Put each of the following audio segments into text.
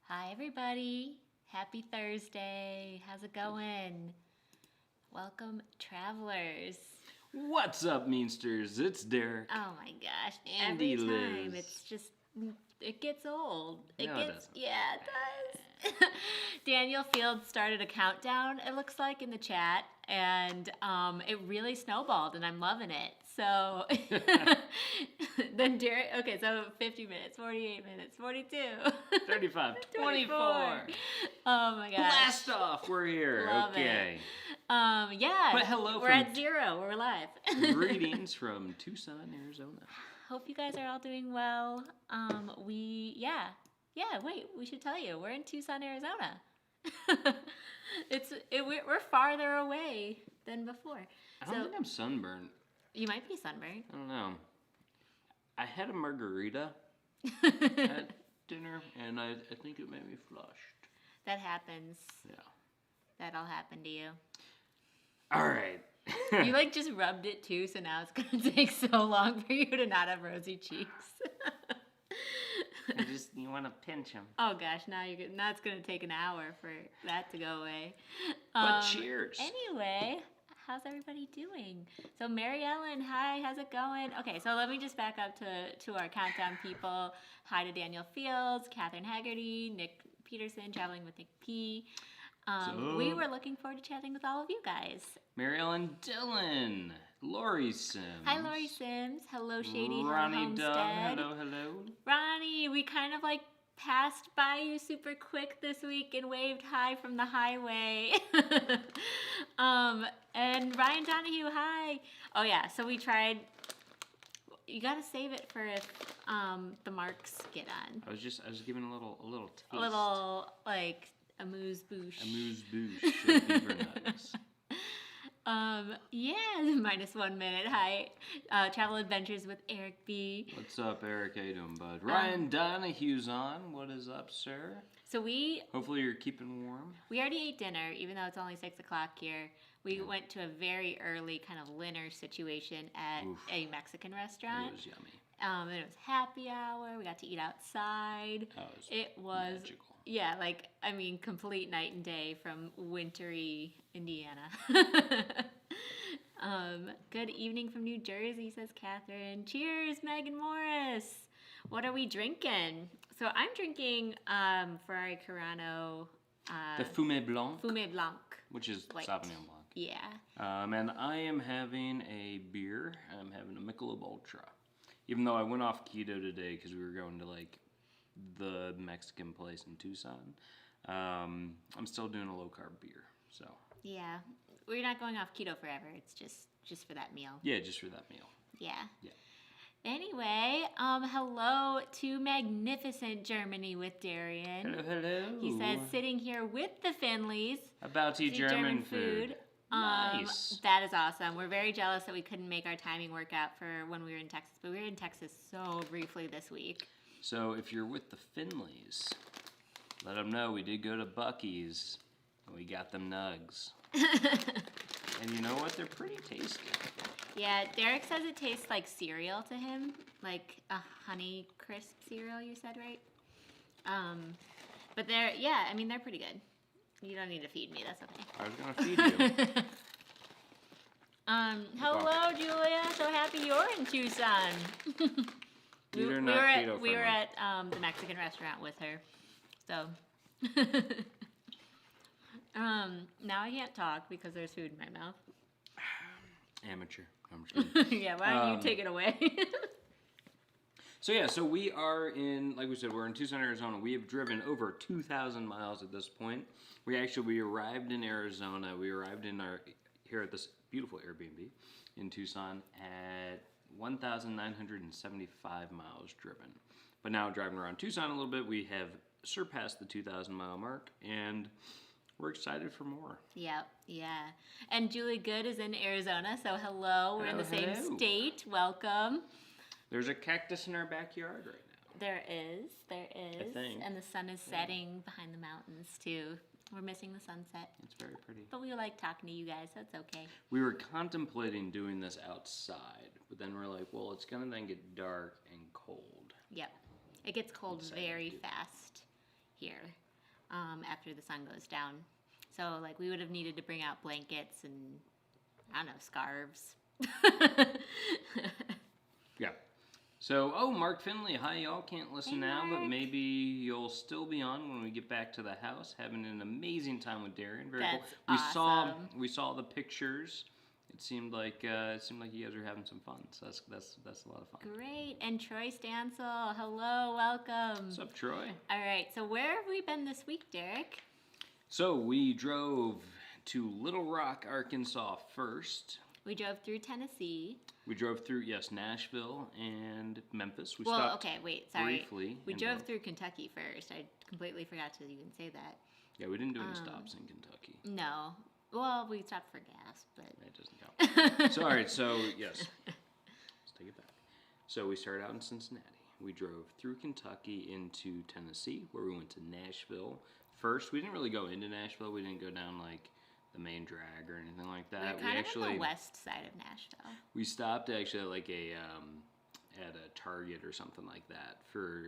Hi, everybody. Happy Thursday. How's it going? Welcome, travelers. What's up, Meansters? It's Derek. Oh my gosh. And Every time Eliz. it's just, it gets old. No, it doesn't. Yeah, it does. Daniel Fields started a countdown, it looks like, in the chat, and it really snowballed, and I'm loving it. So then Derek, okay, so 50 minutes, 48 minutes, 42, 35, 24. Oh my gosh. Blast off, we're here. Love okay. Yeah. But hello We're from at 0. We're live. Greetings from Tucson, Arizona. Hope you guys are all doing well. Wait, we should tell you, we're in Tucson, Arizona. We're farther away than before. I don't think I'm sunburned. You might be sunburned. I don't know. I had a margarita at dinner, and I think it made me flushed. That happens. Yeah. That'll happen to you. All right. You just rubbed it too, so now it's gonna take so long for you to not have rosy cheeks. You want to pinch them. Oh gosh, now it's gonna take an hour for that to go away. But cheers. Anyway, how's everybody doing? So Mary Ellen, hi, how's it going? Okay, so let me just back up to our countdown people. Hi to Daniel Fields, Catherine Haggerty, Nick Peterson, traveling with Nick P. We were looking forward to chatting with all of you guys. Mary Ellen Dillon, Lori Sims. Hi, Lori Sims. Hello, Shady Ronnie Homestead. Dove, hello. Ronnie, we kind of passed by you super quick this week and waved hi from the highway. And Ryan Donahue, hi. Oh yeah, so we tried. You gotta save it for if the marks get on. I was giving a little taste. A little amuse-bouche. Amuse-bouche of beaver nuts. -1 minute. Hi. Travel Adventures with Eric B. What's up, Eric? How you doing, bud? Ryan Donahue's on. What is up, sir? So hopefully you're keeping warm. We already ate dinner, even though it's only 6 o'clock here. We went to a very early kind of dinner situation at a Mexican restaurant. It was yummy. And it was happy hour. We got to eat outside. It was magical. Yeah, complete night and day from wintry Indiana. Good evening from New Jersey, says Catherine. Cheers, Megan Morris. What are we drinking? So I'm drinking Ferrari Carano. The Fumé Blanc. Fumé Blanc. Which is White. Sauvignon Blanc. Yeah. And I am having a beer. I'm having a Michelob Ultra. Even though I went off keto today because we were going to the Mexican place in Tucson, I'm still doing a low carb beer. So yeah, we're not going off keto forever. It's just for that meal. Yeah, just for that meal. Yeah. Yeah. Anyway, hello to magnificent Germany with Darion. Hello, hello. He says sitting here with the Finleys. About to eat German food. Nice. That is awesome. We're very jealous that we couldn't make our timing work out for when we were in Texas, but we were in Texas so briefly this week. So if you're with the Finleys, let them know we did go to Buc-ee's and we got them nugs. And you know what? They're pretty tasty. Yeah, Derek says it tastes like cereal to him, like a Honey Crisp cereal. You said, right? But they're pretty good. You don't need to feed me. That's okay. I was gonna feed you. Hello, Julia. So happy you're in Tucson. we were at the Mexican restaurant with her. So now I can't talk because there's food in my mouth. Amateur. I'm just kidding. Yeah, why don't you take it away? So we are in, like we said, we're in Tucson, Arizona. We have driven over 2,000 miles at this point. We arrived in Arizona. We arrived here at this beautiful Airbnb in Tucson at 1,975 miles driven. But now driving around Tucson a little bit, we have surpassed the 2,000 mile mark, and we're excited for more. Yeah. And Julie Good is in Arizona, so hello. We're in the same state. Welcome. There's a cactus in our backyard right now. There is. I think. And the sun is setting behind the mountains, too. We're missing the sunset. It's very pretty. But we like talking to you guys, so it's okay. We were contemplating doing this outside, but then we're like, well, it's going to then get dark and cold. Yep. It gets cold very fast here after the sun goes down. So like we would have needed to bring out blankets and I don't know, scarves. Yeah. So, Mark Finley, hi, y'all can't listen Hey, now, but Mark. maybe you'll still be on when we get back to the house, having an amazing time with Darion. Very That's cool. awesome. We saw the pictures. It seemed like you guys were having some fun. So that's a lot of fun. Great. And Troy Stansel, hello, welcome. What's up, Troy? All right, so where have we been this week, Derek? So we drove to Little Rock, Arkansas first. We drove through Tennessee. We drove through, Nashville and Memphis. We Well, stopped okay, wait, sorry. briefly. We in drove both. through Kentucky first. I completely forgot to even say that. Yeah, we didn't do any stops in Kentucky. No. Well, we stopped for gas, but... That doesn't count. So, all right, so, yes. Let's take it back. So we started out in Cincinnati. We drove through Kentucky into Tennessee, where we went to Nashville. First, we didn't really go into Nashville. We didn't go down, like, the main drag or anything like We that. were kind of on the west side of Nashville. We stopped actually at like at a Target or something like that for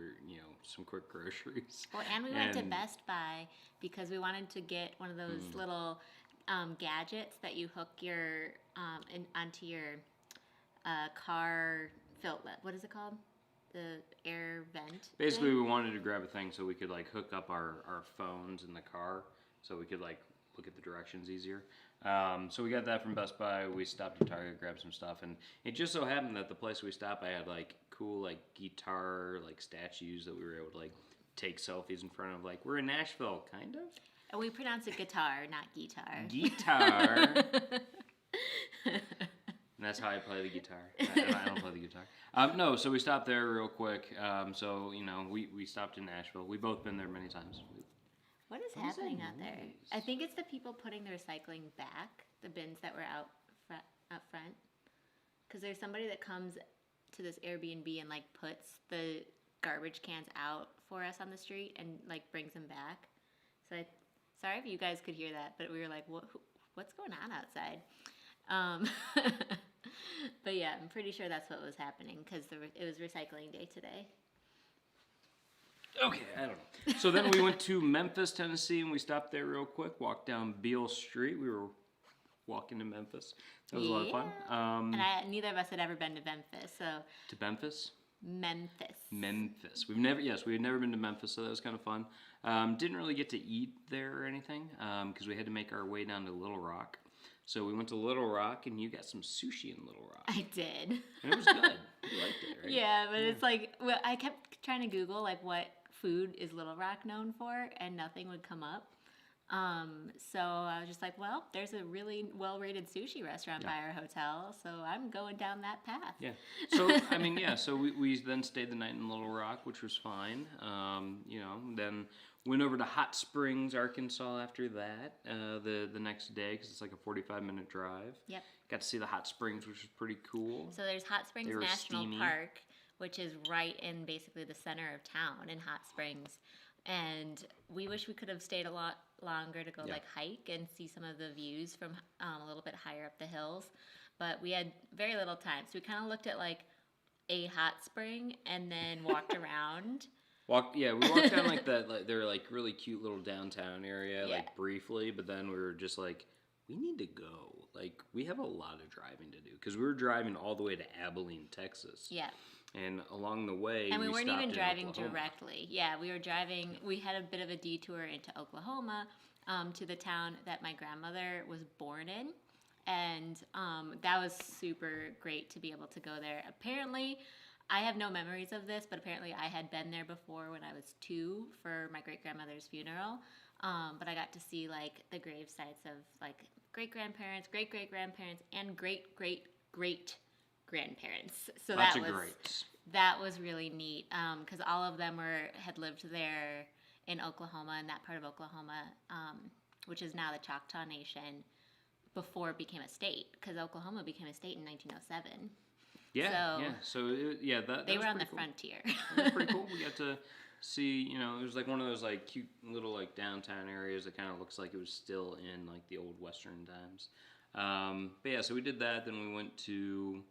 some quick groceries. Well, and we went to Best Buy because we wanted to get one of those little gadgets that you hook your onto your car filter. What is it called? The air vent. Basically, thing? we wanted to grab a thing so we could like hook up our phones in the car, so we could like look at the directions easier. So we got that from Best Buy. We stopped at Target, grabbed some stuff, and it just so happened that the place we stopped by had like cool like guitar like statues that we were able to like take selfies in front of. Like we're in Nashville, kind of. And we pronounce it guitar, not guitar. Guitar. And that's how I play the guitar. I don't play the guitar. No, so we stopped there real quick. So we stopped in Nashville. We've both been there many times. What is happening out there? I think it's the people putting the recycling back, the bins that were out front. Because there's somebody that comes to this Airbnb and like puts the garbage cans out for us on the street and like brings them back. So sorry if you guys could hear that, but we were like, what's going on outside? But yeah, I'm pretty sure that's what was happening because it was recycling day today. Okay, I don't know. So then we went to Memphis, Tennessee, and we stopped there real quick. Walked down Beale Street. We were walking to Memphis. That was a lot of fun. And neither of us had ever been to Memphis, so. To Memphis? Memphis. We had never been to Memphis, so that was kind of fun. Didn't really get to eat there or anything because we had to make our way down to Little Rock. So we went to Little Rock, and you got some sushi in Little Rock. I did. And it was good. You liked it, right? Yeah, but it's like, I kept trying to Google, like, what food is Little Rock known for, and nothing would come up. So I was just like, well, there's a really well-rated sushi restaurant by our hotel, so I'm going down that path. Yeah. So, so we then stayed the night in Little Rock, which was fine. Then went over to Hot Springs, Arkansas after that, the next day, because it's like a 45-minute drive. Yep. Got to see the Hot Springs, which was pretty cool. So there's Hot Springs National Park, which is right in basically the center of town in Hot Springs. And we wish we could have stayed a lot longer to go like hike and see some of the views from a little bit higher up the hills. But we had very little time. So we kind of looked at like a hot spring and then walked around. We walked down like that. Like, they're like really cute little downtown area, like briefly. But then we were just like, we need to go. Like we have a lot of driving to do because we were driving all the way to Abilene, Texas. Yeah. And along the way, and we weren't even driving Oklahoma. Directly. Yeah, we were driving. We had a bit of a detour into Oklahoma, to the town that my grandmother was born in, and that was super great to be able to go there. Apparently, I have no memories of this, but apparently I had been there before when I was 2 for my great grandmother's funeral. But I got to see like the grave sites of like great grandparents, great great grandparents, and great great great grandparents. So that was really neat because all of them had lived there in Oklahoma, in that part of Oklahoma, which is now the Choctaw Nation, before it became a state, because Oklahoma became a state in 1907. They were on the cool. frontier. That was pretty cool. We got to see, it was like one of those like cute little like downtown areas that kind of looks like it was still in like the old Western times. So we did that. Then we went to,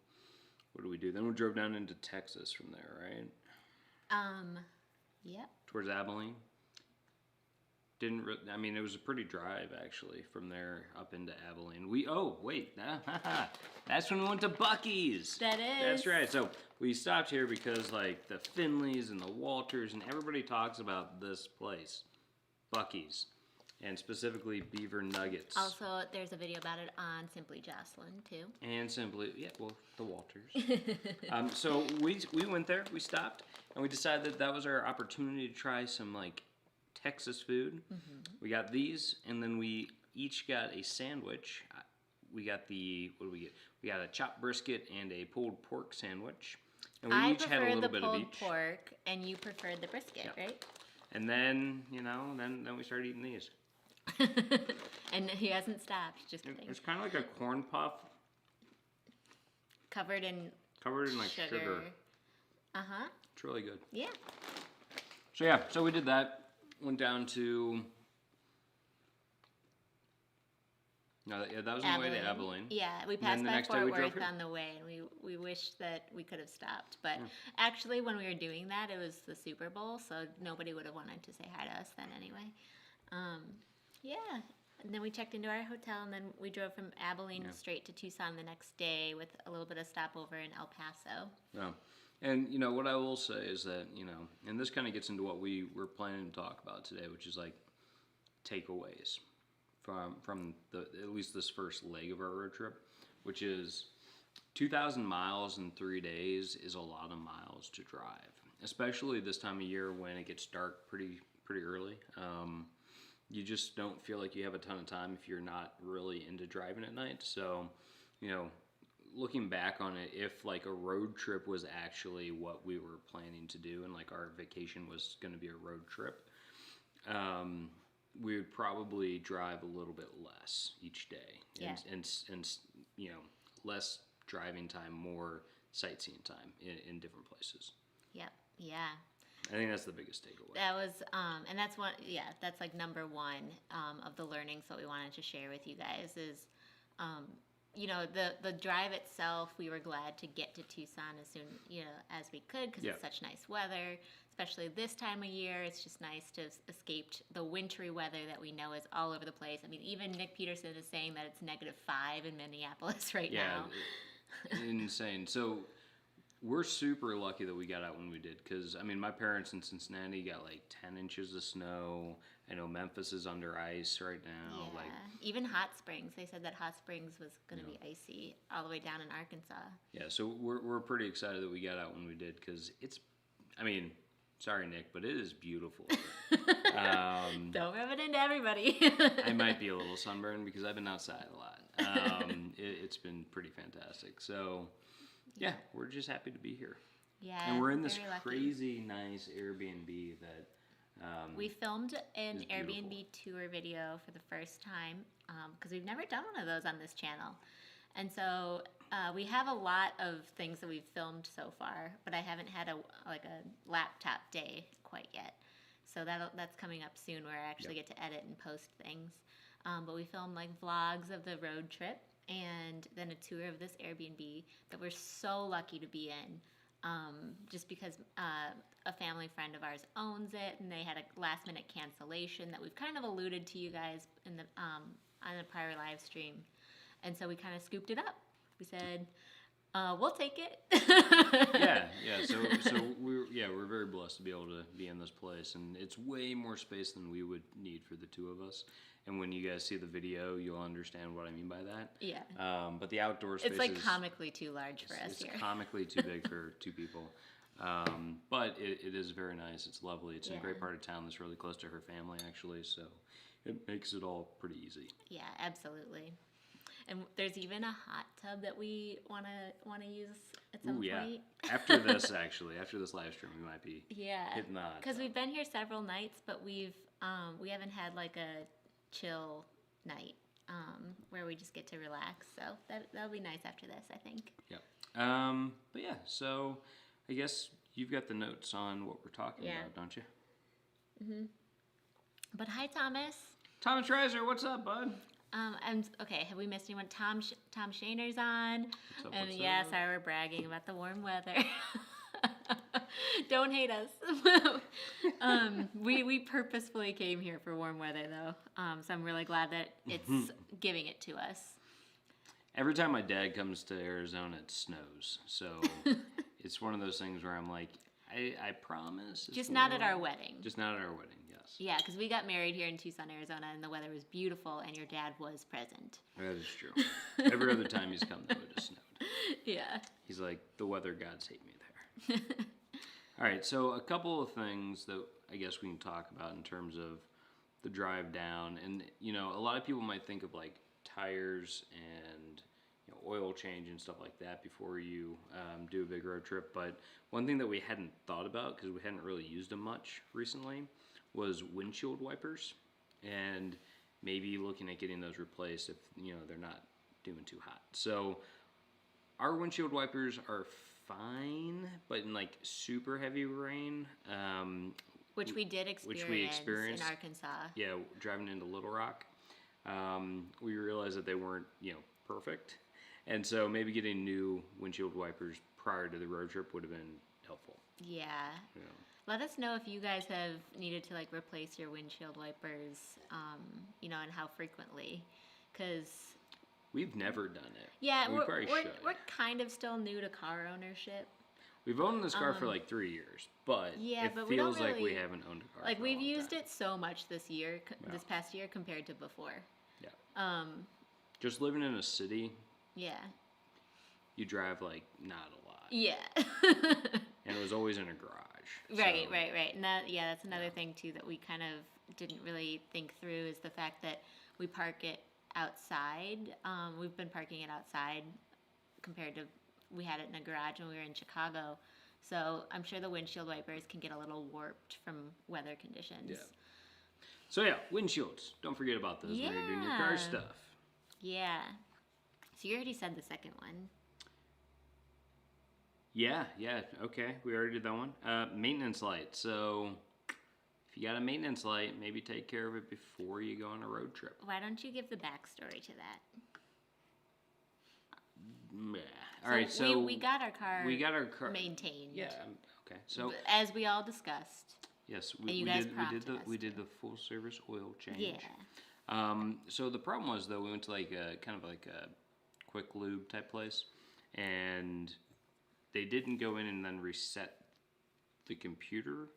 what did we do? Then we drove down into Texas from there, right? Yep. Towards Abilene. I mean, it was a pretty drive actually from there up into Abilene. That's when we went to Buc-ee's. That is. That's right. So we stopped here because like the Finleys and the Walters and everybody talks about this place, Buc-ee's, and specifically beaver nuggets. Also, there's a video about it on Simply Jocelyn too. And the Walters. So we went there. We stopped and we decided that was our opportunity to try some like Texas food. Mm-hmm. We got these, and then we each got a sandwich. We got what did we get? We got a chopped brisket and a pulled pork sandwich. And we each had a little bit of each. I preferred the pulled pork, and you preferred the brisket, right? And then, then we started eating these. And he hasn't stopped, just kidding. It's kind of like a corn puff. Covered in like sugar. Uh-huh. It's really good. Yeah. So we did that. Went down to... No, that was on the way to Abilene. Yeah, we passed by Fort Worth on the way, and we wished that we could have stopped. But actually, when we were doing that, it was the Super Bowl, so nobody would have wanted to say hi to us then anyway. Yeah, and then we checked into our hotel, and then we drove from Abilene straight to Tucson the next day with a little bit of stopover in El Paso. Yeah. And, what I will say is that, and this kind of gets into what we were planning to talk about today, which is like takeaways from at least this first leg of our road trip, which is 2,000 miles in 3 days is a lot of miles to drive, especially this time of year when it gets dark pretty early. You just don't feel like you have a ton of time if you're not really into driving at night. So, looking back on it, if like a road trip was actually what we were planning to do and like our vacation was going to be a road trip, we would probably drive a little bit less each day and less driving time, more sightseeing time in different places. Yep. Yeah. I think that's the biggest takeaway. That was, and that's that's like number one of the learnings that we wanted to share with you guys is, the drive itself, we were glad to get to Tucson as soon, as we could because it's such nice weather, especially this time of year. It's just nice to escape the wintry weather that we know is all over the place. I mean, even Nick Peterson is saying that it's -5 in Minneapolis right now. Insane. So we're super lucky that we got out when we did because, I mean, my parents in Cincinnati got like 10 inches of snow. I know Memphis is under ice right now. Yeah. Even Hot Springs. They said that Hot Springs was going to be icy all the way down in Arkansas. Yeah, so we're pretty excited that we got out when we did because it's, I mean, sorry, Nick, but it is beautiful. Don't rub it into everybody. I might be a little sunburned because I've been outside a lot. It's been pretty fantastic. So, yeah, we're just happy to be here. Yeah, and we're in this crazy nice Airbnb that we filmed an Airbnb tour video for the first time because we've never done one of those on this channel. And so we have a lot of things that we've filmed so far, but I haven't had a laptop day quite yet. So that's coming up soon where I actually get to edit and post things. But we filmed like vlogs of the road trip and then a tour of this Airbnb that we're so lucky to be in. Just because a family friend of ours owns it, and they had a last-minute cancellation that we've kind of alluded to you guys in the on a prior live stream, and so we kind of scooped it up. We said, "We'll take it." yeah. So we're very blessed to be able to be in this place, and it's way more space than we would need for the two of us. And when you guys see the video, you'll understand what I mean by that. Yeah. But the outdoor space it's like comically too large for us here. It's comically too big for two people. But it is very nice. It's lovely. It's in a great part of town that's really close to her family, actually. So it makes it all pretty easy. Yeah, absolutely. And there's even a hot tub that we wanna use at some point. After this live stream, we might be hitting the hot tub. Because we've been here several nights, but we haven't had like a chill night where we just get to relax. So that'll be nice after this, I think. Yep. But yeah, so I guess you've got the notes on what we're talking about, don't you? Mm-hmm. But hi, Thomas. Thomas Reiser, what's up, bud? Okay, have we missed anyone? Tom Shaner's on. What's up, sorry, we're bragging about the warm weather. Don't hate us. We purposefully came here for warm weather, though. So I'm really glad that it's giving it to us. Every time my dad comes to Arizona, it snows. So it's one of those things where I'm like, I promise. Just not at our wedding. Just not at our wedding, yes. Yeah, because we got married here in Tucson, Arizona, and the weather was beautiful, and your dad was present. That is true. Every other time he's come, though, it has snowed. Yeah. He's like, the weather gods hate me there. All right, so a couple of things that I guess we can talk about in terms of the drive down. And, you know, a lot of people might think of, like, tires and oil change and stuff like that before you do a big road trip. But one thing that we hadn't thought about, because we hadn't really used them much recently, was windshield wipers. And maybe looking at getting those replaced if, they're not doing too hot. So our windshield wipers are fine, but in like super heavy rain, which we did experience in Arkansas. Yeah, driving into Little Rock, we realized that they weren't, perfect, and so maybe getting new windshield wipers prior to the road trip would have been helpful. Yeah. Let us know if you guys have needed to like replace your windshield wipers, and how frequently, because we've never done it. Yeah, we're kind of still new to car ownership. We've owned this car for like 3 years, but it feels like we haven't owned a car. Like for we've a long used time. it so much this past year compared to before. Yeah. Just living in a city. Yeah. You drive like not a lot. Yeah. And it was always in a garage. Right. And that's another thing too that we kind of didn't really think through is the fact that we park it outside. We've been parking it outside compared to we had it in a garage when we were in Chicago. So I'm sure the windshield wipers can get a little warped from weather conditions. Yeah. So yeah, windshields. Don't forget about those when you're doing your car stuff. Yeah. So you already said the second one. Yeah, okay. We already did that one. Maintenance light. So if you got a maintenance light, maybe take care of it before you go on a road trip. Why don't you give the backstory to that? Yeah. All right, so we got our car maintained. Yeah, okay. So as we all discussed. Yes, we did the full service oil change. Yeah. So the problem was though we went to like a kind of like a quick lube type place, and they didn't go in and then reset the computer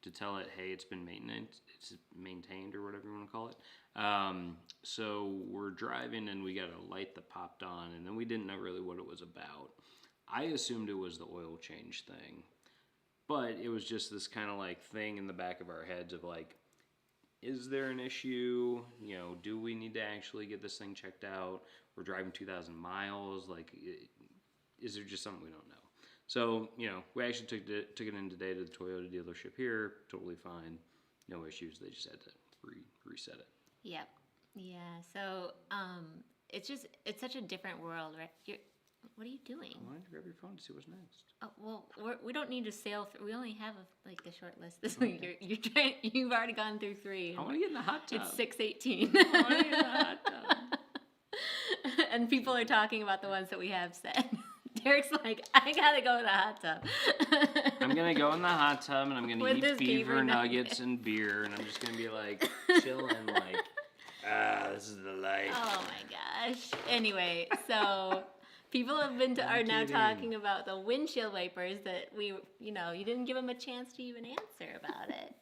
to tell it, hey, it's been maintained or whatever you want to call it. So we're driving and we got a light that popped on, and then we didn't know really what it was about. I assumed it was the oil change thing, but it was just this kind of like thing in the back of our heads of like, is there an issue? Do we need to actually get this thing checked out? We're driving 2,000 miles. Like, is there just something we don't know? So, we actually took it in today to the Toyota dealership here. Totally fine. No issues. They just had to reset it. Yep. Yeah. So, it's such a different world, right? What are you doing? I wanted to grab your phone to see what's next. Oh, well, we don't need to sail through. We only have a short list. This okay. You've already gone through 3. I want to get in the hot tub. It's 6:18. I want to get in the hot tub. And people are talking about the ones that we have said. Derek's like, I gotta go in the hot tub. I'm gonna go in the hot tub and I'm gonna eat beaver nuggets and beer, and I'm just gonna be like chilling, like, this is the life. Oh my gosh. Anyway, so people are now talking about the windshield wipers that you didn't give them a chance to even answer about it.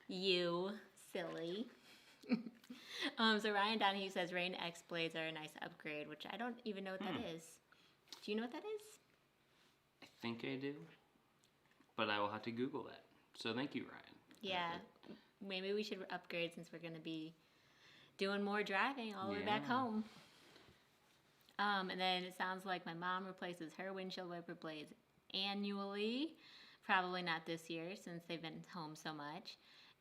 You silly. So Ryan Donahue says Rain X blades are a nice upgrade, which I don't even know what that is. Do you know what that is? I think I do, but I will have to Google that. So thank you, Ryan. Yeah, maybe we should upgrade since we're going to be doing more driving all the way back home. And then it sounds like my mom replaces her windshield wiper blades annually. Probably not this year since they've been home so much.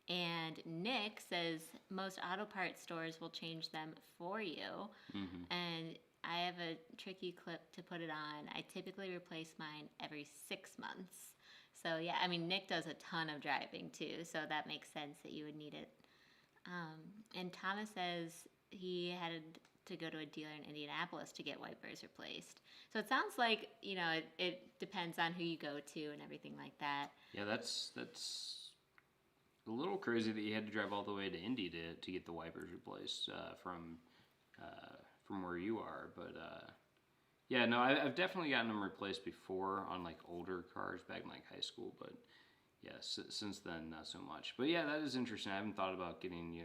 And Nick says most auto parts stores will change them for you. Mm-hmm. And I have a tricky clip to put it on. I typically replace mine every 6 months. So yeah, Nick does a ton of driving too, so that makes sense that you would need it. And Thomas says he had to go to a dealer in Indianapolis to get wipers replaced. So it sounds like, you know, it depends on who you go to and everything like that. Yeah, that's a little crazy that you had to drive all the way to Indy to get the wipers replaced from where you are. But yeah, no, I've definitely gotten them replaced before on like older cars back in like high school. But yeah, since then not so much. But yeah, that is interesting. I haven't thought about getting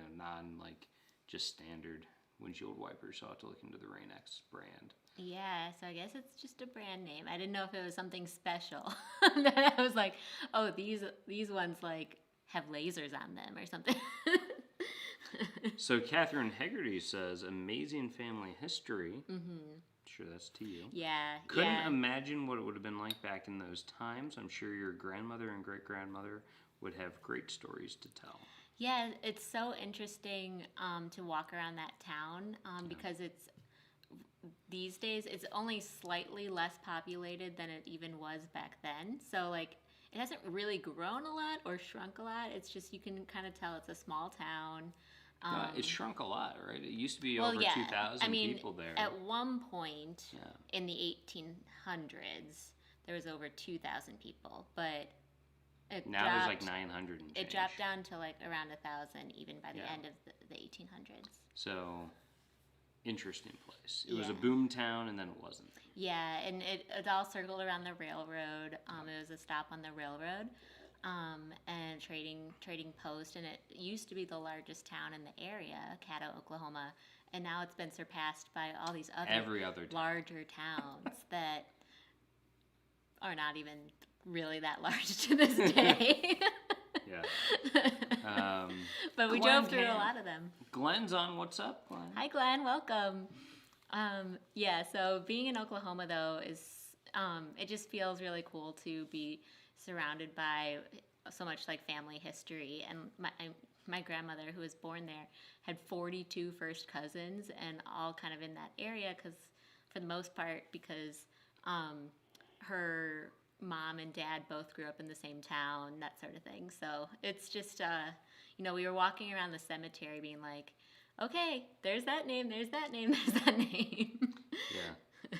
like just standard windshield wipers. So I'll have to look into the Rain-X brand. Yeah, so I guess it's just a brand name. I didn't know if it was something special. That I was like, oh, these ones like have lasers on them or something. So Catherine Hegarty says, amazing family history. Mm-hmm. Sure, that's to you. Yeah. Couldn't imagine what it would have been like back in those times. I'm sure your grandmother and great-grandmother would have great stories to tell. Yeah, it's so interesting to walk around that town because it's these days it's only slightly less populated than it even was back then. So like it hasn't really grown a lot or shrunk a lot. It's just you can kind of tell it's a small town. It shrunk a lot, right? It used to be over 2,000 people there. At one point in the 1800s, there was over 2,000 people, but now there's like 900 and change. It dropped down to like around 1,000 even by the end of the 1800s. So, interesting place. It was a boom town, and then it wasn't. Yeah, and it all circled around the railroad. It was a stop on the railroad. And trading post, and it used to be the largest town in the area, Caddo, Oklahoma, and now it's been surpassed by all these other larger towns that are not even really that large to this day. Yeah. But we drove through a lot of them. Glenn's on. What's up, Glenn? Hi, Glenn. Welcome. Yeah, so being in Oklahoma, though, is it just feels really cool to be surrounded by so much like family history, and my grandmother, who was born there, had 42 first cousins, and all kind of in that area, because for the most part, because her mom and dad both grew up in the same town, that sort of thing. So it's just we were walking around the cemetery being like, okay, there's that name, there's that name, there's that name. Yeah.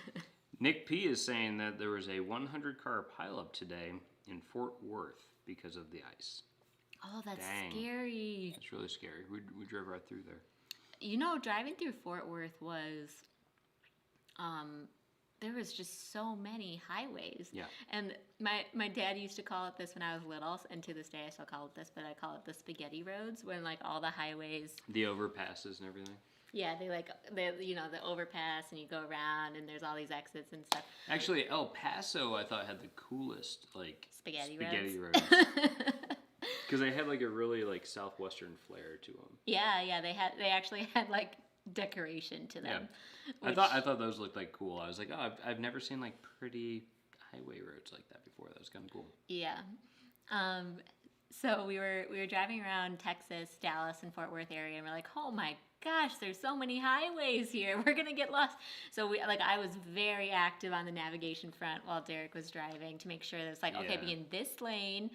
Nick P is saying that there was a 100-car pileup today in Fort Worth because of the ice. Oh, that's scary. It's really scary. We drove right through there. You know, driving through Fort Worth was, there was just so many highways. Yeah. And my dad used to call it this when I was little, and to this day I still call it this, but I call it the spaghetti roads, when like all the highways. The overpasses and everything. Yeah, the overpass, and you go around, and there's all these exits and stuff. Actually, El Paso, I thought, had the coolest like spaghetti roads. Because they had like a really like southwestern flair to them. Yeah, they actually had like decoration to them. Yeah. I thought those looked like cool. I was like, oh, I've never seen like pretty highway roads like that before. That was kind of cool. Yeah. So we were driving around Texas, Dallas, and Fort Worth area, and we're like, oh my gosh, there's so many highways here. We're gonna get lost. So I was very active on the navigation front while Derek was driving to make sure that it's like, okay, be in this lane,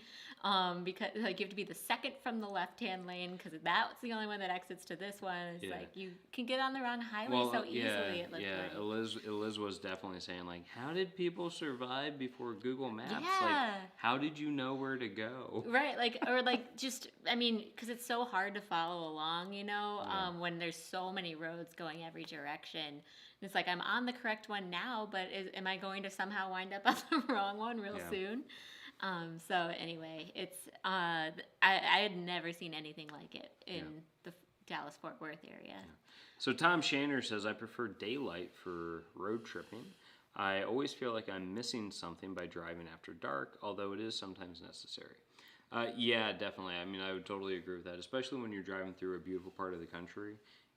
because like you have to be the second from the left-hand lane, because that's the only one that exits to this one. It's like you can get on the wrong highway so easily. Eliz was definitely saying like, how did people survive before Google Maps? Yeah. Like, how did you know where to go? Right, because it's so hard to follow along, when there's so many roads going every direction. And it's like, I'm on the correct one now, but am I going to somehow wind up on the wrong one real soon? So anyway, it's I had never seen anything like it in the Dallas-Fort Worth area. Yeah. So Tom Shaner says, I prefer daylight for road tripping. I always feel like I'm missing something by driving after dark, although it is sometimes necessary. Yeah, definitely. I mean, I would totally agree with that, especially when you're driving through a beautiful part of the country.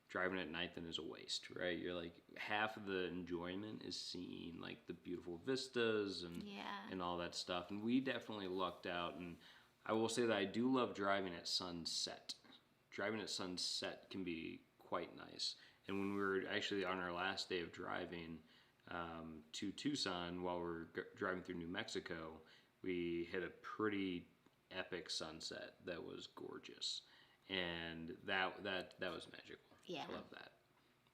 Driving at night then is a waste, right? You're like, half of the enjoyment is seeing like the beautiful vistas and all that stuff. And we definitely lucked out. And I will say that I do love driving at sunset. Driving at sunset can be quite nice. And when we were actually on our last day of driving to Tucson, while we were driving through New Mexico, we hit a pretty epic sunset that was gorgeous, and that was magical. Yeah, I love that.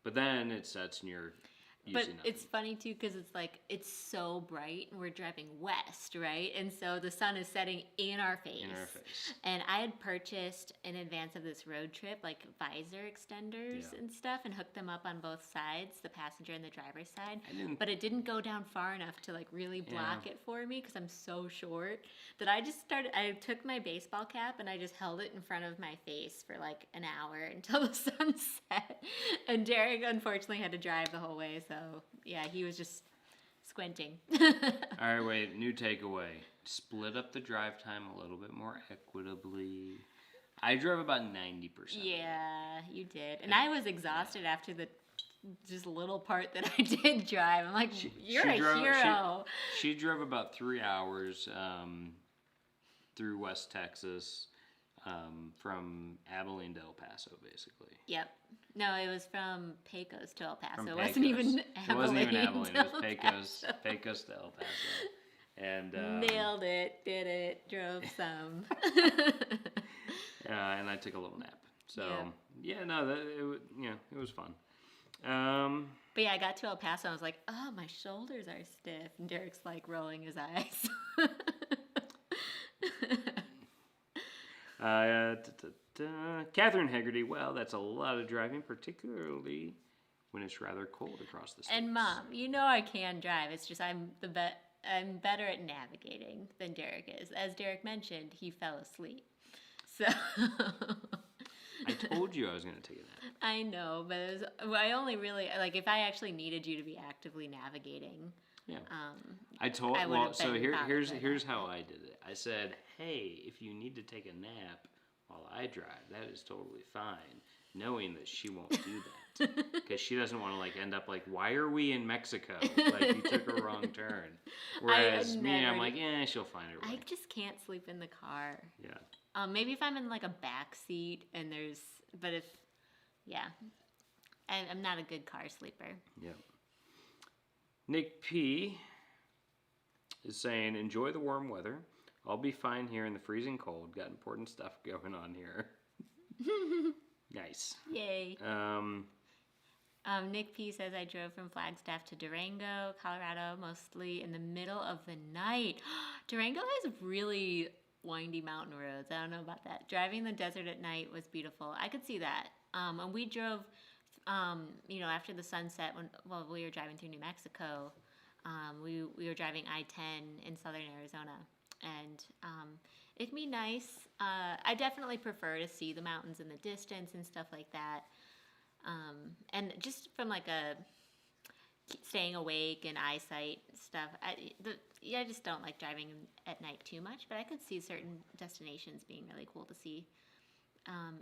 But then it sets and you're But using nothing. it's funny too because it's like it's so bright and we're driving west, right? And so the sun is setting in our face. In our face. And I had purchased in advance of this road trip like visor extenders and stuff and hooked them up on both sides, the passenger and the driver's side. But it didn't go down far enough to like really block it for me because I'm so short that I took my baseball cap and I just held it in front of my face for like an hour until the sun set. And Derek unfortunately had to drive the whole way, so yeah, he was just squinting. All right, wait, new takeaway. Split up the drive time a little bit more equitably. I drove about 90%. Yeah, you did. And I was exhausted after the just little part that I did drive. I'm like, you're a hero. She drove about 3 hours through West Texas from Abilene to El Paso, basically. Yep. No, it was from Pecos to El Paso. From It wasn't even Abilene. It wasn't even Abilene. It was Paso. Pecos to El Paso. And nailed it, did it, drove some. And I took a little nap. So it was fun. But yeah, I got to El Paso and I was like, oh, my shoulders are stiff. And Derek's like rolling his eyes. Catherine Haggerty, well, that's a lot of driving, particularly when it's rather cold across the states. And Mom, you know I can drive. It's just I'm better at navigating than Derek is. As Derek mentioned, he fell asleep. So I told you I was going to take a nap. I know, but I only really like if I actually needed you to be actively navigating. Yeah. Here's how I did it. I said, hey, if you need to take a nap while I drive, that is totally fine, knowing that she won't do that because she doesn't want to like end up like, why are we in Mexico? Like you took a wrong turn. Whereas I'm like, she'll find her way. I just can't sleep in the car. Yeah. Maybe if I'm in like a back seat and I'm not a good car sleeper. Yeah. Nick P is saying, enjoy the warm weather. I'll be fine here in the freezing cold. Got important stuff going on here. Nice. Yay. Nick P says, I drove from Flagstaff to Durango, Colorado, mostly in the middle of the night. Durango has really windy mountain roads. I don't know about that. Driving the desert at night was beautiful. I could see that. And we drove, after the sunset, while we were driving through New Mexico, we were driving I-10 in southern Arizona. And it'd be nice. I definitely prefer to see the mountains in the distance and stuff like that. And just from like a staying awake and eyesight stuff, I just don't like driving at night too much. But I could see certain destinations being really cool to see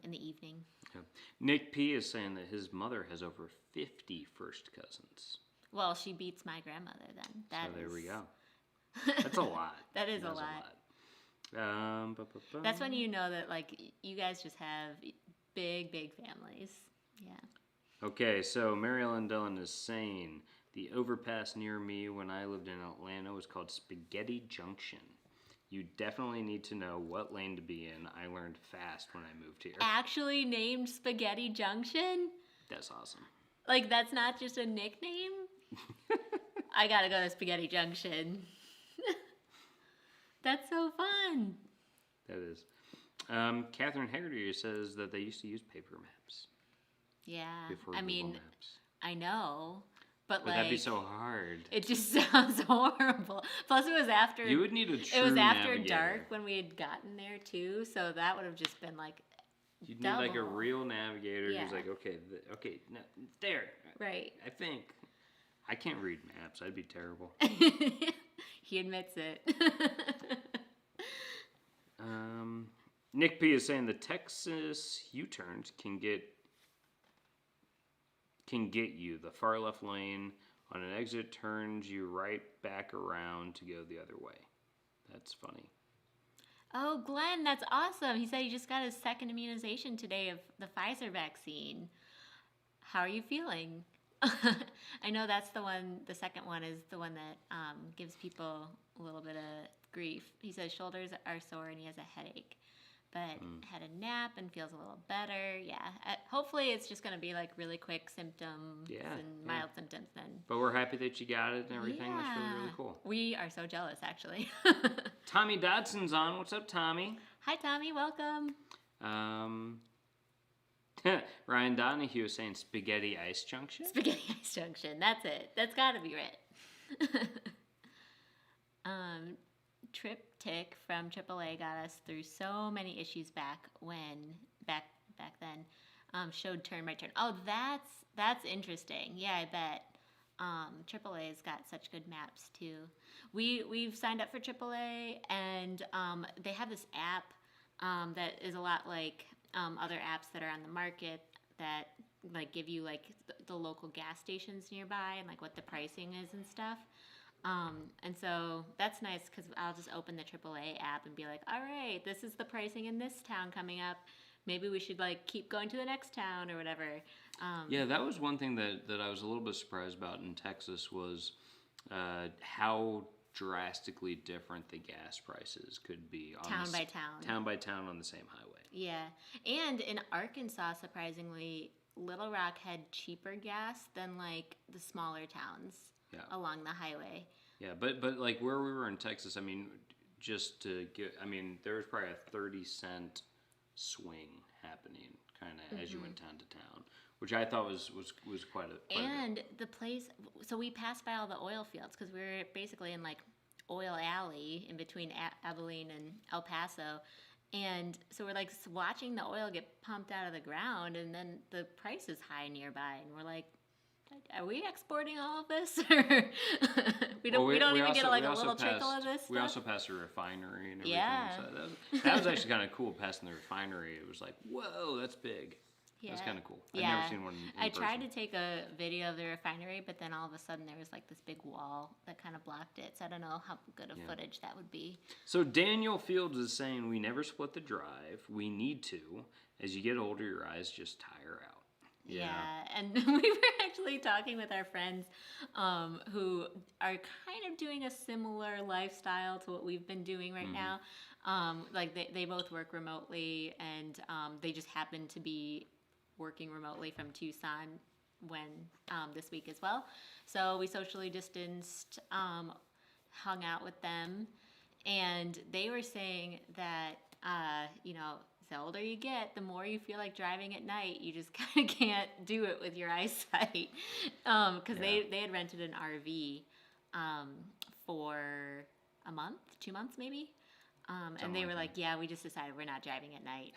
in the evening. Yeah. Nick P is saying that his mother has over 50 first cousins. Well, she beats my grandmother then. There we go. That's a lot. That is a lot. That's when you know that like you guys just have big families. Yeah. Okay, so Mary Ellen Dillon is saying the overpass near me when I lived in Atlanta was called Spaghetti Junction. You definitely need to know what lane to be in. I learned fast when I moved here. Actually named Spaghetti Junction? That's awesome. Like that's not just a nickname? I gotta go to Spaghetti Junction. That's so fun. That is. Catherine Haggerty says that they used to use paper maps. Yeah. Before Google Maps. I know. But like, that'd be so hard. It just sounds horrible. Plus, it was after. You would need a true It was after navigator. dark when we had gotten there too, so that would have just been like. You'd need like a real navigator who's like, okay, no, there. Right. I think. I can't read maps. I'd be terrible. He admits it. Nick P is saying the Texas Uturns can get you. The far left lane on an exit turns you right back around to go the other way. That's funny. Oh, Glenn, that's awesome. He said he just got his second immunization today of the Pfizer vaccine. How are you feeling? I know that's the one, the second one is the one that gives people a little bit of grief. He says shoulders are sore and he has a headache. but had a nap and feels a little better. Yeah, hopefully it's just going to be like really quick symptoms and mild symptoms then. But we're happy that you got it and everything. Yeah. That's really, really cool. We are so jealous, actually. Tommy Dodson's on. What's up, Tommy? Hi, Tommy. Welcome. Ryan Donahue was saying Spaghetti Ice Junction. Spaghetti Ice Junction. That's it. That's got to be right. Triptych from AAA got us through so many issues back then. Showed turn by turn. Oh, that's interesting. Yeah, I bet. AAA's got such good maps too. We've signed up for AAA, and they have this app that is a lot like other apps that are on the market that like give you like the local gas stations nearby and like what the pricing is and stuff. And so that's nice because I'll just open the AAA app and be like, all right, this is the pricing in this town coming up. Maybe we should like keep going to the next town or whatever. Yeah, that was one thing that I was a little bit surprised about in Texas was how drastically different the gas prices could be. Town by town. Town by town on the same highway. Yeah. And in Arkansas, surprisingly, Little Rock had cheaper gas than like the smaller towns along the highway. Yeah, but like where we were in Texas, I mean, just to get, I mean, there was probably a 30-cent swing happening kind of as you went town to town, which I thought was quite a and the place, so we passed by all the oil fields because we were basically in like oil alley in between Abilene and El Paso, and so we're like watching the oil get pumped out of the ground, and then the price is high nearby, and we're like, are we exporting all of this? we don't even get like a little trickle of this stuff? We also passed a refinery and everything. Yeah. So that was actually kind of cool, passing the refinery. It was like, whoa, that's big. Yeah. That's kind of cool. Yeah. I've never seen one in I person. tried to take a video of the refinery, but then all of a sudden there was like this big wall that kind of blocked it. So I don't know how good of footage that would be. So Daniel Fields is saying we never split the drive. We need to. As you get older, your eyes just tire out. Yeah, and we were actually talking with our friends who are kind of doing a similar lifestyle to what we've been doing right now. Like they both work remotely, and they just happen to be working remotely from Tucson when this week as well. So we socially distanced, hung out with them, and they were saying that, the older you get, the more you feel like driving at night. You just kind of can't do it with your eyesight. Because they had rented an RV for a month, 2 months maybe. And they were like, yeah, we just decided we're not driving at night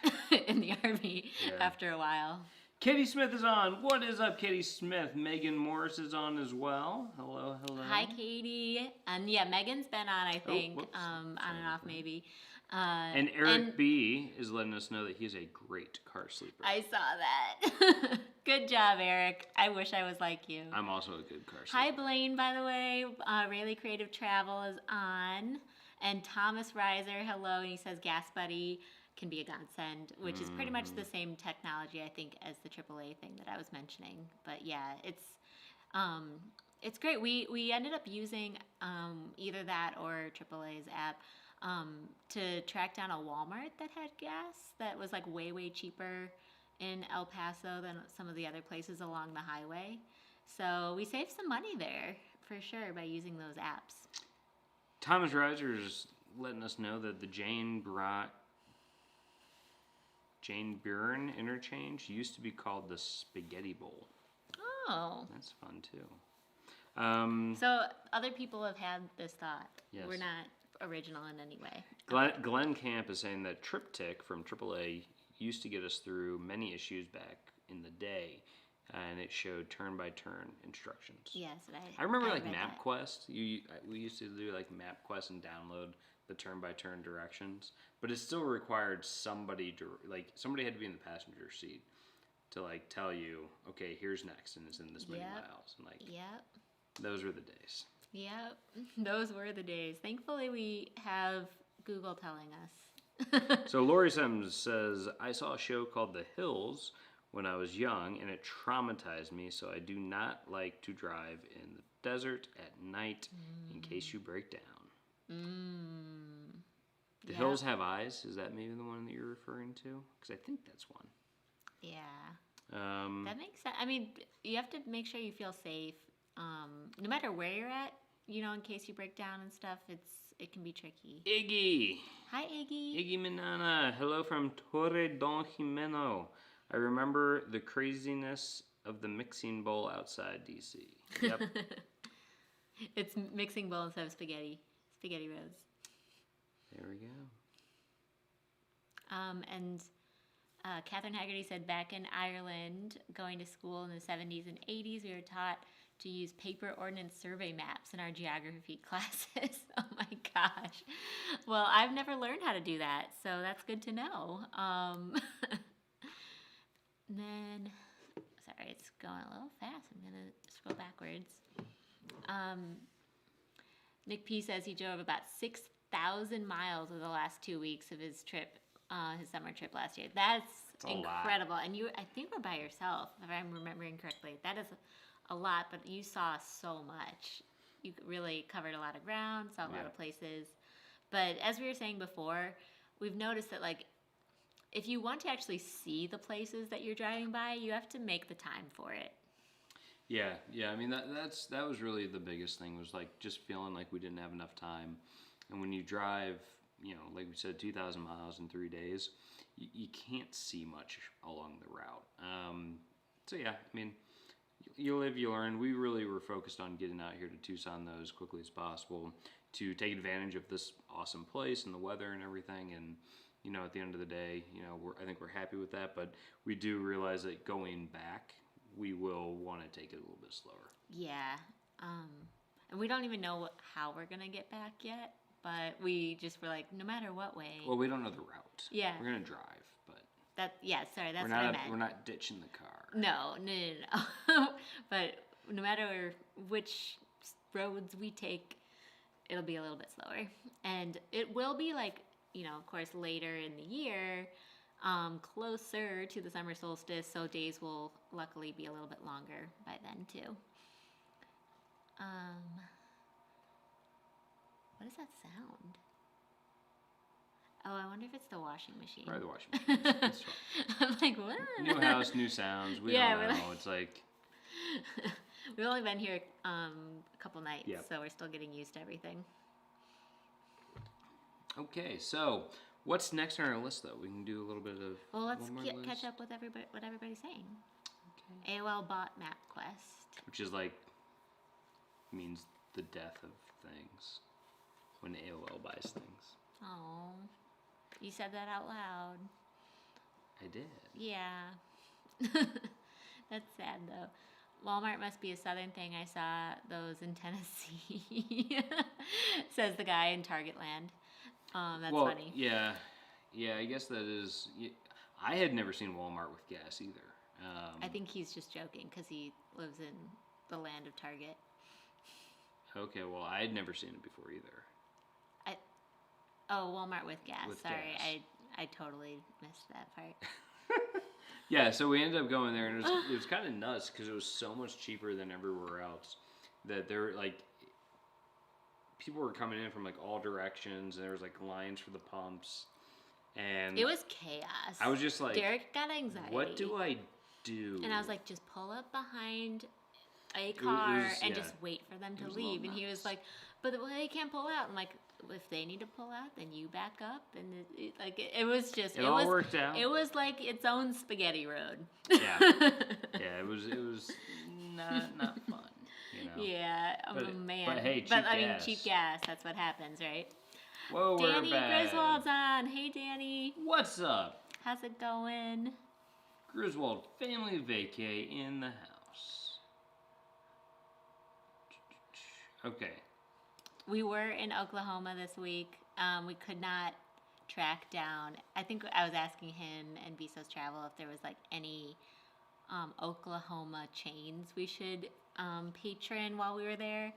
in the RV after a while. Katie Smith is on. What is up, Katie Smith? Megan Morris is on as well. Hello. Hi, Katie. And yeah, Megan's been on, I think, on and off maybe. And Eric B is letting us know that he's a great car sleeper. I saw that. Good job, Eric. I wish I was like you. I'm also a good car sleeper. Hi, Blaine, by the way. Rayleigh Creative Travel is on. And Thomas Reiser, hello. And he says Gas Buddy can be a godsend, which is pretty much the same technology, I think, as the AAA thing that I was mentioning. But yeah, it's great. We ended up using either that or AAA's app to track down a Walmart that had gas that was like way, way cheaper in El Paso than some of the other places along the highway. So we saved some money there for sure by using those apps. Thomas Reiser is letting us know that the Jane Byrne interchange used to be called the Spaghetti Bowl. Oh. That's fun too. So other people have had this thought. Yes. We're not original in any way. Glenn Camp is saying that Triptych from AAA used to get us through many issues back in the day, and it showed turn-by-turn instructions. Yes, I remember like read MapQuest. We used to do like MapQuest and download the turn-by-turn directions, but it still required somebody had to be in the passenger seat to like tell you, okay, here's next, and it's in this many miles, and like those were the days. Yep, those were the days. Thankfully, we have Google telling us. So Lori Sims says, I saw a show called The Hills when I was young, and it traumatized me, so I do not like to drive in the desert at night in case you break down. The Hills Have Eyes. Is that maybe the one that you're referring to? Because I think that's one. Yeah. That makes sense. I mean, you have to make sure you feel safe. No matter where you're at, you know, in case you break down and stuff, it can be tricky. Iggy. Hi, Iggy. Iggy Manana. Hello from Torre Don Jimeno. I remember the craziness of the mixing bowl outside DC. Yep. It's mixing bowl instead of spaghetti. Spaghetti Rose. There we go. And Catherine Haggerty said back in Ireland, going to school in the 70s and 80s, we were taught to use paper ordnance survey maps in our geography classes. Oh my gosh. Well, I've never learned how to do that, so that's good to know. Then, sorry, it's going a little fast. I'm going to scroll backwards. Nick P says he drove about 6,000 miles over the last 2 weeks of his trip, his summer trip last year. That's incredible. And I think we're by yourself, if I'm remembering correctly. That is a lot, but you saw so much. You really covered a lot of ground, saw a lot of places. But as we were saying before, we've noticed that, like, if you want to actually see the places that you're driving by, you have to make the time for it. Yeah. I mean, that was really the biggest thing, was like just feeling like we didn't have enough time. And when you drive, you know, like we said, 2,000 miles in 3 days, you can't see much along the route. So yeah, I mean, you live, you learn. We really were focused on getting out here to Tucson though as quickly as possible to take advantage of this awesome place and the weather and everything. And you know, at the end of the day, you know, I think we're happy with that. But we do realize that going back, we will want to take it a little bit slower. Yeah. And we don't even know how we're going to get back yet. But we just were like, no matter what way. Well, we don't know the route. Yeah. We're going to drive, but. That's what I meant. We're not ditching the car. No. But no matter which roads we take, it'll be a little bit slower. And it will be like, you know, of course, later in the year, closer to the summer solstice, so days will luckily be a little bit longer by then, too. What is that sound? Oh, I wonder if it's the washing machine. Probably the washing machine. That's fine. I'm like, what? New house, new sounds. We don't know. It's like... We've only been here a couple nights, Yep. so we're still getting used to everything. Okay, so what's next on our list, though? We can do a little bit of... Well, let's catch up with what everybody's saying. Okay. AOL bought MapQuest. Which is like... means the death of things. When AOL buys things. Oh, you said that out loud. I did. Yeah. That's sad, though. Walmart must be a southern thing. I saw those in Tennessee. Says the guy in Target land. That's funny. Yeah, I guess that is... I had never seen Walmart with gas either. I think he's just joking because he lives in the land of Target. Okay, well, I had never seen it before either. Walmart with gas. With Sorry, gas. I totally missed that part. Yeah, so we ended up going there, and it was kind of nuts because it was so much cheaper than everywhere else. That there were like people were coming in from like all directions, and there was like lines for the pumps, and it was chaos. I was just like, Derek got anxiety. What do I do? And I was like, just pull up behind a car and just wait for them to leave. And he was like, but they can't pull out. I'm like, if they need to pull out, then you back up. And it was just it all worked out. It was like its own spaghetti road. Yeah, it was not fun. You know? Yeah, man. But hey, cheap gas. That's what happens, right? Whoa, Danny we're back. Griswold's on. Hey, Danny. What's up? How's it going? Griswold family vacay in the house. Okay. We were in Oklahoma this week. We could not track down. I think I was asking him and Bezos Travel if there was like any Oklahoma chains we should patron while we were there,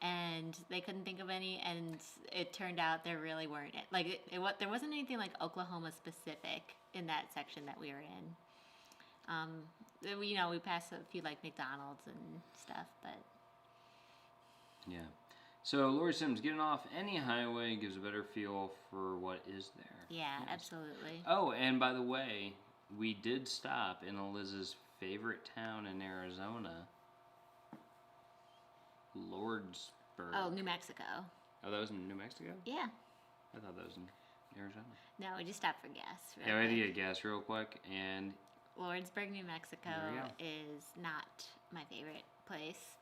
and they couldn't think of any. And it turned out there really weren't. Like there wasn't anything like Oklahoma specific in that section that we were in. We passed a few like McDonald's and stuff, but yeah. So Lori Sims, getting off any highway gives a better feel for what is there. Yeah, Yes. absolutely. Oh, and by the way, we did stop in Eliz's favorite town in Arizona, Lordsburg. Oh, New Mexico. Oh, that was in New Mexico? Yeah. I thought that was in Arizona. No, we just stopped for gas. Yeah, we had to get gas real quick, and Lordsburg, New Mexico There we go. is not my favorite place.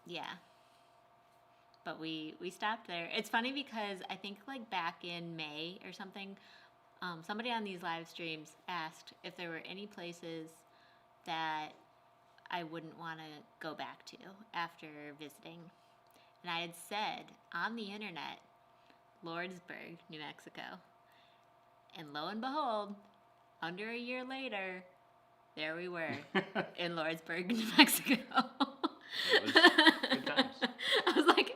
Yeah. But we stopped there. It's funny because I think like back in May or something, somebody on these live streams asked if there were any places that I wouldn't want to go back to after visiting. And I had said on the internet, Lordsburg, New Mexico. And lo and behold, under a year later, there we were in Lordsburg, New Mexico. it was good times. I was like,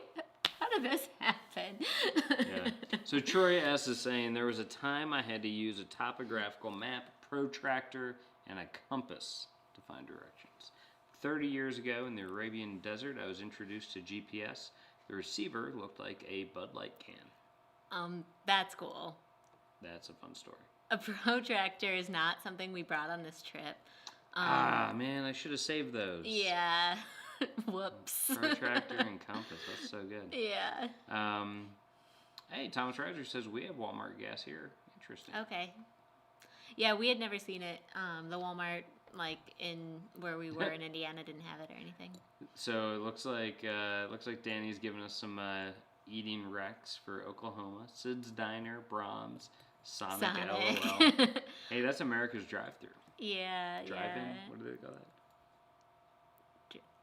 how did this happen? Yeah. So Troy S is saying there was a time I had to use a topographical map, protractor, and a compass to find directions. 30 years ago in the Arabian Desert, I was introduced to GPS. The receiver looked like a Bud Light can. That's cool. That's a fun story. A protractor is not something we brought on this trip. Man, I should have saved those. Yeah. Whoops. Protractor and compass. That's so good. Yeah. Hey, Thomas Reiser says we have Walmart gas here. Interesting. Okay. Yeah, we had never seen it. The Walmart, like in where we were in Indiana, didn't have it or anything. So it looks like Danny's giving us some eating recs for Oklahoma. Sid's Diner, Brahms, Sonic. LOL. Hey, that's America's drive-through. Yeah. Drive-in. Yeah. What do they call that?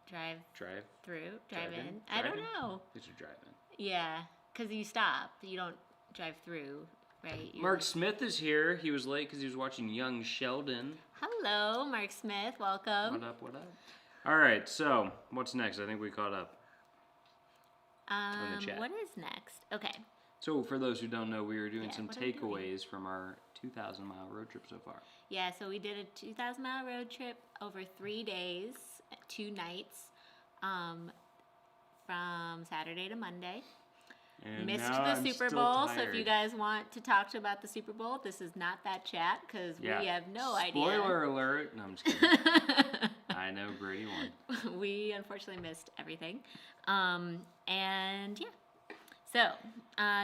Drive Drive-in. in. I don't know. It's a drive-in. Yeah, because you stop. You don't drive through, right? Mark Smith is here. He was late because he was watching Young Sheldon. Hello, Mark Smith. Welcome. What up? What up? All right. So what's next? I think we caught up. In the chat. What is next? Okay. So for those who don't know, we were doing some what are we doing? takeaways from our 2,000-mile road trip so far. Yeah, so we did a 2,000-mile road trip over 3 days, 2 nights, from Saturday to Monday. And Missed now the I'm Super still Bowl, so if tired. you guys want to talk about the Super Bowl, this is not that chat because we have no idea. Spoiler alert. No, I'm just kidding. I know Brady won. We unfortunately missed everything. And yeah. So,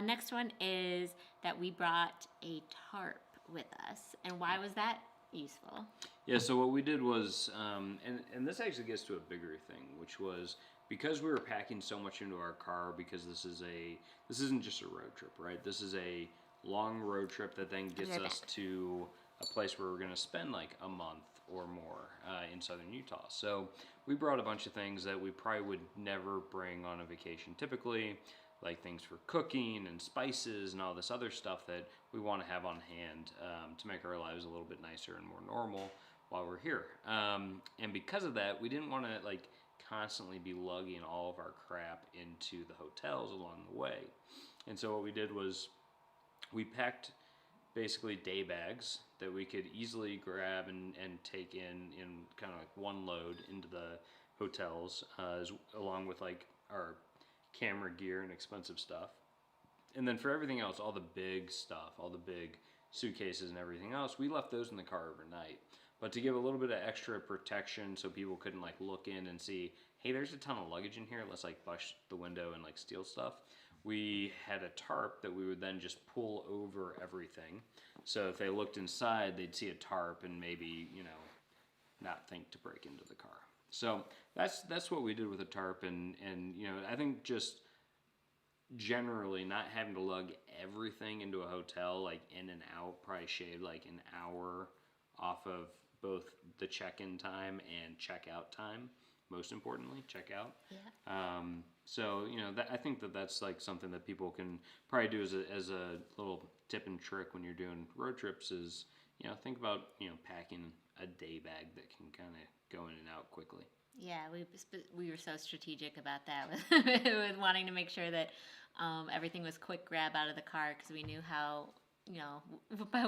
next one is that we brought a tarp with us. And why was that useful? Yeah, so what we did was, and this actually gets to a bigger thing, which was because we were packing so much into our car, because this isn't just a road trip, right? This is a long road trip that then gets us to a place where we're going to spend like a month or more in southern Utah. So we brought a bunch of things that we probably would never bring on a vacation typically, like things for cooking and spices and all this other stuff that we want to have on hand to make our lives a little bit nicer and more normal while we're here. And because of that, we didn't want to like constantly be lugging all of our crap into the hotels along the way. And so what we did was we packed basically day bags that we could easily grab and take in kind of like one load into the hotels, along with like our camera gear and expensive stuff. And then for everything else, all the big stuff, all the big suitcases and everything else, we left those in the car overnight. But to give a little bit of extra protection so people couldn't like look in and see, hey, there's a ton of luggage in here, let's like bust the window and like steal stuff, we had a tarp that we would then just pull over everything. So if they looked inside, they'd see a tarp and maybe, not think to break into the car. So that's what we did with a tarp, and I think just generally not having to lug everything into a hotel like in and out probably shaved like an hour off of both the check-in time and check-out time. Most importantly, check-out. Yeah. So I think that's like something that people can probably do as a little tip and trick when you're doing road trips is think about packing a day bag that can kind of go in and out quickly. Yeah, we were so strategic about that with wanting to make sure that everything was quick grab out of the car because we knew how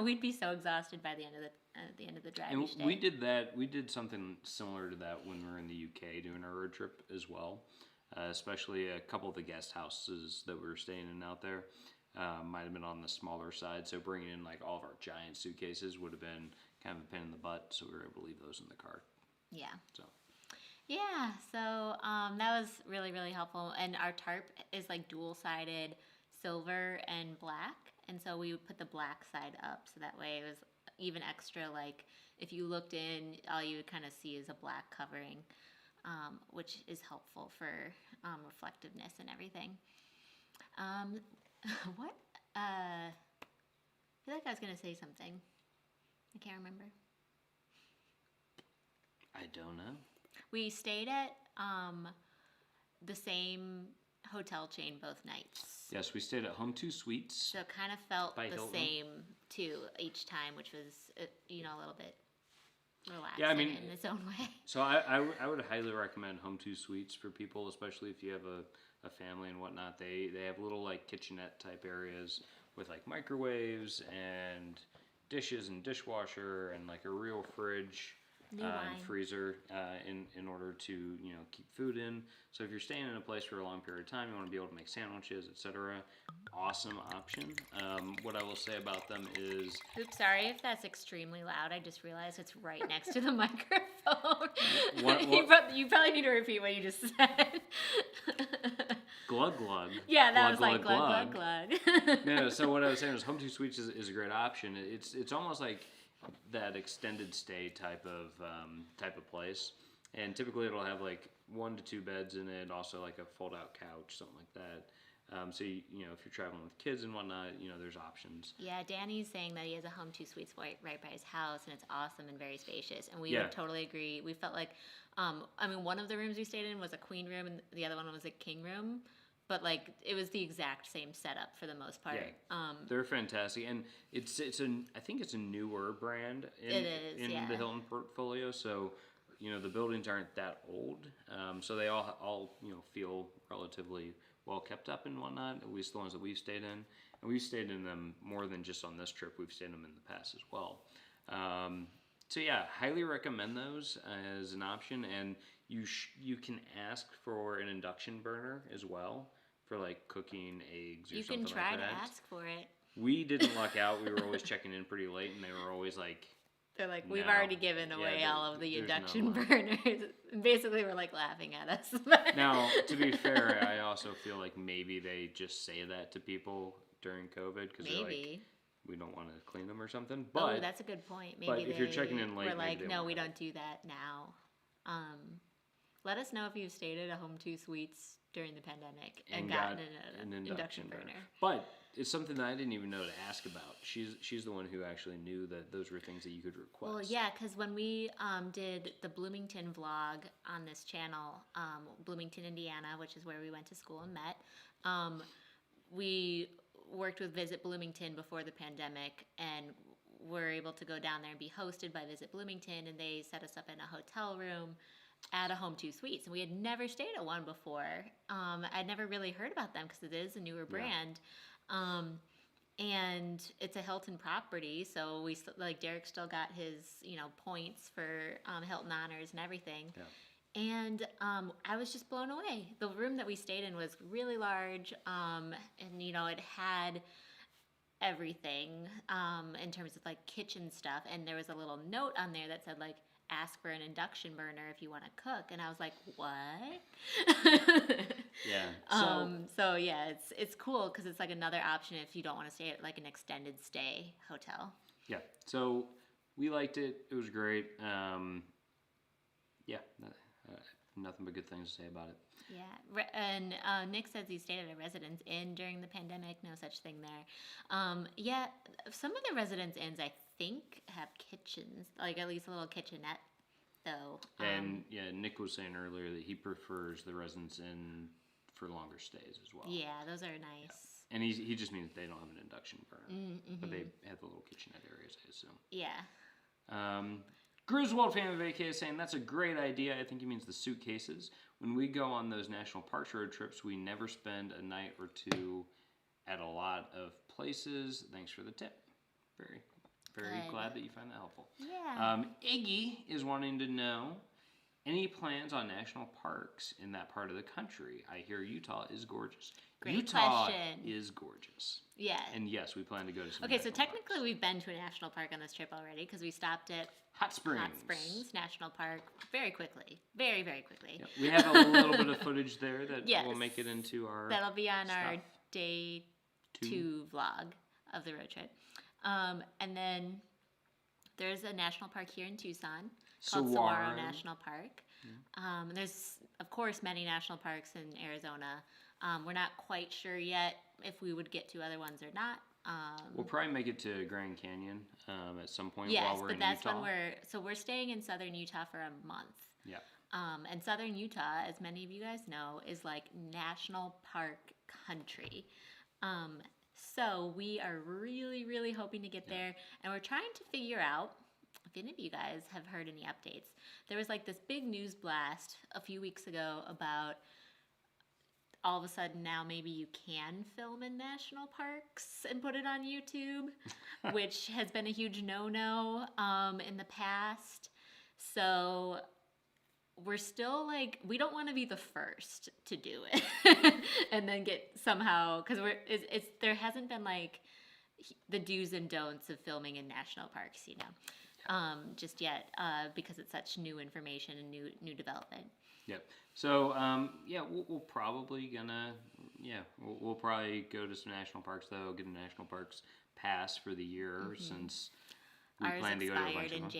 we'd be so exhausted by the end of the drive And each day. we did that. We did something similar to that when we were in the UK doing our road trip as well. especially a couple of the guest houses that we were staying in out there. Might have been on the smaller side, so bringing in like all of our giant suitcases would have been kind of a pain in the butt, so we were able to leave those in the car. Yeah. So. Yeah, so that was really, really helpful. And our tarp is like dual-sided silver and black. And so we would put the black side up, so that way it was even extra, like, if you looked in, all you would kind of see is a black covering, which is helpful for reflectiveness and everything. What? I feel like I was going to say something. I can't remember. I don't know. We stayed at the same hotel chain both nights. Yes, we stayed at Home 2 Suites. So it kind of felt By the Hilton. same, too, each time, which was, a little bit relaxing Yeah, I mean, in its own way. So I would highly recommend Home 2 Suites for people, especially if you have a family and whatnot. They have little like kitchenette type areas with like microwaves and dishes and dishwasher and like a real fridge New and wine. freezer in order to keep food in. So if you're staying in a place for a long period of time, you want to be able to make sandwiches, etc. Awesome option. What I will say about them is, Oops, sorry if that's extremely loud. I just realized it's right next to the microphone. What? You probably need to repeat what you just said. glug glug. Yeah, that glug, was like glug, glug, glug. No, so what I was saying was Home 2 Suites is a great option. It's almost like that extended stay type of place, and typically it'll have like 1 to 2 beds in it, also like a fold out couch, something like that. So if you're traveling with kids and whatnot, there's options. Yeah, Danny's saying that he has a Home 2 Suites right by his house, and it's awesome and very spacious. And we Yeah. would totally agree. We felt like, one of the rooms we stayed in was a queen room, and the other one was a king room. But like it was the exact same setup for the most part. Yeah. They're fantastic, and I think it's a newer brand It is, in yeah. the Hilton portfolio. So the buildings aren't that old, so they all feel relatively well kept up and whatnot. At least the ones that we've stayed in, and we've stayed in them more than just on this trip. We've stayed in them in the past as well. So yeah, highly recommend those as an option, and you can ask for an induction burner as well for like cooking eggs or You something can like try that. to ask for it. We didn't luck out. We were always checking in pretty late, and they were always like, They're like, we've No. already given Yeah, away all of the there's no induction way. burners. Basically, we're like laughing at us. Now, to be fair, I also feel like maybe they just say that to people during COVID because they're like, Maybe. we don't want to clean them or something. Oh, But that's a good point. Maybe but if you're they checking in late, were maybe like, they no, won't we have don't do that now. Let us know if you've stayed at a Home 2 Suites during the pandemic and gotten an induction burner. But it's something that I didn't even know to ask about. She's the one who actually knew that those were things that you could request. Well, yeah, because when we did the Bloomington vlog on this channel, Bloomington, Indiana, which is where we went to school and met, we worked with Visit Bloomington before the pandemic, and were able to go down there and be hosted by Visit Bloomington, and they set us up in a hotel room at a Home 2 Suites, and we had never stayed at one before. I'd never really heard about them because it is a newer brand. And it's a Hilton property, so Derek still got his points for Hilton honors and everything. Yeah. And I was just blown away. The room that we stayed in was really large, and it had everything in terms of like kitchen stuff, and there was a little note on there that said like, ask for an induction burner if you want to cook, and I was like, what? Yeah. So yeah, it's cool because it's like another option if you don't want to stay at like an extended stay hotel. Yeah. So we liked it. It was great. Nothing but good things to say about it. Yeah, and Nick says he stayed at a Residence Inn during the pandemic. No such thing there. Yeah, some of the Residence Inns I think have kitchens, like at least a little kitchenette, though. And Nick was saying earlier that he prefers the Residence Inn for longer stays as well. Yeah, those are nice. Yeah. And he just means they don't have an induction burner, Mm-hmm. but they have the little kitchenette areas, I assume. Yeah. Griswold Family Vacay is saying that's a great idea. I think he means the suitcases. When we go on those national parks road trips, we never spend a night or two at a lot of places. Thanks for the tip. Very Good. glad that you find that helpful. Yeah. Iggy is wanting to know Any plans on national parks in that part of the country? I hear Utah is gorgeous. Great Utah question. is gorgeous. Yeah. And yes, we plan to go to some Okay, so national technically parks. we've been to a national park on this trip already because we stopped at Hot Springs. Hot Springs National Park very quickly. Very, very quickly. Yep. We have a little bit of footage there that Yes. will make it into our That'll be on stuff. our day 2 vlog of the road trip. And then there's a national park here in Tucson called Saguaro National Park. And there's, of course, many national parks in Arizona. We're not quite sure yet if we would get to other ones or not. We'll probably make it to Grand Canyon at some point Yes, while we're but in that's Utah. when we're staying in southern Utah for a month. Yeah. And southern Utah, as many of you guys know, is like national park country. So we are really, really hoping to get there, and we're trying to figure out if any of you guys have heard any updates. There was like this big news blast a few weeks ago about all of a sudden now maybe you can film in national parks and put it on YouTube, which has been a huge no-no in the past. So we're still like, we don't want to be the first to do it and then get somehow, because there hasn't been like the do's and don'ts of filming in national parks, you know, just yet, because it's such new information and new development. Yep. So we'll probably we'll probably go to some national parks though. Get a national parks pass for the year since we plan to go to a bunch of them.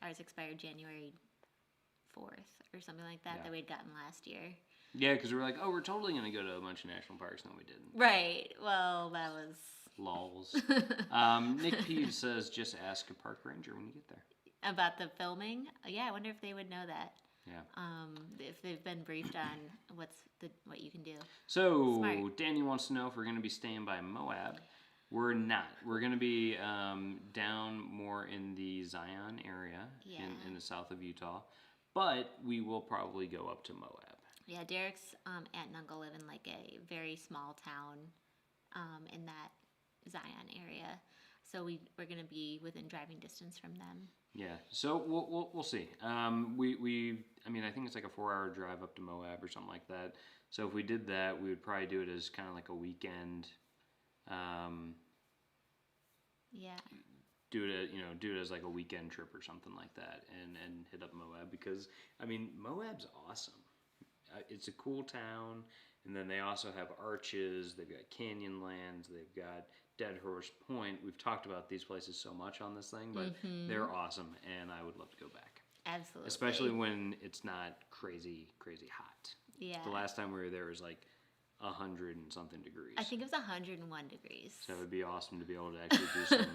Ours expired January 4th or something like that we'd gotten last year. Yeah, because we were like, oh, we're totally going to go to a bunch of national parks, and then we didn't. Right. Well, that was... Lols. Nick Peeves says, just ask a park ranger when you get there. About the filming? Yeah, I wonder if they would know that. Yeah. If they've been briefed on what you can do. So, Smart. Danny wants to know if we're going to be staying by Moab. We're not. We're going to be down more in the Zion area in the south of Utah. But we will probably go up to Moab. Yeah, Derek's aunt and uncle live in like a very small town in that Zion area. So we're going to be within driving distance from them. Yeah, so we'll see. I mean, I think it's like a 4-hour drive up to Moab or something like that. So if we did that, we would probably do it as kind of like a weekend. Do it as like a weekend trip or something like that, and hit up Moab because I mean Moab's awesome. It's a cool town, and then they also have arches. They've got Canyonlands. They've got Dead Horse Point. We've talked about these places so much on this thing, but they're awesome, and I would love to go back. Absolutely. Especially when it's not crazy hot. Yeah. The last time we were there was like 100 and something degrees. I think it was 101 degrees. So it would be awesome to be able to actually do some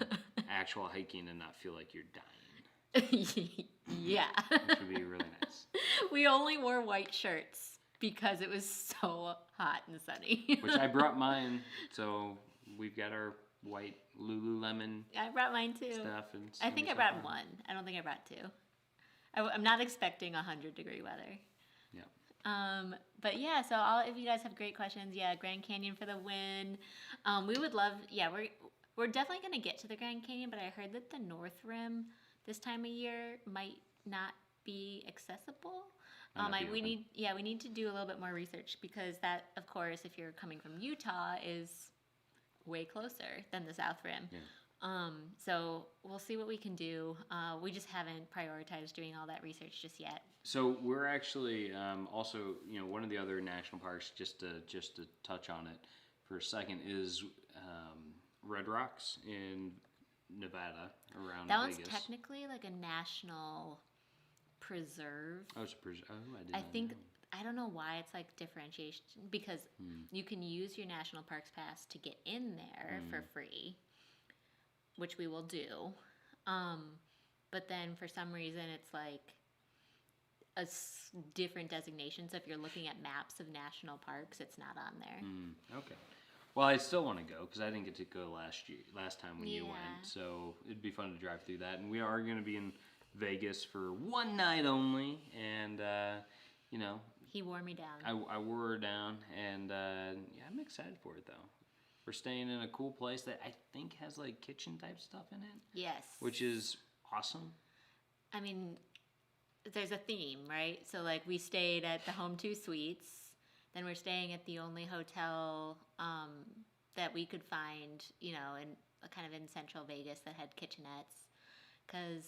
actual hiking and not feel like you're dying. Yeah. Which would be really nice. We only wore white shirts because it was so hot and sunny. Which I brought mine, so we've got our white Lululemon I brought mine too. stuff. I think I brought one. I don't think I brought two. I'm not expecting 100-degree weather. Yeah. But yeah, so all if you guys have great questions, Grand Canyon for the win. We would love, we're definitely gonna get to the Grand Canyon, but I heard that the North Rim this time of year might not be accessible. We need to do a little bit more research because that, of course, if you're coming from Utah, is way closer than the South Rim. Yeah. So we'll see what we can do. We just haven't prioritized doing all that research just yet. So we're actually also, one of the other national parks, just to touch on it for a second, is Red Rocks in Nevada around That Vegas. one's technically like a national preserve. Oh, it's a preserve. Oh, I didn't I think know. I don't know why it's like differentiation because you can use your national parks pass to get in there for free, which we will do. But then for some reason it's like different designation. So if you're looking at maps of national parks, it's not on there. Okay. Well, I still want to go because I didn't get to go last time when you went. So it'd be fun to drive through that. And we are going to be in Vegas for one night only. And, He wore me down. I wore her down. And, I'm excited for it, though. We're staying in a cool place that I think has, like, kitchen-type stuff in it. Yes. Which is awesome. I mean, there's a theme, right? So like we stayed at the Home 2 Suites. Then we're staying at the only hotel that we could find, in kind of in Central Vegas that had kitchenettes, because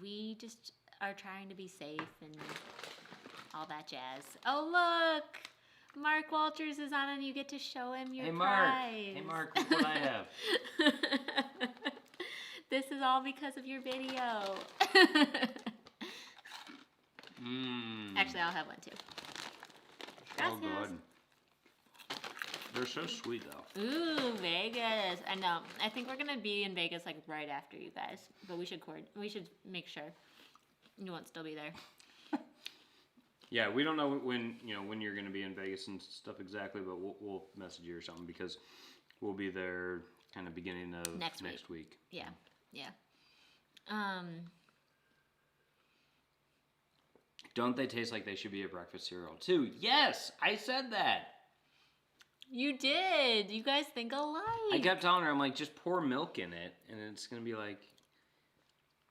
we just are trying to be safe and all that jazz. Oh look, Mark Walters is on, and you get to show him your prize. Hey Mark, look what I have. This is all because of your video. Actually, I'll have one too. Oh, good. They're so sweet, though. Ooh, Vegas. I know. I think we're gonna be in Vegas like right after you guys, but we should make sure you won't still be there. Yeah, we don't know when you're gonna be in Vegas and stuff exactly, but we'll message you or something, because we'll be there kind of beginning of next week. Yeah. Don't they taste like they should be a breakfast cereal too? Yes, I said that. You did. You guys think alike. I kept telling her, I'm like, just pour milk in it, and it's gonna be like.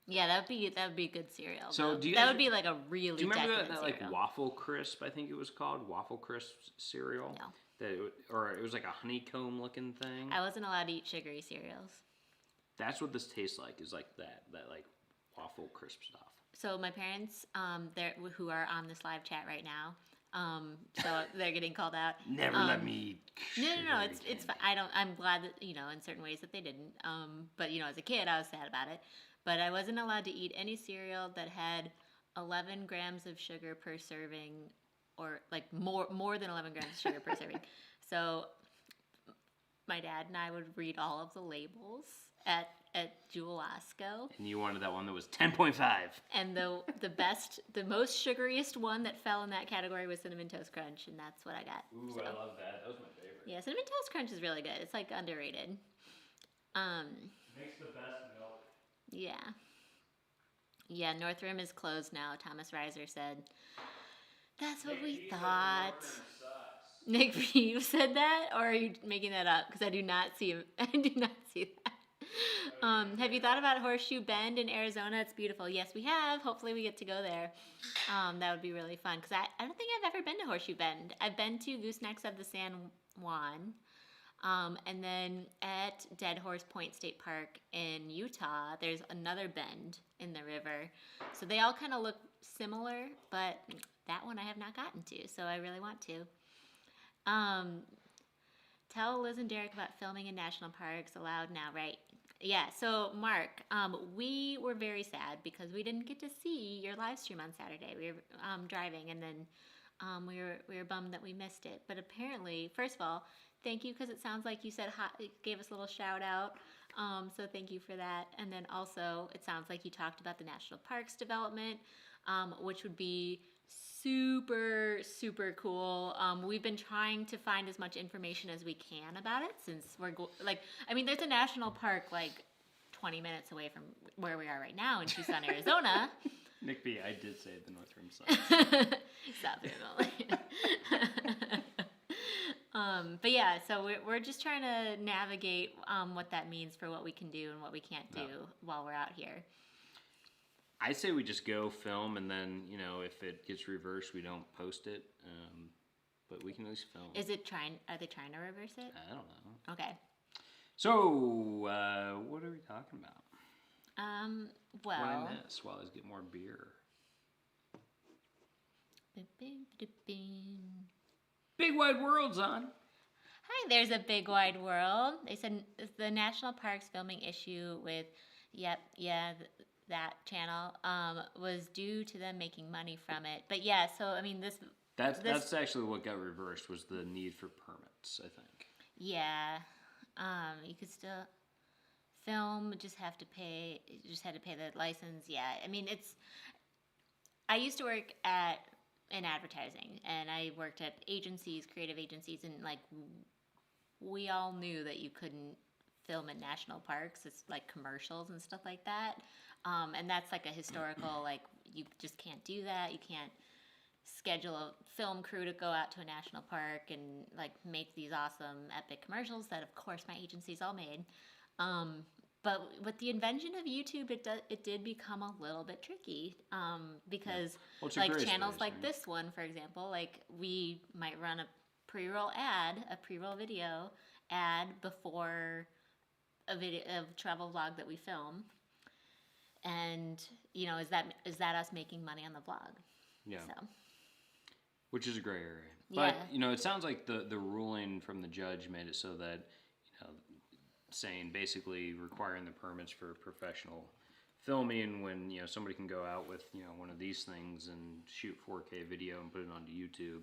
Yeah, that would be good cereal. So that would be like a really. Do you remember that cereal. like Waffle Crisp? I think it was called Waffle Crisp cereal. No. It was like a honeycomb looking thing. I wasn't allowed to eat sugary cereals. That's what this tastes like. Is like that like waffle crisp stuff. So my parents, who are on this live chat right now, so they're getting called out. Never let me eat. No. It's fine. I'm glad that in certain ways that they didn't. But as a kid, I was sad about it. But I wasn't allowed to eat any cereal that had 11 grams of sugar per serving, or like more than 11 grams of sugar per serving. So my dad and I would read all of the labels at Jewel-Osco. And you wanted that one that was 10.5. And the most sugariest one that fell in that category was Cinnamon Toast Crunch, and that's what I got. Ooh, so. I love that. That was my favorite. Yeah, Cinnamon Toast Crunch is really good. It's like underrated. Makes the best milk. Yeah. Yeah, Northrim is closed now, Thomas Reiser said. That's what we thought. Nick Peeve said that, or are you making that up? Because I do not see him. I do not see that. Have you thought about Horseshoe Bend in Arizona? It's beautiful. Yes, we have. Hopefully we get to go there. That would be really fun, because I don't think I've ever been to Horseshoe Bend. I've been to Goosenecks of the San Juan, and then at Dead Horse Point State Park in Utah, there's another bend in the river. So they all kind of look similar, but that one I have not gotten to, so I really want to. Tell Liz and Derek about filming in national parks allowed now, right? Yeah, so Mark, we were very sad because we didn't get to see your live stream on Saturday. We were driving, and then we were bummed that we missed it. But apparently, first of all, thank you, because it sounds like you said gave us a little shout out. So thank you for that. And then also, it sounds like you talked about the national parks development, which would be super, super cool. We've been trying to find as much information as we can about it, since there's a national park like 20 minutes away from where we are right now in Tucson, Arizona. Nick B, I did say the North Rim side. South Rim only. But yeah, so we're just trying to navigate what that means for what we can do and what we can't do while we're out here. I say we just go film, and then, if it gets reversed, we don't post it. But we can at least film. Are they trying to reverse it? I don't know. Okay. So, what are we talking about? Well. What I miss while I get more beer. Big Wide World's on. Hi, there's a Big Wide World. They said the National Parks filming issue with, that channel was due to them making money from it. But yeah, so I mean this. That's actually what got reversed, was the need for permits, I think. Yeah, you could still film, just had to pay the license. Yeah, I mean I used to work in advertising, and I worked at creative agencies, and like we all knew that you couldn't film in national parks. It's like commercials and stuff like that. And that's like a historical, like you just can't do that. You can't schedule a film crew to go out to a national park and like make these awesome epic commercials that of course my agencies all made. But with the invention of YouTube, it did become a little bit tricky because Well, it's a like gray channels space, like right? this one, for example, like we might run a pre-roll video ad before a video of travel vlog that we film, and is that us making money on the vlog? Yeah. So Which is a gray area. Yeah. But, it sounds like the ruling from the judge made it so that, saying basically requiring the permits for professional filming when, somebody can go out with, one of these things and shoot 4K video and put it onto YouTube,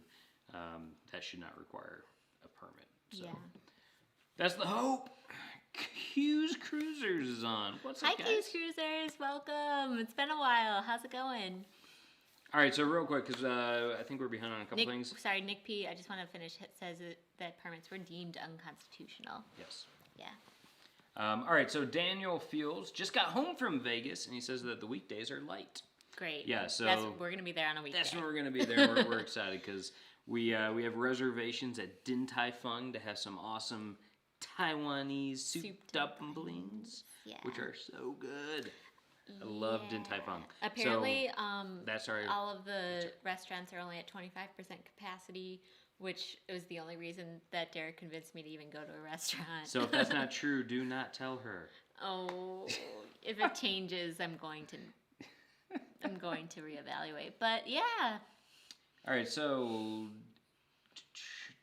that should not require a permit. So yeah. that's the hope. Q's Cruisers is on. What's up, Hi, guys? Q's Cruisers. Welcome. It's been a while. How's it going? All right, so real quick, because I think we're behind on a couple things. Sorry, Nick P. I just want to finish. It says that permits were deemed unconstitutional. Yes. Yeah. All right, so Daniel Fields just got home from Vegas, and he says that the weekdays are light. Great. Yeah, so we're gonna be there on a weekday. that's when we're going to be there. We're excited because we have reservations at Din Tai Fung to have some awesome Taiwanese souped dumplings, which are so good. I love Din Tai Fung. Apparently, that's our all of the restaurants are only at 25% capacity, which was the only reason that Derek convinced me to even go to a restaurant. So if that's not true, do not tell her. Oh, if it changes, I'm going to reevaluate. But yeah. All right, so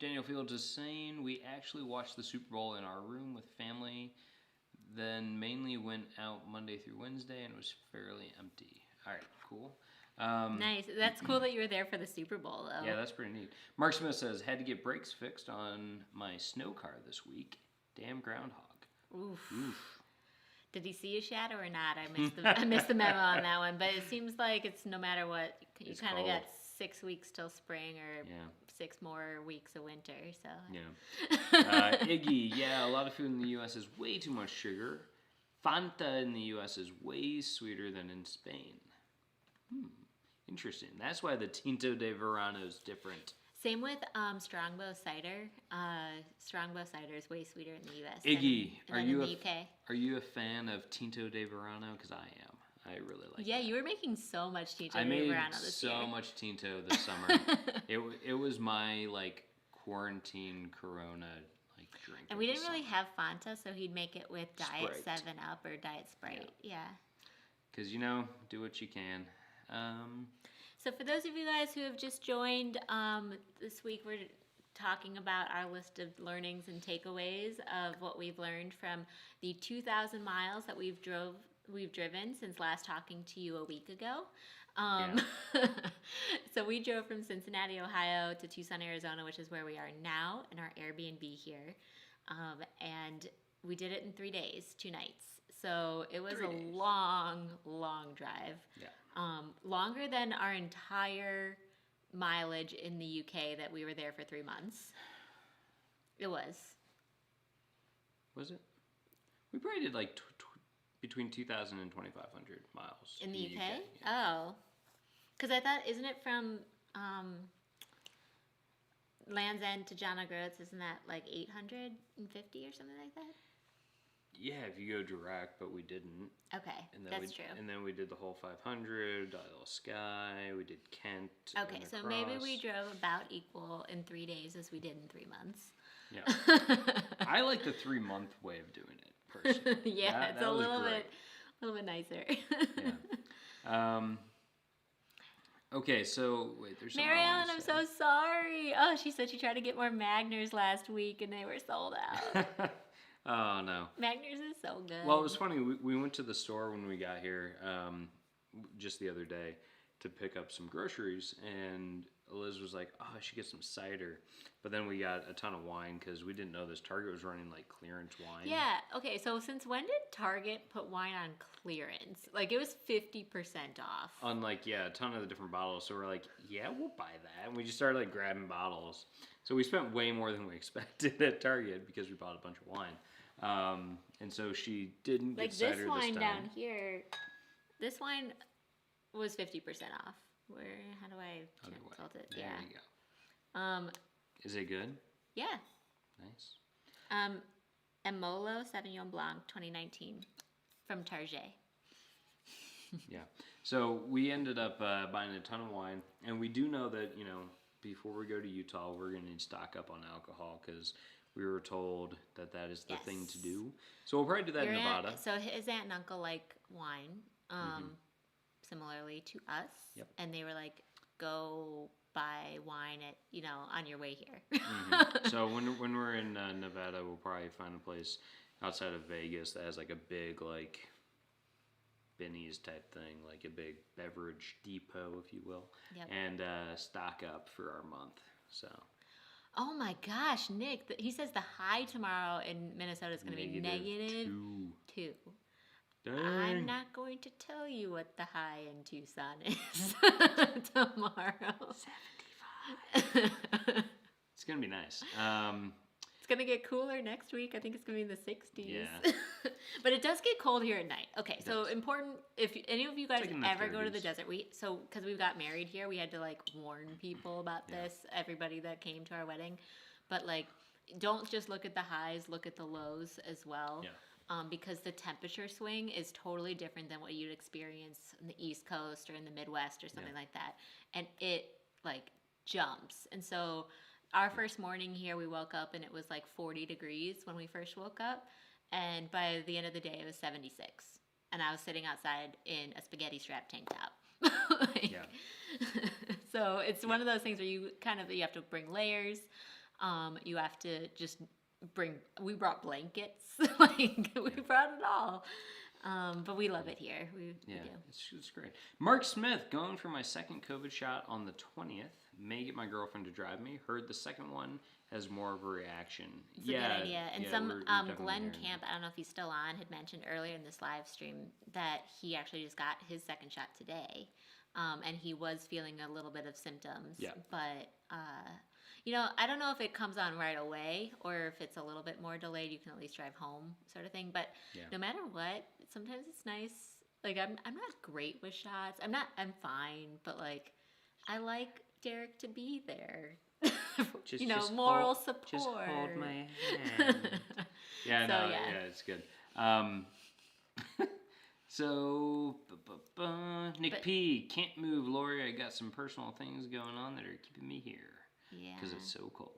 Daniel Fields is saying we actually watched the Super Bowl in our room with family, then mainly went out Monday through Wednesday and it was fairly empty. All right, cool. Nice. That's cool that you were there for the Super Bowl, though. Yeah, that's pretty neat. Mark Smith says, had to get brakes fixed on my snow car this week. Damn groundhog. Oof. Oof. Did he see you shadow or not? I missed the memo on that one, but it seems like it's no matter what, you kind of got 6 weeks till spring or 6 more weeks of winter. So yeah. Iggy, a lot of food in the U.S. is way too much sugar. Fanta in the U.S. is way sweeter than in Spain. Interesting. That's why the Tinto de Verano is different. Same with Strongbow cider. Strongbow cider is way sweeter in the U.S. Iggy, than in the UK. Are you a fan of Tinto de Verano? Because I am. I really like. Yeah, that. you were making so much Tinto de Verano this year. I made so much Tinto this summer. It was my quarantine Corona drink. And we didn't really have Fanta, so he'd make it with Diet Sprite. 7-Up or Diet Sprite. Yeah. Because do what you can. So for those of you guys who have just joined, this week we're talking about our list of learnings and takeaways of what we've learned from the 2,000 miles that we've driven since last talking to you a week ago. So we drove from Cincinnati, Ohio to Tucson, Arizona, which is where we are now in our Airbnb here. And we did it in 3 days, 2 nights. So it was a long, long drive. Yeah. Longer than our entire mileage in the UK that we were there for 3 months. It was. Was it? We probably did between 2,000 and 2,500 miles. In the UK? Yeah. Oh. Because I thought, isn't it from Land's End to John O'Groats, isn't that 850 or something like that? Yeah, if you go direct, but we didn't. Okay, that's true. And then we did the whole 500, Isle of Skye, we did Kent. Okay, so maybe we drove about equal in 3 days as we did in 3 months. Yeah. I like the 3-month way of doing it, personally. Yeah, it's a little bit nicer. Yeah. Okay, so wait, there's something Mary Ellen, I'm so sorry. Oh, she said she tried to get more Magners last week and they were sold out. Oh, no. Magners is so good. Well, it was funny. We went to the store when we got here just the other day to pick up some groceries, and Eliz was like, oh, I should get some cider. But then we got a ton of wine because we didn't know this Target was running clearance wine. Yeah, okay, so since when did Target put wine on clearance? It was 50% off. On a ton of the different bottles. So we're like, yeah, we'll buy that. And we just started grabbing bottles. So we spent way more than we expected at Target because we bought a bunch of wine. And so she didn't get cider this time. This wine down here, this wine was 50% off. How do I tilt it? There you go. Is it good? Yeah. Nice. Emolo Sauvignon Blanc 2019. from Target. Yeah. So we ended up buying a ton of wine, and we do know that, before we go to Utah, we're going to need to stock up on alcohol because we were told that is the thing to do. So we'll probably do that in Nevada. So his aunt and uncle like wine, similarly to us. Yep. And they were like, go buy wine at, on your way here. So when we're in Nevada, we'll probably find a place outside of Vegas that has like a big like Benny's type thing, like a big beverage depot, if you will, and stock up for our month. So. Oh my gosh, Nick! He says the high tomorrow in Minnesota is going to be -2. Dang. I'm not going to tell you what the high in Tucson is tomorrow. 75. It's going to be nice. It's going to get cooler next week. I think it's going to be in the 60s. Yeah. But it does get cold here at night. Okay, so important, if any of you guys ever go to the desert, because we got married here, we had to like warn people about this, everybody that came to our wedding. But like, don't just look at the highs, look at the lows as well. Yeah. Because the temperature swing is totally different than what you'd experience in the East Coast or in the Midwest or something like that. And it like jumps. And so our first morning here, we woke up and it was like 40 degrees when we first woke up. And by the end of the day, it was 76. And I was sitting outside in a spaghetti strap tank top. So it's one of those things where you have to bring layers. You have to just we brought blankets. We brought it all. But we love it here. We do. It's great. Mark Smith, going for my second COVID shot on the 20th. May get my girlfriend to drive me. Heard the second one has more of a reaction. It's a good idea. And Glenn Camp, I don't know if he's still on, had mentioned earlier in this live stream that he actually just got his second shot today. And he was feeling a little bit of symptoms. Yeah. But, I don't know if it comes on right away or if it's a little bit more delayed. You can at least drive home sort of thing. But no matter what, sometimes it's nice. Like, I'm not great with shots. I'm fine. But, like, I like Derek to be there. Moral support. Just hold my hand. It's good. So, Nick P, can't move, Lori. I got some personal things going on that are keeping me here. Yeah. Because it's so cold.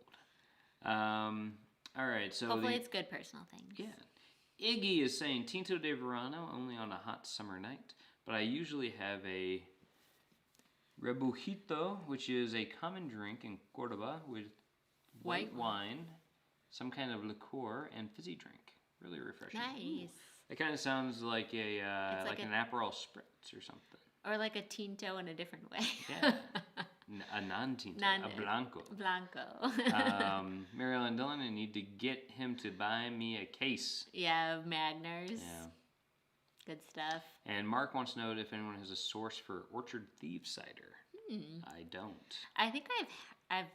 All right, so hopefully it's good personal things. Yeah. Iggy is saying Tinto de Verano only on a hot summer night, but I usually have a Rebujito, which is a common drink in Cordoba with white wine, some kind of liqueur, and fizzy drink. Really refreshing. Nice. It kind of sounds like an Aperol Spritz or something. Or like a Tinto in a different way. Yeah. A non-Tinto. A Blanco. Mary Ellen Dillon, I need to get him to buy me a case. Yeah, of Magners. Yeah. Good stuff. And Mark wants to know if anyone has a source for Orchard Thieves cider. I don't. I think I'm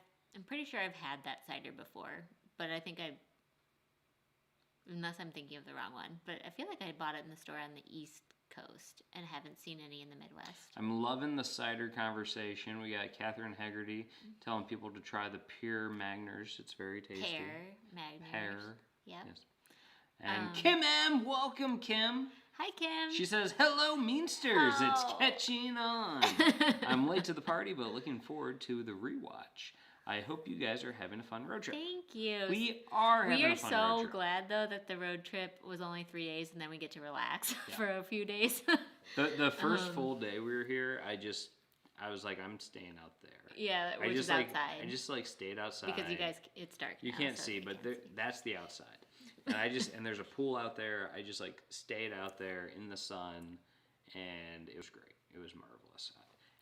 pretty sure I've had that cider before, but I think unless I'm thinking of the wrong one, but I feel like I bought it in the store on the East Coast and haven't seen any in the Midwest. I'm loving the cider conversation. We got Catherine Haggerty telling people to try the Pure Magners. It's very tasty. Pear Magners. Yep. Yes. And Kim M, welcome Kim. Hi, Kim. She says, hello, Meansters. Oh. It's catching on. I'm late to the party, but looking forward to the rewatch. I hope you guys are having a fun road trip. Thank you. We are having a fun road trip. We are so glad, though, that the road trip was only 3 days, and then we get to relax for a few days. The first full day we were here, I was like, I'm staying out there. Yeah, which is outside. I just stayed outside. Because you guys, it's dark now. You can't see, but that's the outside. And there's a pool out there. I just stayed out there in the sun, and it was great. It was marvelous.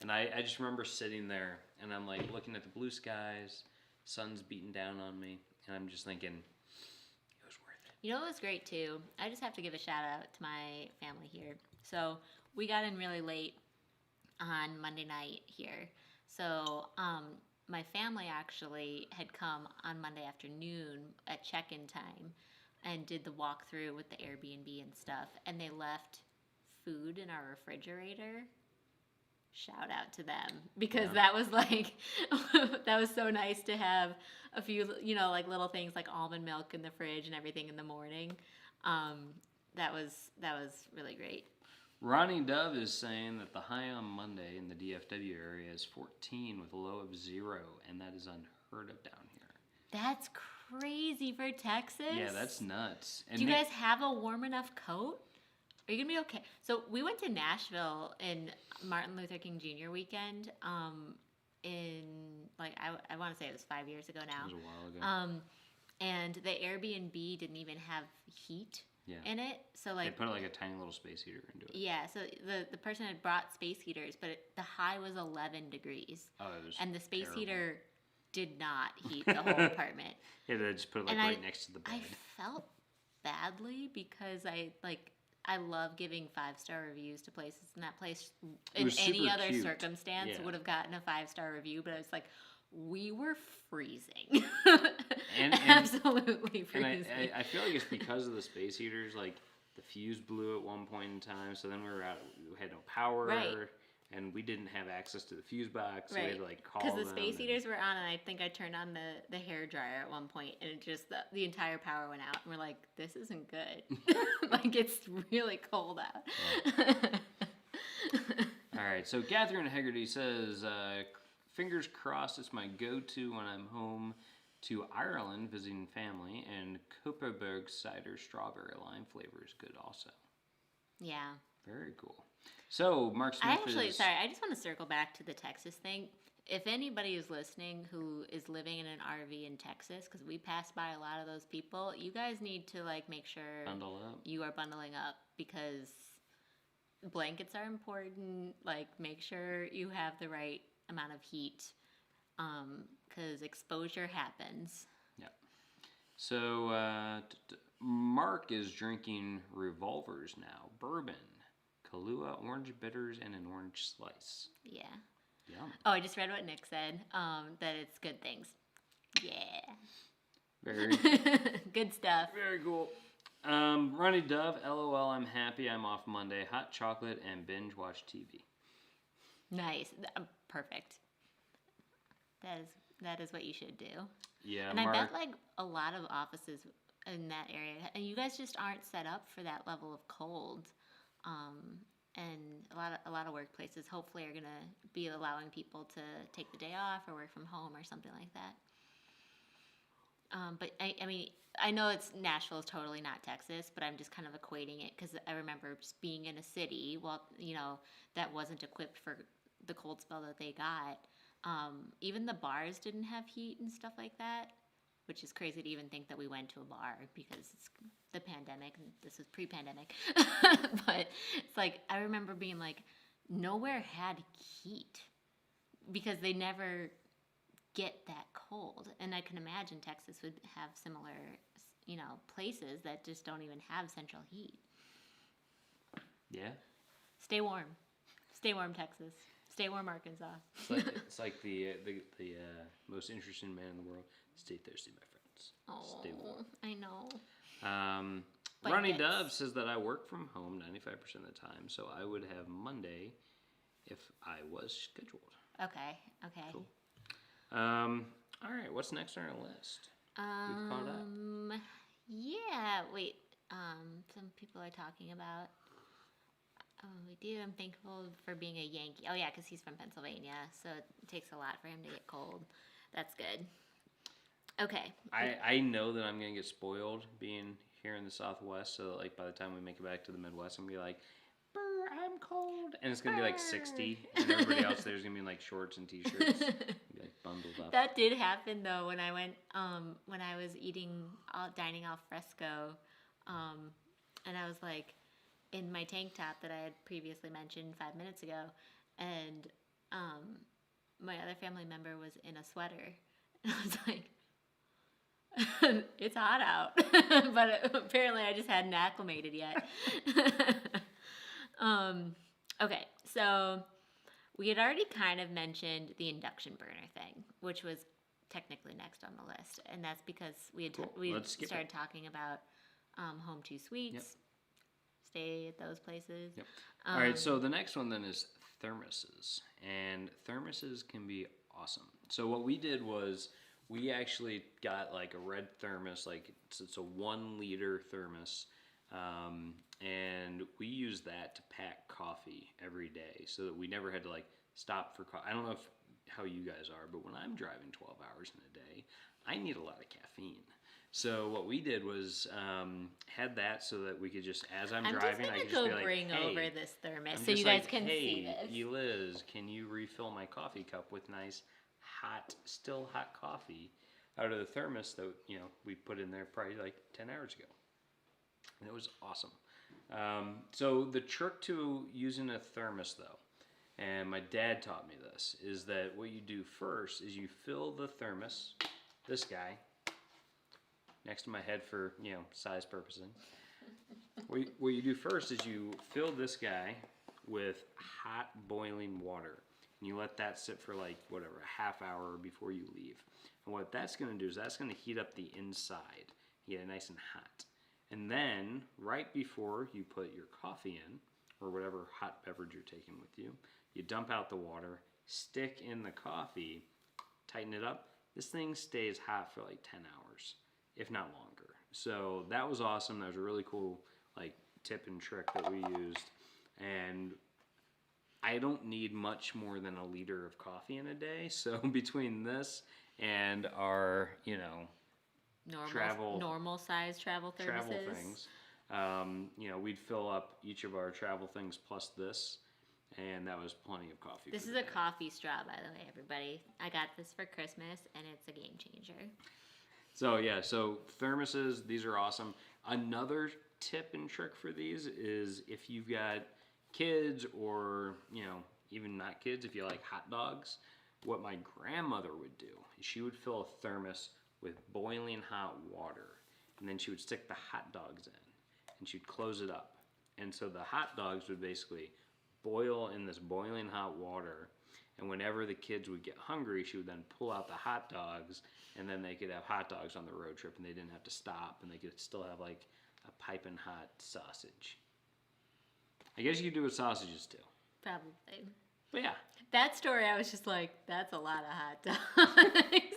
And I just remember sitting there, and I'm looking at the blue skies, sun's beating down on me, and I'm just thinking, it was worth it. You know what was great too? I just have to give a shout out to my family here. So we got in really late on Monday night here. So my family actually had come on Monday afternoon at check-in time and did the walkthrough with the Airbnb and stuff, and they left food in our refrigerator. Shout out to them, because that was that was so nice to have a few little things like almond milk in the fridge and everything in the morning. that was really great. Ronnie Dove is saying that the high on Monday in the DFW area is 14 with a low of 0, and that is unheard of down here. That's crazy for Texas. Yeah, that's nuts. And do you guys have a warm enough coat? Are you gonna be okay? So we went to Nashville in Martin Luther King Jr. weekend. In like I want to say it was 5 years ago now. It was a while ago. And the Airbnb didn't even have heat in it. So like they put like a tiny little space heater into it. Yeah, so the person had brought space heaters, but the high was 11 degrees. Oh, it was and the space terrible. heater did not heat the whole apartment. Yeah, they just put it like right next to the bed. I felt badly because I love giving 5-star reviews to places, and that place in any other circumstance would have gotten a 5-star review, but I was like, we were freezing. and Absolutely freezing. And I feel like it's because of the space heaters, like the fuse blew at one point in time, so then we had no power. Right. And we didn't have access to the fuse box, so we had to like call them. Because the space heaters were on, and I think I turned on the hair dryer at one point, and it just the entire power went out, and we're like, this isn't good. Like it's really cold out. All right, so Catherine Hegarty says, fingers crossed it's my go-to when I'm home to Ireland visiting family, and Kopparberg cider strawberry lime flavor is good also. Yeah. Very cool. So, Mark Smith I just want to circle back to the Texas thing. If anybody is listening who is living in an RV in Texas, because we pass by a lot of those people, you guys need to like make sure you are bundling up, because blankets are important. Like, make sure you have the right amount of heat, because exposure happens. Yeah. So, Mark is drinking revolvers now. Bourbon, Kahlua, orange bitters, and an orange slice. Yeah. Yum. Oh, I just read what Nick said, that it's good things. Yeah. Very good stuff. Very cool. Ronnie Dove, LOL, I'm happy I'm off Monday. Hot chocolate and binge watch TV. Nice. Perfect. That is what you should do. Yeah, and Mark, I bet like a lot of offices in that area, and you guys just aren't set up for that level of cold. And a lot of workplaces hopefully are gonna be allowing people to take the day off or work from home or something like that. But I mean, I know Nashville is totally not Texas, but I'm just kind of equating it because I remember just being in a city, that wasn't equipped for the cold spell that they got. Even the bars didn't have heat and stuff like that, which is crazy to even think that we went to a bar because it's the pandemic, and this was pre-pandemic. But it's like, I remember being like, nowhere had heat because they never get that cold. And I can imagine Texas would have similar, places that just don't even have central heat. Yeah. Stay warm. Stay warm, Texas. Stay warm, Arkansas. It's like the most interesting man in the world. Stay thirsty, my friends. Oh, stay warm. I know. Ronnie Dove says that I work from home 95% of the time, so I would have Monday if I was scheduled. Okay. Cool. All right, what's next on our list? We've caught up. Yeah, wait. Some people are talking about. Oh, we do. I'm thankful for being a Yankee. Oh, yeah, because he's from Pennsylvania, so it takes a lot for him to get cold. That's good. Okay. I know that I'm going to get spoiled being here in the Southwest, so that, like, by the time we make it back to the Midwest, I'm going to be like, brr, I'm cold. And it's going to be like 60, and everybody else there's going to be in, like, shorts and T-shirts. Be, like, bundled up. That did happen, though, when I went, when I was dining al fresco, and I was, like, in my tank top that I had previously mentioned 5 minutes ago, and my other family member was in a sweater, and I was like, it's hot out, but apparently I just hadn't acclimated yet. Okay, so we had already kind of mentioned the induction burner thing, which was technically next on the list, and that's because we had started talking about home 2 suites. Yep. Stay at those places. Yep. All right, so the next one then is thermoses, and thermoses can be awesome. So what we did was we actually got like a red thermos, like it's a 1 liter thermos, And we use that to pack coffee every day so that we never had to like stop for coffee. I don't know how you guys are, but when I'm driving 12 hours in a day, I need a lot of caffeine. So what we did was had that so that we could just, as I'm driving, I could just be like, bring hey, over this thermos I'm so just you guys like, can see hey, this. Eliz, can you refill my coffee cup with nice, hot, still hot coffee out of the thermos that we put in there probably like 10 hours ago, and it was awesome. So the trick to using a thermos, though, and my dad taught me this, is that what you do first is you fill the thermos, this guy, next to my head for size purposes. What you do first is you fill this guy with hot boiling water, and you let that sit for like whatever, a half hour before you leave. And what that's going to do is that's going to heat up the inside, get it nice and hot. And then right before you put your coffee in, or whatever hot beverage you're taking with you, you dump out the water, stick in the coffee, tighten it up. This thing stays hot for like 10 hours, if not longer. So that was awesome. That was a really cool like tip and trick that we used. And I don't need much more than a liter of coffee in a day. So between this and our, normal size travel thermoses. things, we'd fill up each of our travel things plus this, and that was plenty of coffee. This is a coffee straw, by the way, everybody. I got this for Christmas, and it's a game changer. So thermoses, these are awesome. Another tip and trick for these is if you've got kids or, even not kids, if you like hot dogs, what my grandmother would do is she would fill a thermos with boiling hot water, and then she would stick the hot dogs in, and she'd close it up. And so the hot dogs would basically boil in this boiling hot water, and whenever the kids would get hungry, she would then pull out the hot dogs, and then they could have hot dogs on the road trip, and they didn't have to stop, and they could still have like a piping hot sausage. I guess you could do with sausages too. Probably. But yeah. That story, I was just like, that's a lot of hot dogs.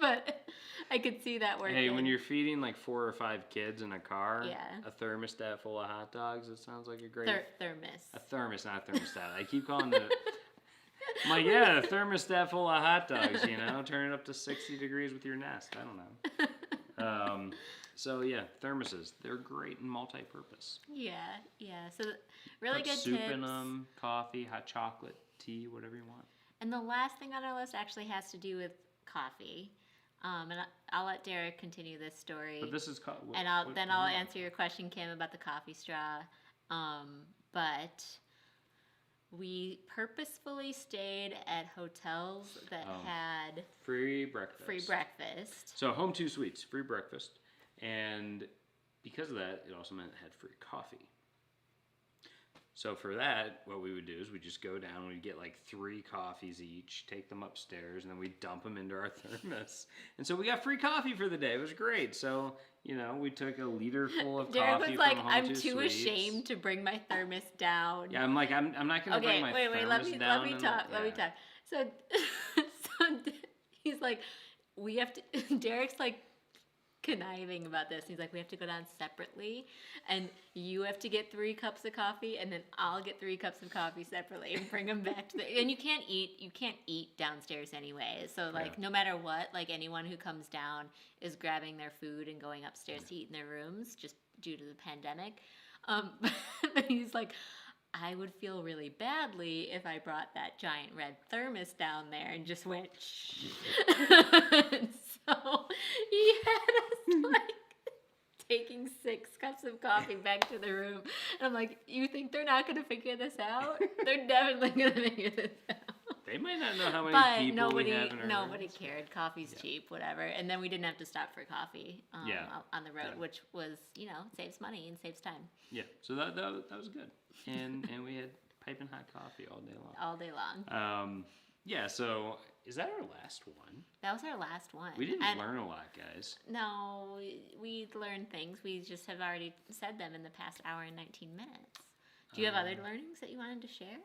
But I could see that working. Hey, when you're feeding like 4 or 5 kids in a car, yeah, a thermostat full of hot dogs, it sounds like a great... thermos. A thermos, not a thermostat. I keep calling it... I'm like, yeah, a thermostat full of hot dogs, turn it up to 60 degrees with your Nest. I don't know. So yeah, thermoses, they're great and multi-purpose. Yeah. So really Put good soup tips. in them, coffee, hot chocolate, tea, whatever you want. And the last thing on our list actually has to do with coffee. And I'll let Derek continue this story. But this is I'll answer your question, Kim, about the coffee straw. But we purposefully stayed at hotels that had free breakfast. So Home 2 Suites, free breakfast. And because of that, it also meant it had free coffee. So for that, what we would do is we'd just go down, we'd get like 3 coffees each, take them upstairs, and then we'd dump them into our thermos. And so we got free coffee for the day. It was great. So, we took a liter full of Derek coffee was like, from Home I'm 2 too Suites. ashamed to bring my thermos down. Yeah, I'm like, I'm not going to bring my thermos down. Let me talk. So he's like, we have to, Derek's like, conniving about this. He's like, we have to go down separately, and you have to get 3 cups of coffee, and then I'll get 3 cups of coffee separately and bring them back to the. And you can't eat downstairs anyway. So like, no matter what, like anyone who comes down is grabbing their food and going upstairs to eat in their rooms just due to the pandemic. But he's like, I would feel really badly if I brought that giant red thermos down there and just went shh. So he had us like taking 6 cups of coffee back to the room. And I'm like, you think they're not going to figure this out? They're definitely going to figure this out. They might not know how many people we have in our nobody rooms. cared. Coffee's cheap, whatever. And then we didn't have to stop for coffee on the road, which was, saves money and saves time. Yeah, so that was good. And we had piping hot coffee all day long. All day long. Yeah, so is that our last one? That was our last one. We didn't learn a lot, guys. No, we learned things. We just have already said them in the past hour and 19 minutes. Do you have other learnings that you wanted to share?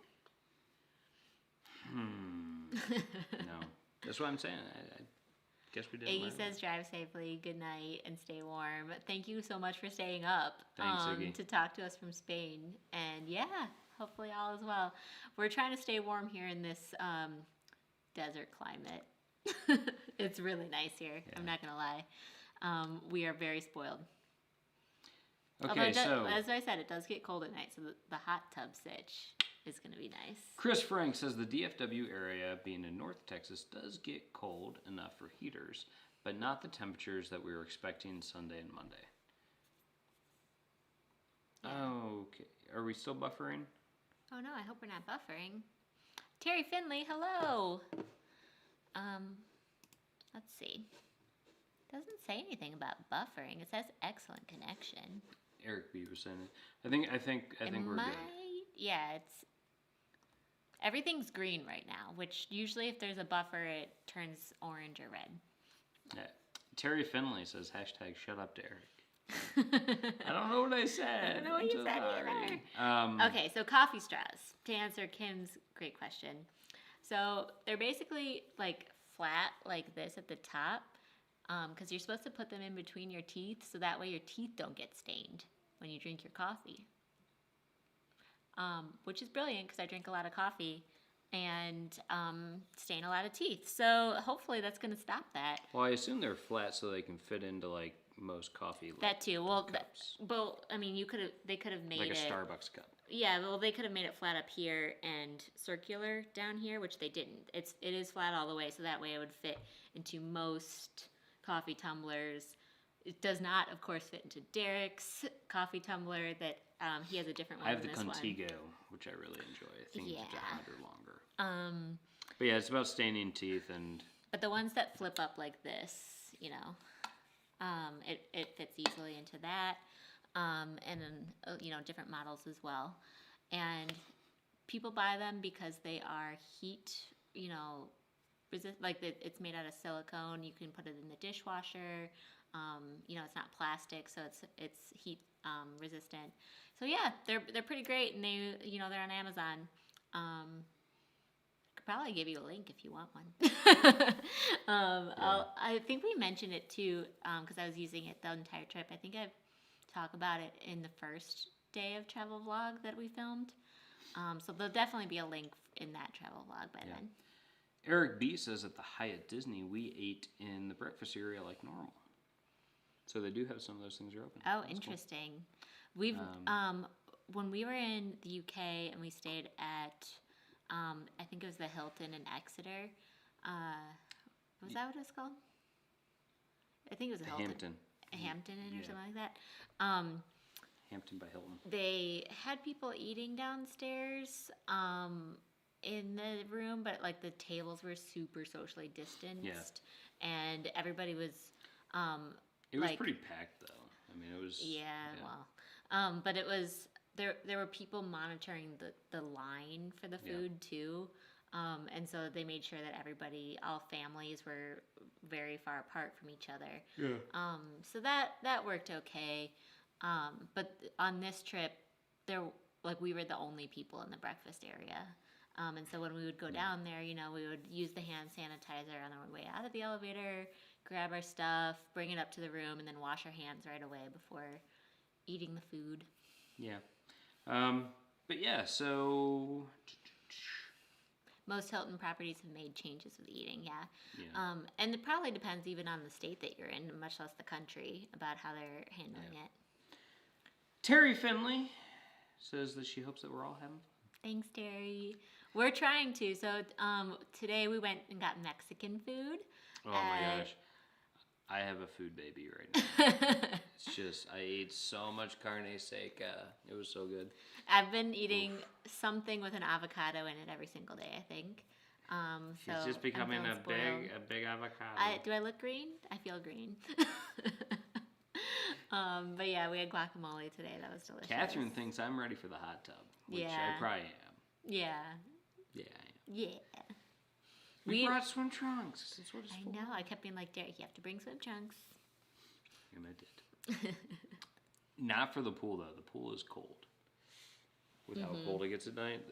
No. That's what I'm saying. Guess we didn't. Iggy says drive safely, good night, and stay warm. Thank you so much for staying up Thanks, Iggy. to talk to us from Spain. And yeah, hopefully all is well. We're trying to stay warm here in this desert climate. It's really nice here. Yeah. I'm not going to lie. We are very spoiled. Okay, so as I said, it does get cold at night, so the hot tub sitch is going to be nice. Chris Frank says the DFW area, being in North Texas, does get cold enough for heaters, but not the temperatures that we were expecting Sunday and Monday. Yeah. Okay. Are we still buffering? Oh, no, I hope we're not buffering. Terry Finley, hello. Let's see. It doesn't say anything about buffering. It says excellent connection. Eric B was saying it. I think we're good. Yeah, everything's green right now, which usually if there's a buffer, it turns orange or red. Yeah. Terry Finley says #shut up, Derek. I don't know what I said. I don't know what you said either. Okay, so coffee straws. To answer Kim's great question. So they're basically like flat like this at the top. Because you're supposed to put them in between your teeth so that way your teeth don't get stained when you drink your coffee. Which is brilliant because I drink a lot of coffee and stain a lot of teeth. So hopefully that's going to stop that. Well, I assume they're flat so they can fit into like most coffee that too. Well, cups. I mean, they could have made like it a Starbucks cup. Yeah, well, they could have made it flat up here and circular down here, which they didn't. It is flat all the way, so that way it would fit into most coffee tumblers. It does not, of course, fit into Derek's coffee tumbler. That he has a different one. I have the than this Contigo, which I really enjoy. I think it's harder, longer. But yeah, it's about staining teeth and. But the ones that flip up like this, it fits easily into that, and then different models as well, and people buy them because they are heat, it's made out of silicone. You can put it in the dishwasher. It's not plastic, so it's heat resistant. So yeah, they're pretty great, and they're on Amazon. Could probably give you a link if you want one. I think we mentioned it too, because I was using it the entire trip. I think I've talked about it in the first day of travel vlog that we filmed. So there'll definitely be a link in that travel vlog by then. Eric B says at the Hyatt Disney, we ate in the breakfast area like normal. So they do have some of those things are open. Oh, that's interesting. Cool. We've when we were in the UK and we stayed at I think it was the Hilton in Exeter. Was that what it was called? I think it was a Hilton. Hampton Inn or something like that. Hampton by Hilton. They had people eating downstairs in the room, but like the tables were super socially distanced, and everybody was. It was pretty packed though. I mean, it was. Well, but it was there were people monitoring the line for the food too, and so they made sure that all families were very far apart from each other. Yeah. So that worked okay. But on this trip, we were the only people in the breakfast area. And so when we would go down there, we would use the hand sanitizer on our way out of the elevator, grab our stuff, bring it up to the room, and then wash our hands right away before eating the food. Yeah. But yeah, so... Most Hilton properties have made changes with eating, yeah. And it probably depends even on the state that you're in, much less the country, about how they're handling it. Terry Finley says that she hopes that we're all having fun. Thanks, Terry. We're trying to. So today we went and got Mexican food. Oh my gosh. I have a food baby right now. It's just, I ate so much carne seca. It was so good. I've been eating something with an avocado in it every single day, I think. She's just becoming a big avocado. Do I look green? I feel green. But yeah, we had guacamole today. That was delicious. Catherine thinks I'm ready for the hot tub, which I probably am. Yeah. Yeah, I am. Yeah. We brought swim trunks. That's what it's for. I know. I kept being like, Derek, you have to bring swim trunks. And I did. Not for the pool, though. The pool is cold. With how cold it gets at night.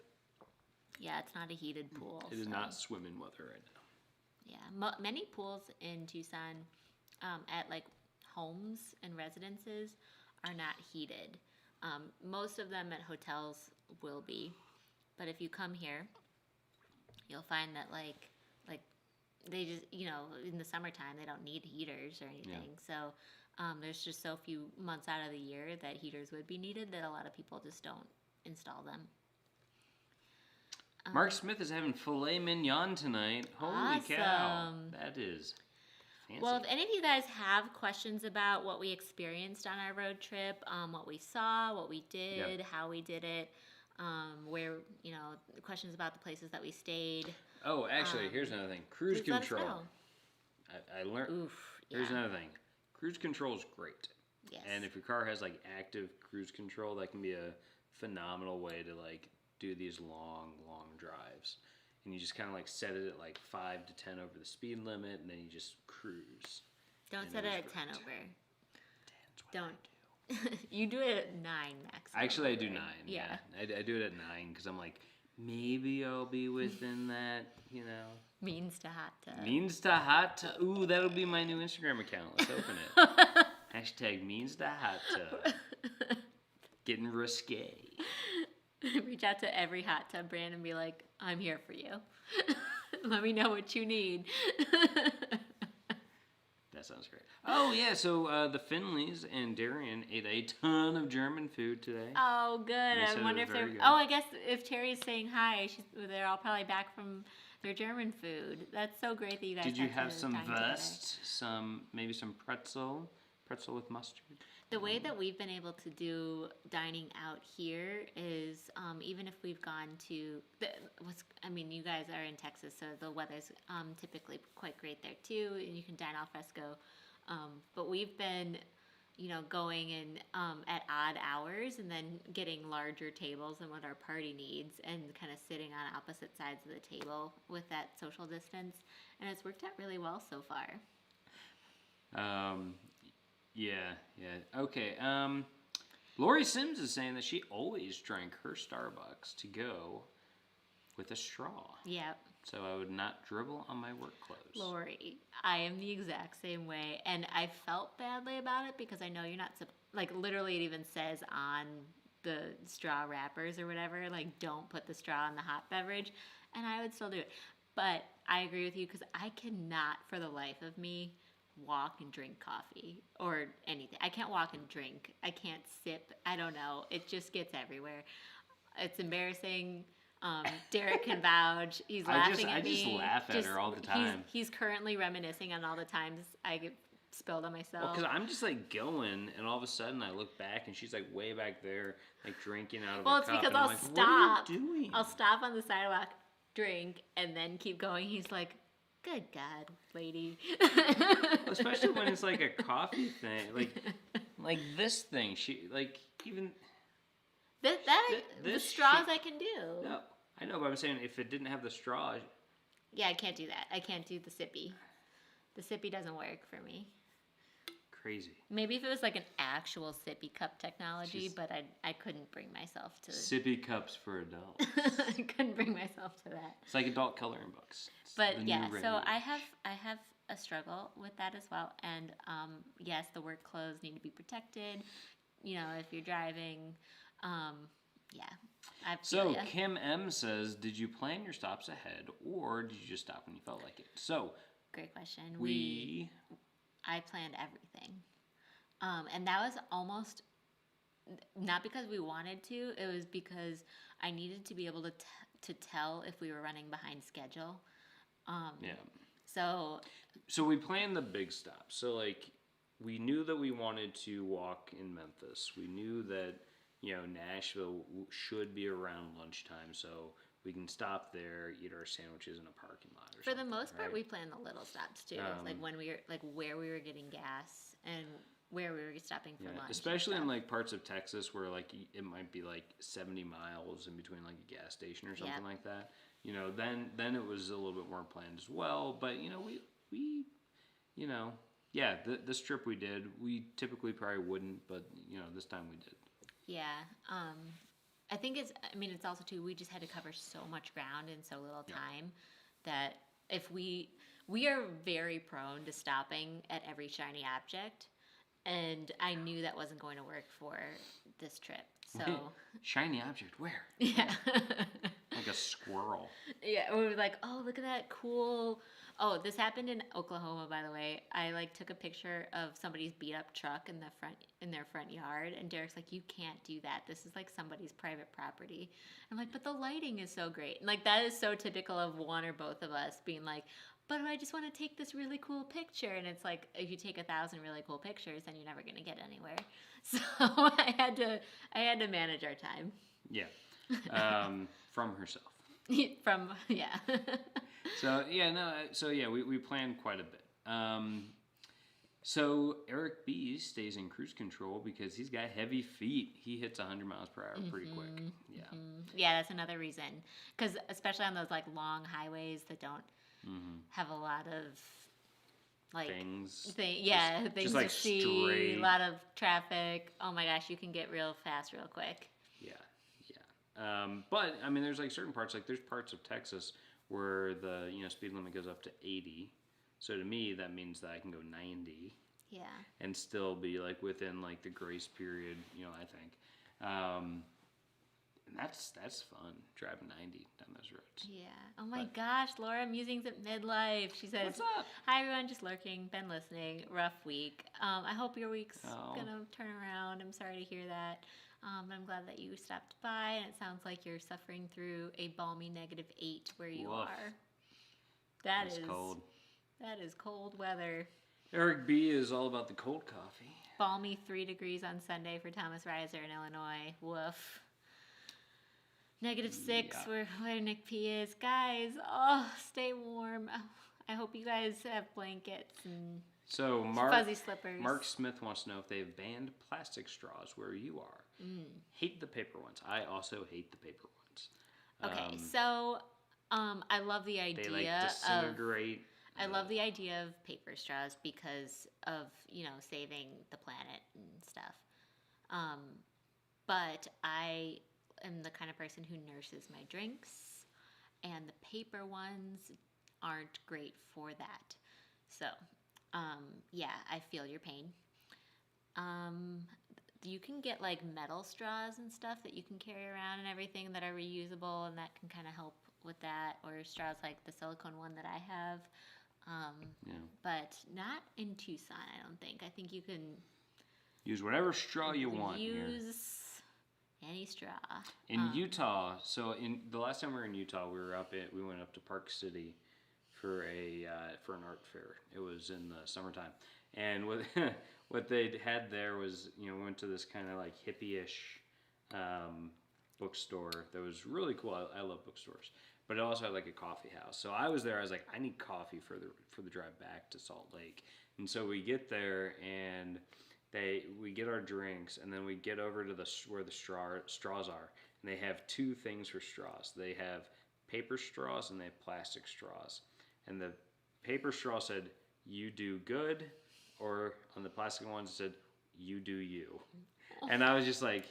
Yeah, it's not a heated pool. It is not swimming weather right now. Yeah, many pools in Tucson at like homes and residences are not heated. Most of them at hotels will be, but if you come here, you'll find that like they just in the summertime they don't need heaters or anything. So there's just so few months out of the year that heaters would be needed that a lot of people just don't install them. Mark Smith is having filet mignon tonight. Holy cow. That is fancy. Well, if any of you guys have questions about what we experienced on our road trip, what we saw, what we did, how we did it, where, questions about the places that we stayed. Oh, actually, here's another thing. Cruise control. I learned. Oof. Here's another thing. Cruise control is great. Yes. And if your car has like active cruise control, that can be a phenomenal way to like do these long drives. And you just kind of like set it at like 5 to 10 over the speed limit, and then you just cruise. Don't set it at 10 over. 10's what I do. You do it at 9 max. Actually, I do 9. Yeah. I do it at 9 because I'm like, maybe I'll be within that, Means to hot tub. Means to hot tub. Ooh, that'll be my new Instagram account. Let's open it. Hashtag means to hot tub. Getting risque. Reach out to every hot tub brand and be like, I'm here for you. Let me know what you need. That sounds great. Oh, yeah, so the Finleys and Darion ate a ton of German food today. Oh, good. I wonder if they're... Good. Oh, I guess if Terry's saying hi, they're all probably back from their German food. That's so great that you guys Did you had have to some dine together. Wurst, maybe some pretzel with mustard? The way that we've been able to do dining out here is even if we've gone to you guys are in Texas, so the weather's typically quite great there too, and you can dine al fresco. But we've been, going in at odd hours and then getting larger tables than what our party needs, and kind of sitting on opposite sides of the table with that social distance, and it's worked out really well so far. Yeah. Okay. Lori Sims is saying that she always drank her Starbucks to go with a straw. Yep. So I would not dribble on my work clothes. Lori, I am the exact same way, and I felt badly about it because I know you're not literally it even says on the straw wrappers or whatever, like don't put the straw in the hot beverage, and I would still do it. But I agree with you because I cannot for the life of me walk and drink coffee or anything. I can't walk and drink. I can't sip. I don't know. It just gets everywhere. It's embarrassing. Derek can vouch. He's laughing at me. I just laugh at her all the time. He's currently reminiscing on all the times I get spilled on myself. Well, because I'm just like going, and all of a sudden I look back, and she's like way back there, like drinking out of a cup. Well, it's because I'll like, stop. What are you doing? I'll stop on the sidewalk, drink, and then keep going. He's like, good God, lady. Especially when it's like a coffee thing, like this thing. She like even the straws I can do. No, I know, but I'm saying if it didn't have the straw. Yeah, I can't do that. I can't do the sippy. The sippy doesn't work for me. Crazy. Maybe if it was like an actual sippy cup technology, but I couldn't bring myself to... Sippy cups for adults. I couldn't bring myself to that. It's like adult coloring books. But yeah, so I have a struggle with that as well. And yes, the work clothes need to be protected. If you're driving, yeah. So Kim M says, did you plan your stops ahead, or did you just stop when you felt like it? So great question. I planned everything. And that was almost, not because we wanted to, it was because I needed to be able to tell if we were running behind schedule. Yeah. So we planned the big stops. So like, we knew that we wanted to walk in Memphis. We knew that, Nashville should be around lunchtime, so we can stop there, eat our sandwiches in a parking lot or for something. the most part, right? we planned the little stops too, like when we were where we were getting gas and where we were stopping for lunch. Especially in like parts of Texas where like it might be like 70 miles in between like a gas station or something like that. Then it was a little bit more planned as well. But we this trip we did. We typically probably wouldn't, but this time we did. Yeah. I think it's also too, we just had to cover so much ground in so little time that if we we are very prone to stopping at every shiny object, and I knew that wasn't going to work for this trip. So Wait, shiny object, where? yeah. Like a squirrel. Yeah, we were like, oh, look at that cool. Oh, this happened in Oklahoma, by the way. I like took a picture of somebody's beat up truck in their front yard, and Derek's like, you can't do that. This is like somebody's private property. I'm like, but the lighting is so great. And like that is so typical of one or both of us being like, but I just want to take this really cool picture. And it's like, if you take 1,000 really cool pictures, then you're never gonna get anywhere. So I had to manage our time. Yeah. From herself. From yeah. We planned quite a bit. So Eric B stays in cruise control because he's got heavy feet. He hits 100 miles per hour pretty quick. Yeah. Yeah, that's another reason. Because especially on those like long highways that don't have a lot of like things. Things like to see. straight. A lot of traffic. Oh my gosh, you can get real fast real quick. Yeah. But I mean, there's like certain parts, like there's parts of Texas where the speed limit goes up to 80. So to me, that means that I can go 90. Yeah. And still be like within like the grace period, I think. And that's fun, driving 90 down those roads. Yeah. Oh my gosh, Laura Musings at Midlife. She says, "What's up? Hi everyone, just lurking, been listening. Rough week. I hope your week's gonna turn around. I'm sorry to hear that. I'm glad that you stopped by, and it sounds like you're suffering through a balmy -8 where you Woof. are. That's cold. That is cold weather. Eric B is all about the cold coffee. Balmy 3 degrees on Sunday for Thomas Reiser in Illinois. Woof. -6 where Nick P is. Guys, stay warm. I hope you guys have blankets and So fuzzy slippers. Mark Smith wants to know if they've banned plastic straws where you are. Hate the paper ones. I also hate the paper ones. Okay, so I love the idea they like disintegrate. I love the idea of paper straws because of, saving the planet and stuff. But I am the kind of person who nurses my drinks, and the paper ones aren't great for that. So, I feel your pain. You can get like metal straws and stuff that you can carry around and everything that are reusable, and that can kind of help with that, or straws like the silicone one that I have. But not in Tucson, I don't think. I think you can use whatever straw you want. Use any straw. In Utah, so in the last time we were in Utah, we went up to Park City for an art fair. It was in the summertime, and what they had there was we went to this kind of like hippie-ish bookstore that was really cool. I love bookstores. But it also had like a coffee house. So I was there. I was like, I need coffee for the drive back to Salt Lake. And so we get there and we get our drinks, and then we get over to where the straws are. And they have 2 things for straws. They have paper straws and they have plastic straws. And the paper straw said, "You do good," or on the plastic ones it said, "You do you." And I was just like,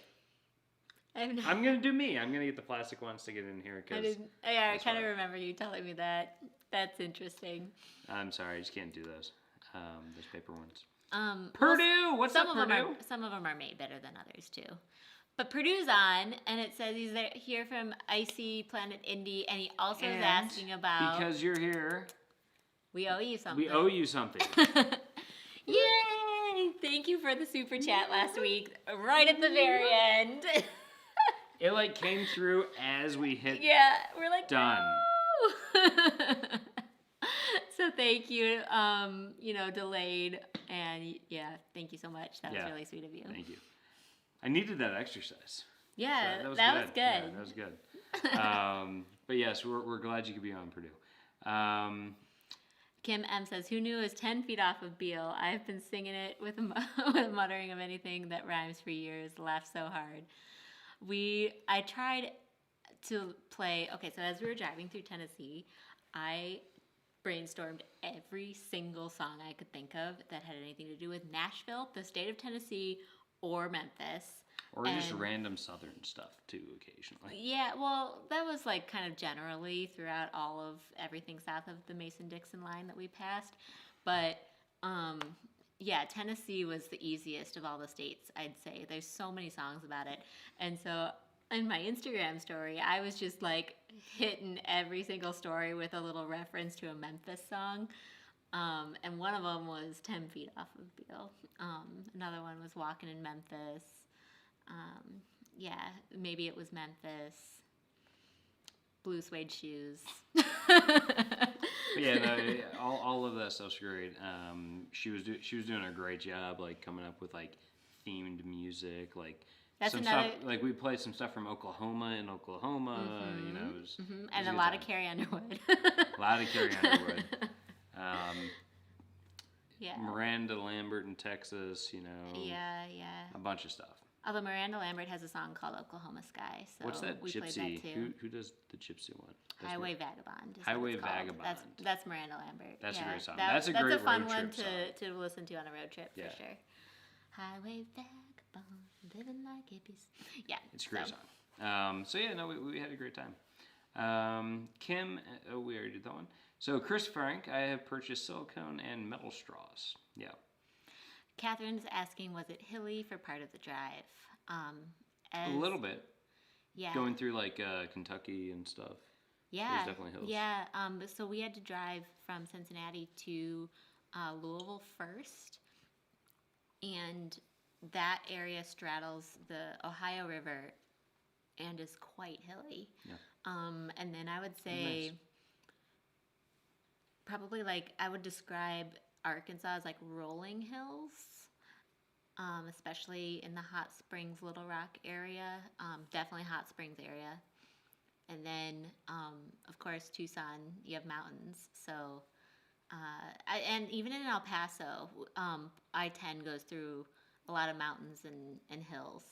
I'm gonna do me. I'm gonna get the plastic ones to get in here because I kind of remember you telling me that. That's interesting. I'm sorry, I just can't do those. Those paper ones. Purdue, what's up, Purdue? Some of them are made better than others too. But Purdue's on, and it says he's here from Icy Planet Indy, and he also is asking about because you're here. We owe you something. We owe you something. Yay! Thank you for the super chat last week, right at the very end. It like came through as we hit. Yeah, we're like done. No! So thank you. Delayed, and thank you so much. That was really sweet of you. Thank you. I needed that exercise. Yeah, that was good. Yeah, that was good. But yes, we're glad you could be on Purdue. Kim M says, "Who knew it was 10 feet off of Beale? I've been singing it with a muttering of anything that rhymes for years. Laughed so hard." I tried to play. Okay, so as we were driving through Tennessee, I brainstormed every single song I could think of that had anything to do with Nashville, the state of Tennessee, or Memphis. Or just random southern stuff too, occasionally. Yeah, well, that was like kind of generally throughout all of everything south of the Mason-Dixon line that we passed. But yeah, Tennessee was the easiest of all the states, I'd say. There's so many songs about it. And so in my Instagram story, I was just like hitting every single story with a little reference to a Memphis song. And one of them was 10 Feet Off of Beale. Another one was Walking in Memphis. Yeah, maybe it was Memphis. Blue suede shoes. Yeah, no, all of that stuff's great. She was doing a great job, like coming up with like themed music, like That's some another... stuff. Like we played some stuff from Oklahoma. You know, it was, and a lot of Carrie Underwood. A lot of Carrie Underwood. Yeah. Miranda Lambert in Texas. You know. Yeah. A bunch of stuff. Although Miranda Lambert has a song called Oklahoma Sky, so what's that we gypsy? played that too. Who does the gypsy one? Highway Vagabond. Highway Vagabond. That's Miranda Lambert. That's a great song. That's a great a fun road one trip to listen to on a road trip for sure. Highway Vagabond, living like hippies. Yeah, it's a great song. So yeah, no, we had a great time. Kim, we already did that one. So Chris Frank, I have purchased silicone and metal straws. Yeah. Catherine's asking, was it hilly for part of the drive? A little bit. Yeah. Going through like Kentucky and stuff. Yeah. There's definitely hills. Yeah. So we had to drive from Cincinnati to Louisville first, and that area straddles the Ohio River and is quite hilly. Yeah. And then I would say probably like I would describe Arkansas as like rolling hills. Especially in the Hot Springs, Little Rock area, definitely Hot Springs area. And then, of course, Tucson, you have mountains. So, and even in El Paso, I-10 goes through a lot of mountains and hills.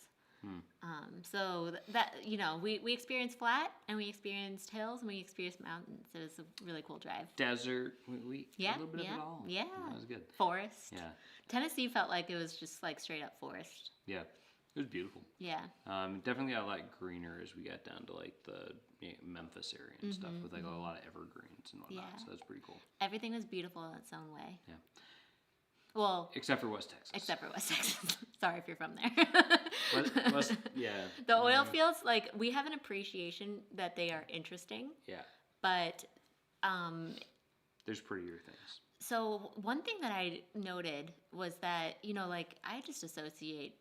So that, you know, we experienced flat, and we experienced hills, and we experienced mountains. It was a really cool drive. Desert, a little bit of it all. Yeah, that was good. Forest. Yeah. Tennessee felt like it was just like straight up forest. Yeah, it was beautiful. Yeah. Definitely got a lot greener as we got down to like the Memphis area and stuff with like a lot of evergreens and whatnot. Yeah. So that's pretty cool. Everything was beautiful in its own way. Yeah. Well, except for West Texas. Except for West Texas. Sorry if you're from there. Yeah. The oil fields, like, we have an appreciation that they are interesting. Yeah. But there's prettier things. So one thing that I noted was that, you know, like, I just associate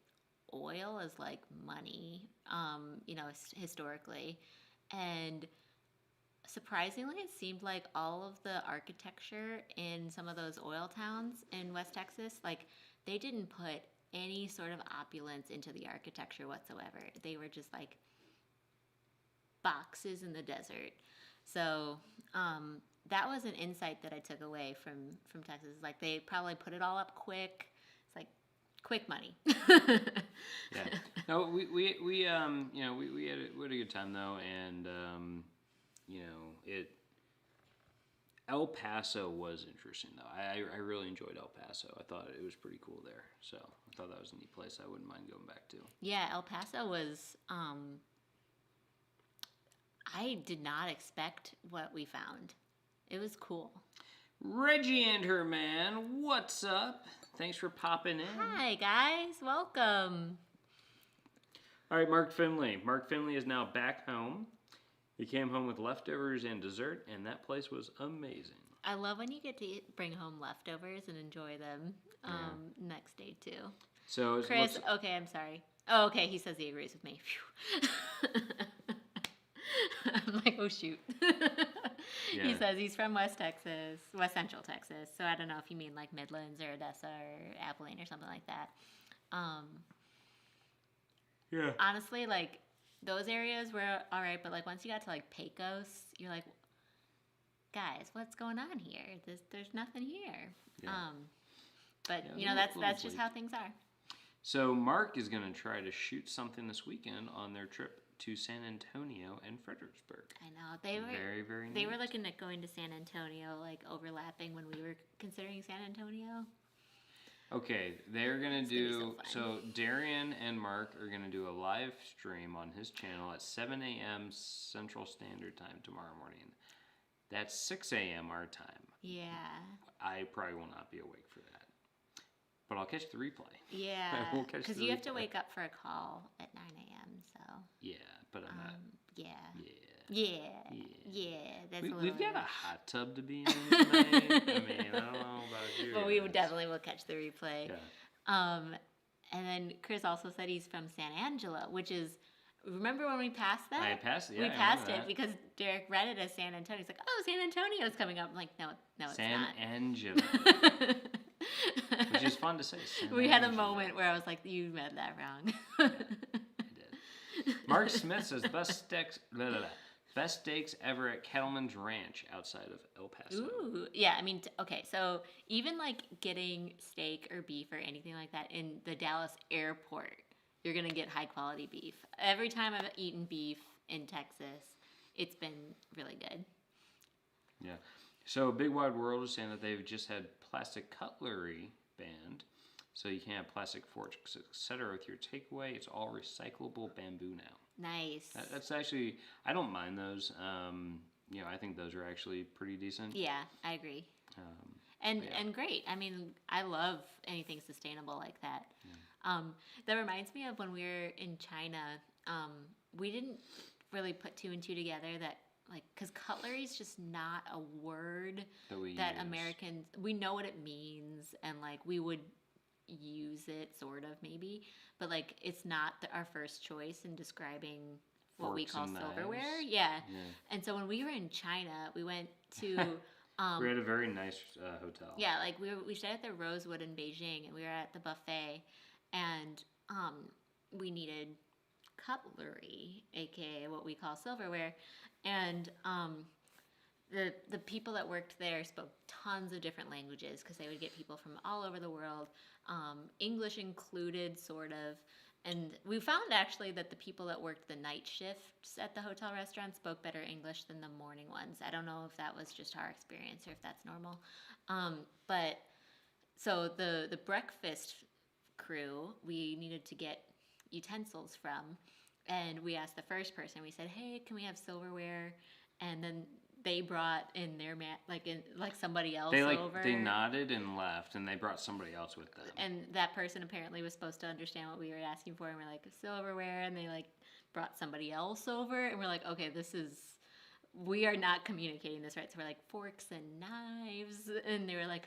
oil as like money, you know, historically. And surprisingly, it seemed like all of the architecture in some of those oil towns in West Texas, like, they didn't put any sort of opulence into the architecture whatsoever. They were just like boxes in the desert. So that was an insight that I took away from Texas. Like, they probably put it all up quick. It's like quick money. Yeah. No, we you know, we had a good time though, and you know, El Paso was interesting though. I really enjoyed El Paso. I thought it was pretty cool there. So I thought that was a neat place. I wouldn't mind going back to. Yeah, El Paso was. I did not expect what we found. It was cool. Reggie and her man, what's up? Thanks for popping in. Hi guys, welcome. All right, Mark Finley. Mark Finley is now back home. He came home with leftovers and dessert, and that place was amazing. I love when you get to bring home leftovers and enjoy them next day too. So Chris, okay, I'm sorry. Oh, okay, he says he agrees with me. I'm like, oh shoot. Yeah. He says he's from West Central Texas. So I don't know if you mean like Midlands or Odessa or Abilene or something like that. Yeah. Honestly, like, those areas were all right, but like once you got to like Pecos, you're like, guys, what's going on here? There's nothing here. Yeah. But yeah, you know, that's just how things are. So Mark is going to try to shoot something this weekend on their trip to San Antonio and Fredericksburg. I know they were very, very neat. They were looking at going to San Antonio, like overlapping when we were considering San Antonio. Okay, they're gonna It's gonna be do so fun. Darion and Mark are gonna do a live stream on his channel at 7 a.m. Central Standard Time tomorrow morning. That's 6 a.m. our time. Yeah. I probably will not be awake for that, but I'll catch the replay. Yeah. I will catch Because the you have to replay. wake up for a call at 9 a.m. So. Yeah, but I'm not. Yeah. Yeah. Yeah. Yeah. That's a little. We've got a early. hot tub to be in tonight. I mean, I don't know about you. But we guys. definitely will catch the replay. Yeah. And then Chris also said he's from San Angelo, which is. Remember when we passed that? I passed it. Yeah, we I passed remember it that. because Derek read it as San Antonio. He's like, "Oh, San Antonio's coming up." I'm like, no, it's San not. Angelo, which is fun to say. San We had a Angelo. moment where I was like, "You read that wrong." I did. Mark Smith says best steaks ever at Kettleman's Ranch outside of El Paso. Ooh, yeah. I mean, okay. So even like getting steak or beef or anything like that in the Dallas airport, you're gonna get high quality beef. Every time I've eaten beef in Texas, it's been really good. Yeah. So Big Wide World is saying that they've just had plastic cutlery banned, so you can't have plastic forks, etc. with your takeaway. It's all recyclable bamboo now. Nice. That's actually, I don't mind those. I think those are actually pretty decent. Yeah, I agree. And great. I mean, I love anything sustainable like that. Yeah. That reminds me of when we were in China. We didn't really put two and two together that like because cutlery is just not a word That we that use. Americans we know what it means and like we would use it sort of maybe, but like it's not our first choice in describing what we Forks call and silverware. knives. Yeah. Yeah. And so when we were in China, we went to We're at a very nice hotel. yeah, like we stayed at the Rosewood in Beijing, and we were at the buffet, and we needed cutlery, aka what we call silverware, and the people that worked there spoke tons of different languages because they would get people from all over the world, English included, sort of. And we found actually that the people that worked the night shifts at the hotel restaurant spoke better English than the morning ones. I don't know if that was just our experience or if that's normal. But so the breakfast crew, we needed to get utensils from. And we asked the first person, we said, "Hey, can we have silverware?" And then they brought in their like somebody else over. They nodded and left, and they brought somebody else with them. And that person apparently was supposed to understand what we were asking for, and we're like, silverware, and they like brought somebody else over, and we're like, okay, we are not communicating this right. So we're like, forks and knives, and they were like,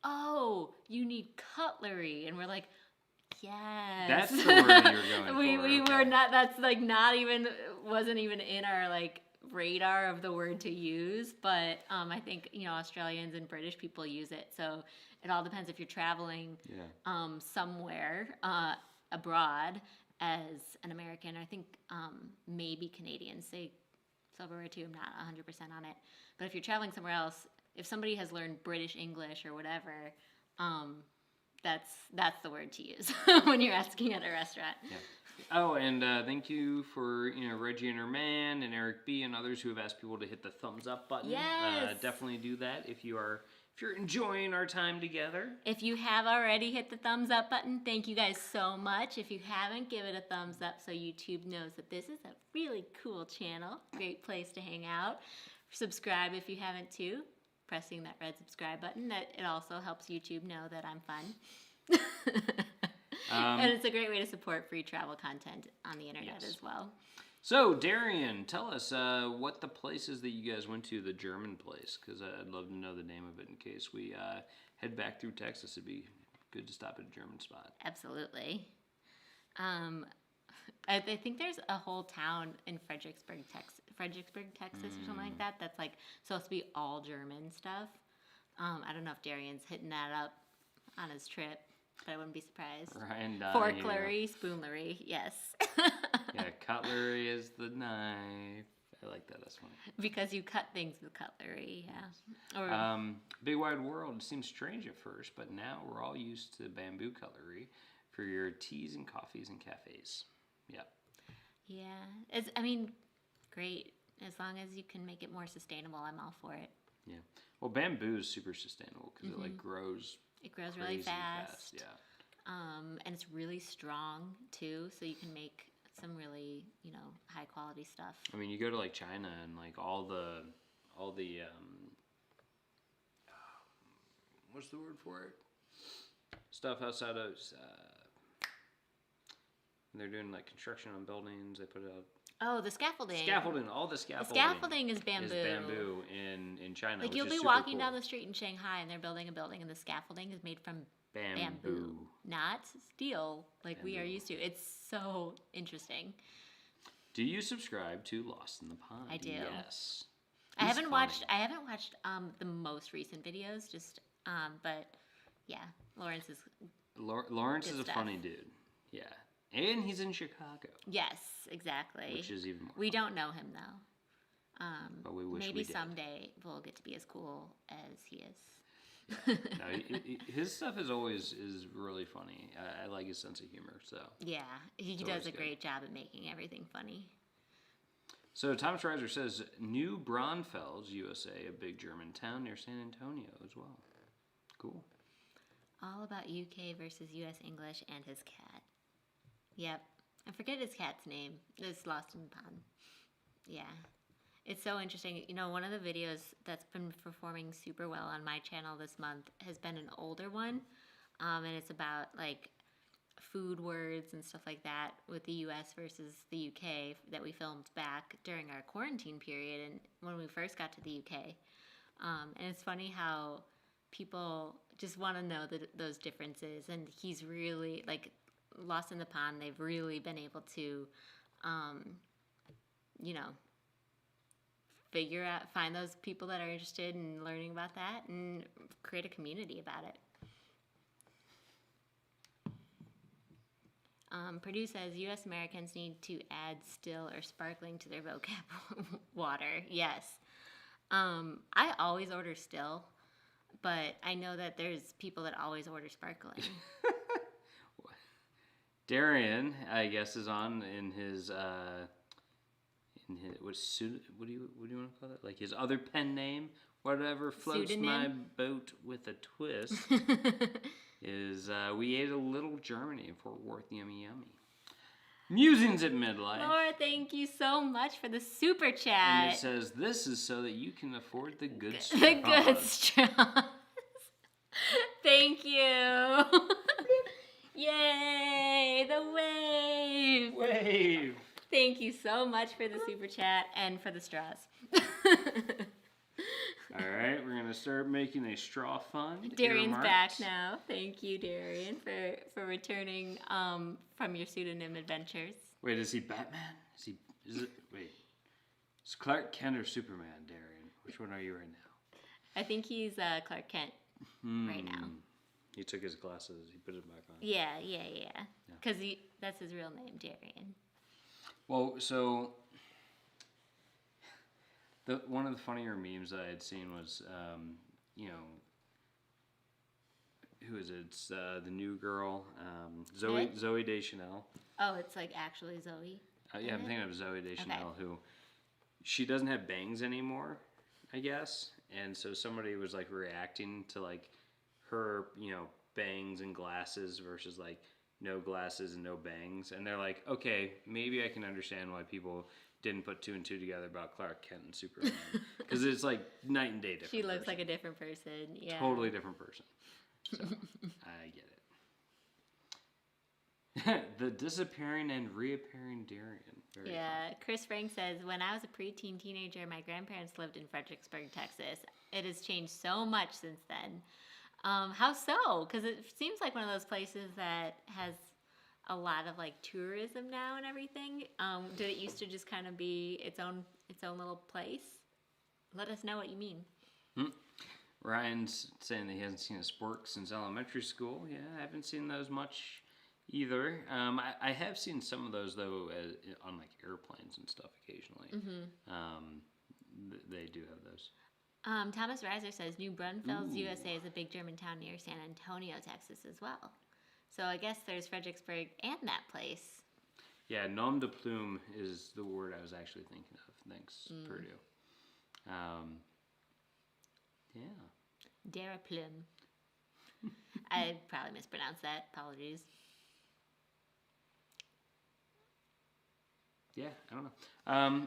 oh, you need cutlery, and we're like, yes. That's the word you're going we for. we okay. were not. That's like wasn't even in our like radar of the word to use, but I think Australians and British people use it, so it all depends if you're traveling somewhere abroad as an American. I think maybe Canadians say silverware too. I'm not 100% on it, but if you're traveling somewhere else, if somebody has learned British English or whatever, that's the word to use when you're asking at a restaurant. Yeah. Oh, and thank you for Reggie and her man and Eric B and others who have asked people to hit the thumbs up button. Yes. Definitely do that if you're enjoying our time together. If you have already hit the thumbs up button, thank you guys so much. If you haven't, give it a thumbs up so YouTube knows that this is a really cool channel. Great place to hang out. Subscribe if you haven't too. Pressing that red subscribe button. It also helps YouTube know that I'm fun. And it's a great way to support free travel content on the internet Yes. as well. So, Darion, tell us what the places that you guys went to, the German place, because I'd love to know the name of it in case we head back through Texas. It'd be good to stop at a German spot. Absolutely. I think there's a whole town in Fredericksburg, Texas, or something like that. That's like supposed to be all German stuff. I don't know if Darion's hitting that up on his trip, but I wouldn't be surprised. Ryan Forklery, spoonlery, yes. Yeah, cutlery is the knife. I like that as one. Because you cut things with cutlery, yeah. Or Big Wide World seems strange at first, but now we're all used to bamboo cutlery for your teas and coffees and cafes. Yep. yeah, great. As long as you can make it more sustainable, I'm all for it. Yeah. Well, bamboo is super sustainable because it like grows It grows really crazy fast. Yeah. And it's really strong too, so you can make some really, high quality stuff. I mean, you go to like China and like all the what's the word for it? Stuff outside of they're doing like construction on buildings. They put out Oh, the scaffolding. all the scaffolding. The scaffolding is bamboo. In China. Like you'll be walking down the street in Shanghai and they're building a building and the scaffolding is made from bamboo, not steel like we are used to. It's so interesting. Do you subscribe to Lost in the Pond? I do. Yes. I haven't watched the most recent videos, just but yeah, Lawrence is a funny dude. Yeah. And he's in Chicago. Yes, exactly. Which is even more We don't know him though. But we wish maybe we did. Someday we'll get to be as cool as he is. No, his stuff is really funny. I like his sense of humor. So yeah, he does a great job at making everything funny. So Thomas Reiser says New Braunfels, USA, a big German town near San Antonio as well. Cool. All about UK versus US English and his cat. Yep. I forget his cat's name. It's Lost in the Pond. Yeah. It's so interesting. One of the videos that's been performing super well on my channel this month has been an older one. And it's about like food words and stuff like that with the US versus the UK that we filmed back during our quarantine period and when we first got to the UK. And it's funny how people just want to know those differences. And he's really, like, Lost in the Pond, they've really been able to, find those people that are interested in learning about that and create a community about it. Purdue says U.S. Americans need to add still or sparkling to their vocab water. Yes. I always order still, but I know that there's people that always order sparkling. Darion, I guess, is on in his what do you want to call it? Like his other pen name, whatever floats Pseudonym? my boat with a twist. Is we ate a little Germany in Fort Worth, yummy yummy. Musings at midlife. Laura, thank you so much for the super chat. And it says this is so that you can afford the good straws. The good straws. Thank you. Yay, the wave. Wave. Thank you so much for the super chat and for the straws. All right, we're gonna start making a straw fund. Darion's back now. Thank you, Darion, for returning from your pseudonym adventures. Wait, is he Batman? Is Clark Kent or Superman, Darion? Which one are you right now? I think he's Clark Kent right now. He took his glasses. He put it back on. Yeah. Because that's his real name, Darion. Well, so one of the funnier memes that I had seen was, who is it? It's the new girl, Zooey Deschanel. Oh, it's like actually Zoe. Yeah, I'm thinking of Zooey Deschanel, who she doesn't have bangs anymore, I guess, and so somebody was like reacting to like her, bangs and glasses versus like no glasses and no bangs, and they're like, okay, maybe I can understand why people didn't put two and two together about Clark Kent and Superman, because it's like night and day different. She looks like a different person. Yeah, totally different person. So I get it. The disappearing and reappearing Darion. Very fun. Chris Frank says, when I was a preteen teenager, my grandparents lived in Fredericksburg, Texas. It has changed so much since then. How so? Because it seems like one of those places that has a lot of like tourism now and everything. Did it used to just kind of be its own little place? Let us know what you mean. Ryan's saying that he hasn't seen a spork since elementary school. Yeah, I haven't seen those much either. I have seen some of those though on like airplanes and stuff occasionally. They do have those. Thomas Reiser says New Braunfels, USA is a big German town near San Antonio, Texas as well. So I guess there's Fredericksburg and that place. Yeah, nom de plume is the word I was actually thinking of. Thanks, Purdue. Dara plume. I probably mispronounced that. Apologies. Yeah, I don't know.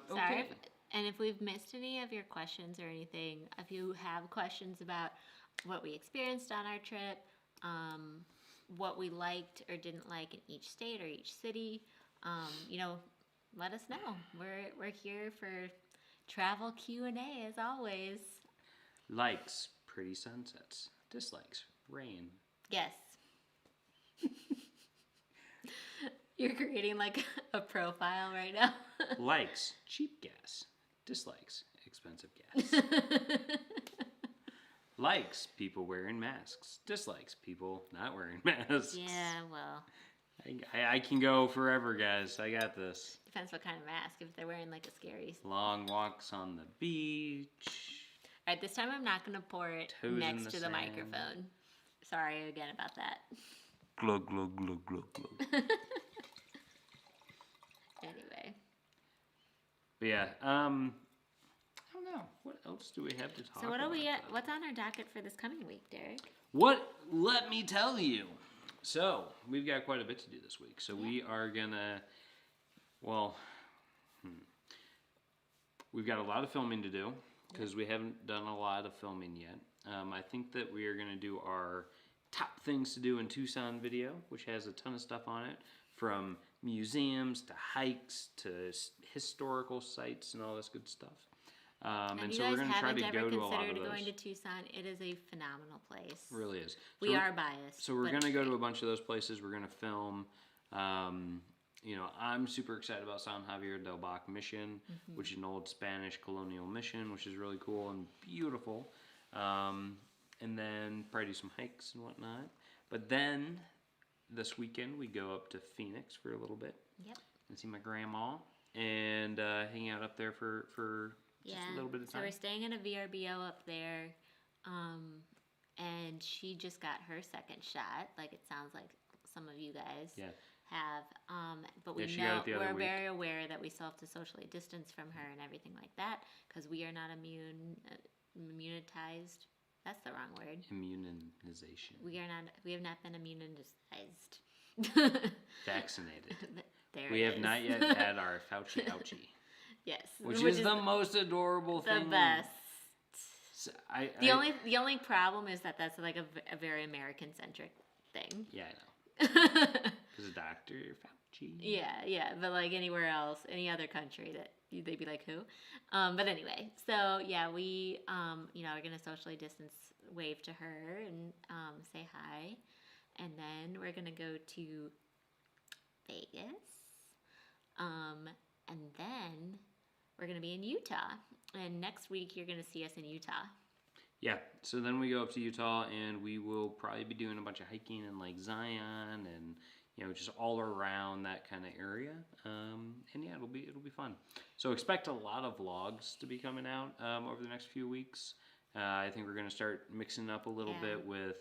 Sorry. Okay. And if we've missed any of your questions or anything, if you have questions about what we experienced on our trip, what we liked or didn't like in each state or each city, let us know. We're here for travel Q&A as always. Likes, pretty sunsets. Dislikes, rain. Yes. You're creating like a profile right now. Likes, cheap gas. Dislikes, expensive gas. Likes, people wearing masks. Dislikes, people not wearing masks. Yeah, well. I can go forever, guys. I got this. Depends what kind of mask. If they're wearing like a scary. Long walks on the beach. All right, this time I'm not going to pour it Toes next in the to the sand. microphone. Sorry again about that. Glug, glug, glug, glug, glug. Anyway. But yeah, I don't know. What else do we have to talk about? So what are we at? What's on our docket for this coming week, Derek? What? Let me tell you. So, we've got quite a bit to do this week. So we are gonna, we've got a lot of filming to do because we haven't done a lot of filming yet. I think that we are gonna do our top things to do in Tucson video, which has a ton of stuff on it, from museums to hikes to historical sites and all this good stuff. And so we're going to try to go to a lot of those. Going to Tucson, it is a phenomenal place. It really is. We are biased. So we're going to go to a bunch of those places. We're going to film. I'm super excited about San Javier del Bac Mission, which is an old Spanish colonial mission, which is really cool and beautiful. And then probably do some hikes and whatnot. But then this weekend we go up to Phoenix for a little bit. Yep. And see my grandma and hang out up there for just a little bit of time. So we're staying in a VRBO up there, and she just got her second shot. Like it sounds like some of you guys have. But we know we're very aware that we still have to socially distance from her and everything like that because we are not immunized. That's the wrong word. Immunization. We have not been immunized. Vaccinated. We have not yet had our Fauci ouchie. Yes. Which is the most adorable thing. The best. So the only problem is that that's like a very American centric thing. Yeah, I know. Because Dr. Fauci. Yeah, but like anywhere else, any other country that they'd be like, who? But anyway, so yeah, we are gonna socially distance, wave to her, and say hi, and then we're gonna go to Vegas, and then we're gonna be in Utah, and next week you're gonna see us in Utah. Yeah, so then we go up to Utah, and we will probably be doing a bunch of hiking in Lake Zion, and just all around that kind of area. And yeah, it'll be fun. So expect a lot of vlogs to be coming out over the next few weeks. I think we're gonna start mixing up a little bit with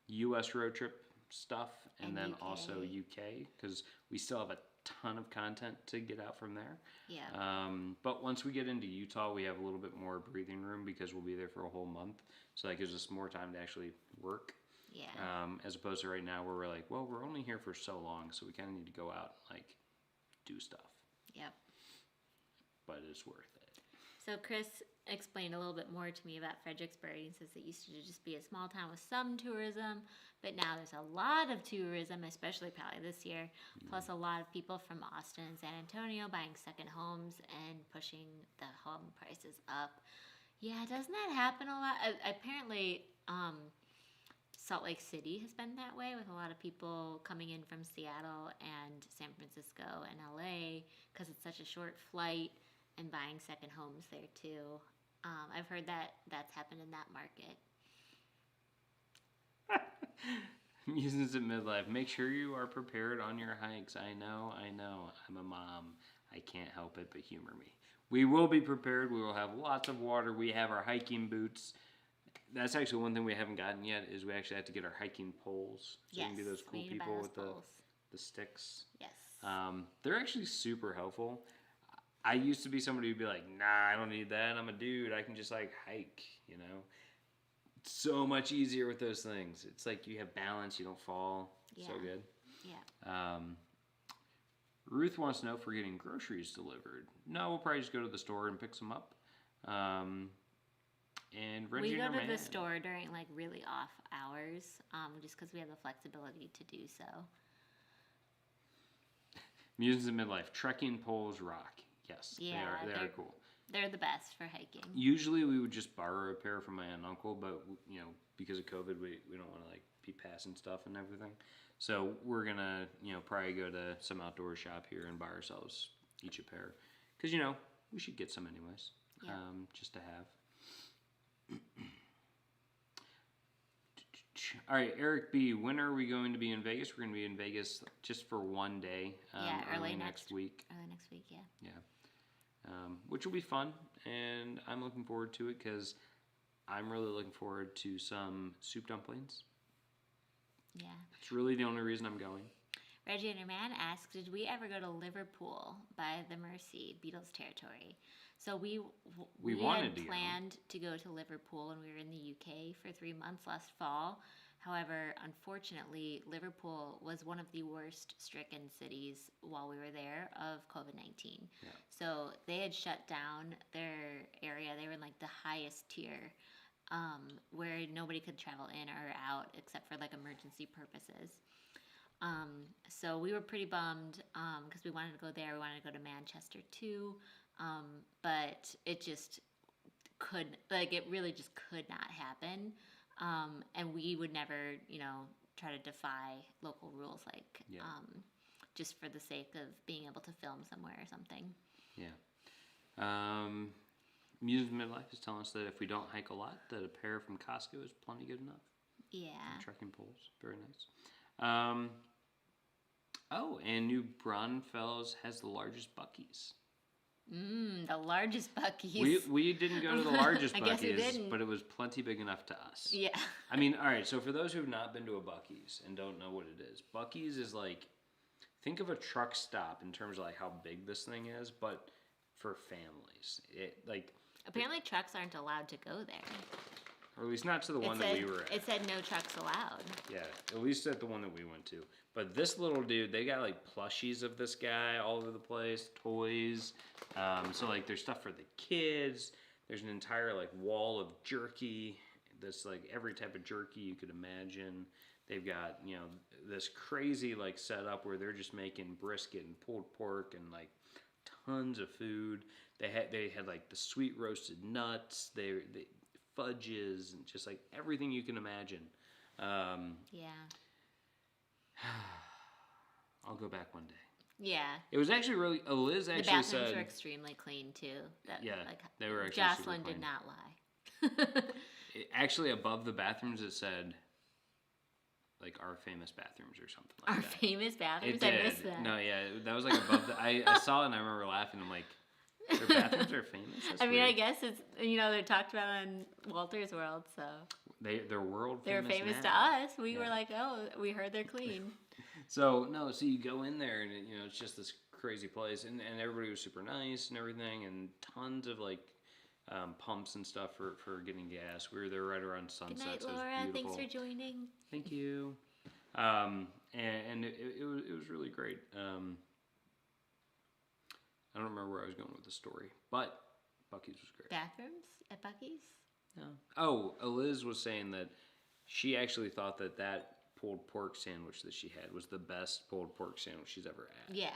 U.S. road trip stuff, and then UK. Also UK, because we still have a ton of content to get out from there. Yeah. But once we get into Utah, we have a little bit more breathing room because we'll be there for a whole month. So that gives us more time to actually work. Yeah. As opposed to right now where we're like, well, we're only here for so long, so we kind of need to go out and like do stuff. Yep. But it's worth it. So Chris explained a little bit more to me about Fredericksburg. He says it used to just be a small town with some tourism, but now there's a lot of tourism, especially probably this year, plus a lot of people from Austin and San Antonio buying second homes and pushing the home prices up. Yeah, doesn't that happen a lot? Apparently, Salt Lake City has been that way with a lot of people coming in from Seattle and San Francisco and LA because it's such a short flight and buying second homes there too. I've heard that that's happened in that market. Musings at midlife. Make sure you are prepared on your hikes. I know. I'm a mom. I can't help it, but humor me. We will be prepared. We will have lots of water. We have our hiking boots. That's actually one thing we haven't gotten yet is we actually have to get our hiking poles. So you can be those cool people with the sticks. Yes. They're actually super helpful. I used to be somebody who'd be like, nah, I don't need that. I'm a dude. I can just like hike, so much easier with those things. It's like you have balance, you don't fall. Yeah. So good. Yeah. Ruth wants to know if we're getting groceries delivered. No, we'll probably just go to the store and pick some up. And Reggie We go and our to man. the store during like really off hours, just because we have the flexibility to do so. Musings of Midlife. Trekking poles rock. Yes, Yeah, they are cool. They're the best for hiking. Usually we would just borrow a pair from my aunt and uncle, but because of COVID, we don't want to like be passing stuff and everything. So we're gonna probably go to some outdoor shop here and buy ourselves each a pair, because we should get some anyways, Yeah. just to have. All right, Eric B. When are we going to be in Vegas? We're going to be in Vegas just for one day. Early next week. Early next week, yeah. Yeah. Which will be fun, and I'm looking forward to it because I'm really looking forward to some soup dumplings. Yeah. It's really the only reason I'm going. Reggie and her man asked, did we ever go to Liverpool by the Mersey, Beatles territory? So we wanted had to go. planned to go to Liverpool when we were in the UK for 3 months last fall. However, unfortunately, Liverpool was one of the worst stricken cities while we were there of COVID-19. Yeah. So they had shut down their area. They were in like the highest tier, where nobody could travel in or out except for like emergency purposes. So we were pretty bummed because we wanted to go there. We wanted to go to Manchester too, but it just it really just could not happen. And we would never, try to defy local rules, just for the sake of being able to film somewhere or something. Yeah. Musings of Midlife is telling us that if we don't hike a lot, that a pair from Costco is plenty good enough. Yeah. And trekking poles, very nice. And New Braunfels has the largest Buc-ee's. The largest Buc-ee's. We didn't go to the largest I guess we Buc-ee's, didn't. but it was plenty big enough to us. Yeah. I mean, all right, so for those who have not been to a Buc-ee's and don't know what it is, Buc-ee's is like, think of a truck stop in terms of like how big this thing is, but for families. Apparently trucks aren't allowed to go there. Or at least not to the one that we were at. It said no trucks allowed. Yeah, at least at the one that we went to. But this little dude, they got like plushies of this guy all over the place, toys. So like there's stuff for the kids. There's an entire like wall of jerky. That's like every type of jerky you could imagine. They've got, this crazy like setup where they're just making brisket and pulled pork and like tons of food. They had like the sweet roasted nuts. They fudges and just like everything you can imagine. Yeah. I'll go back one day. Yeah. It was actually really. Eliz actually the bathrooms said. were extremely clean too. They were actually Jocelyn super did clean. not lie. Actually, above the bathrooms, it said, like, our famous bathrooms or something like Our that. famous bathrooms? It did. I missed that. No, yeah, that was like above the. I saw it and I remember laughing. I'm like, their bathrooms are famous. That's I mean, weird. I guess it's they're talked about on Walter's World, so They're world. they're famous to now. us. We were like, oh, we heard they're clean. So you go in there and it's just this crazy place, and everybody was super nice and everything, and tons of like pumps and stuff for getting gas. We were there right around sunset. Good night, so it was Laura. beautiful. Thanks for joining. Thank you. And it was really great. I don't remember where I was going with the story, but Buc-ee's was great. Bathrooms at Buc-ee's? No. Oh, Eliz was saying that she actually thought that pulled pork sandwich that she had was the best pulled pork sandwich she's ever had. Yeah.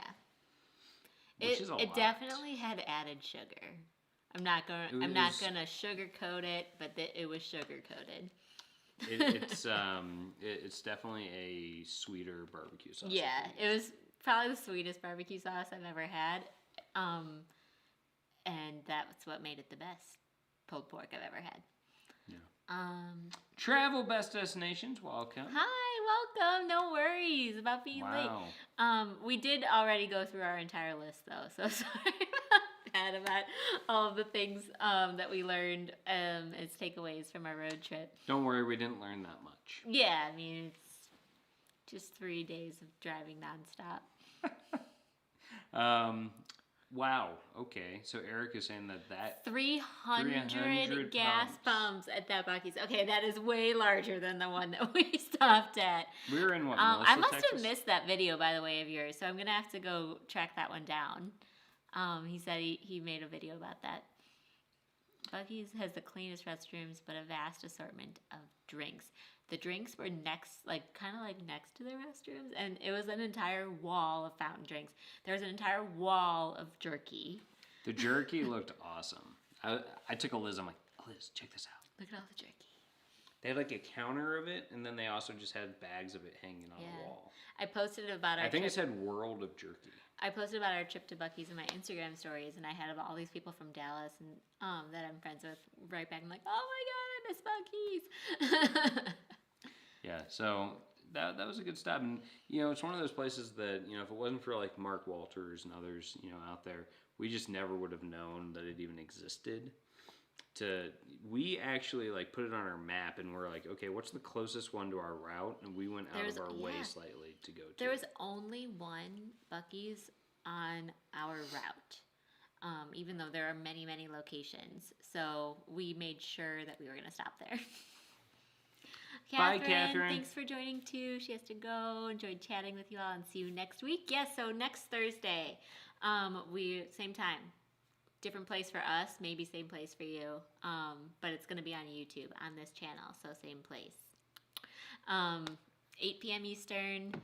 Which is a lot. Definitely had added sugar. I'm not gonna sugarcoat it, but it was sugar coated. It's definitely a sweeter barbecue sauce. Yeah, it was probably the sweetest barbecue sauce I've ever had, and that's what made it the best pulled pork I've ever had. Yeah. Travel best destinations. Welcome. Hi, welcome. No worries about being late. We did already go through our entire list though, so sorry about all of the things that we learned as takeaways from our road trip. Don't worry, we didn't learn that much. Yeah, I mean, it's just 3 days of driving nonstop. Wow. Okay. So Eric is saying that 300 300 gas pumps. pumps at that Buc-ee's. Okay, that is way larger than the one that we stopped at. We were in what? I must Texas? have missed that video, by the way, of yours, so I'm gonna have to go track that one down. He said he made a video about that. Buc-ee's has the cleanest restrooms, but a vast assortment of drinks. The drinks were kind of next to the restrooms, and it was an entire wall of fountain drinks. There was an entire wall of jerky. The jerky looked awesome. I took Eliz. I'm like, Eliz, check this out. Look at all the jerky. They had like a counter of it, and then they also just had bags of it hanging on the wall. I posted about our I think trip. it said World of Jerky. I posted about our trip to Buc-ee's in my Instagram stories, and I had all these people from Dallas and that I'm friends with right back. I'm like, oh my god, I miss Buc-ee's. Yeah, so that was a good stop, and it's one of those places that if it wasn't for like Mark Walters and others out there, we just never would have known that it even existed. We actually like put it on our map, and we're like, okay, what's the closest one to our route? And we went out of our way slightly to go to. There was only one Buc-ee's on our route, even though there are many, many locations. So we made sure that we were going to stop there. Bye, Catherine. Thanks for joining too. She has to go. Enjoyed chatting with you all, and see you next week. Yes, so next Thursday, same time. Different place for us, maybe same place for you, but it's going to be on YouTube on this channel, so same place. 8 p.m. Eastern.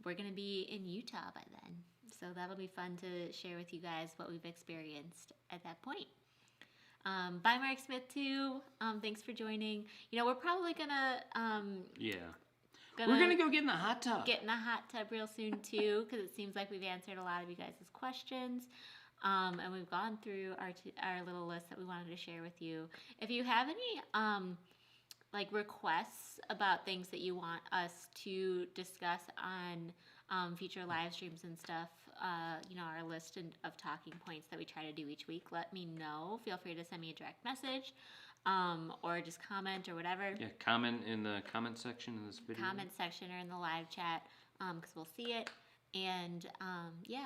We're going to be in Utah by then, so that'll be fun to share with you guys what we've experienced at that point. Bye, Mark Smith, too. Thanks for joining. We're probably going to... We're going to go get in the hot tub. Get in the hot tub real soon, too, because it seems like we've answered a lot of you guys' questions. And we've gone through our little list that we wanted to share with you. If you have any requests about things that you want us to discuss on future live streams and stuff, our list of talking points that we try to do each week, let me know. Feel free to send me a direct message, or just comment or whatever. Yeah, comment in the comment section of this video. Comment section or in the live chat, because we'll see it. And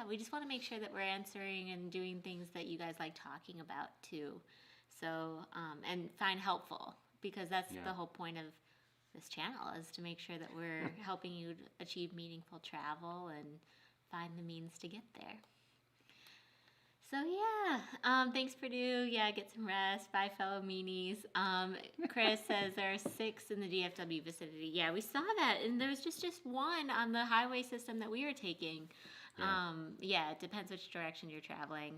we just want to make sure that we're answering and doing things that you guys like talking about too. So, and find helpful, because that's the whole point of this channel, is to make sure that we're helping you achieve meaningful travel and find the means to get there. So thanks Purdue. Get some rest. Bye, fellow meanies. Chris says there are 6 in the DFW vicinity. Yeah, we saw that, and there was just one on the highway system that we were taking. It depends which direction you're traveling.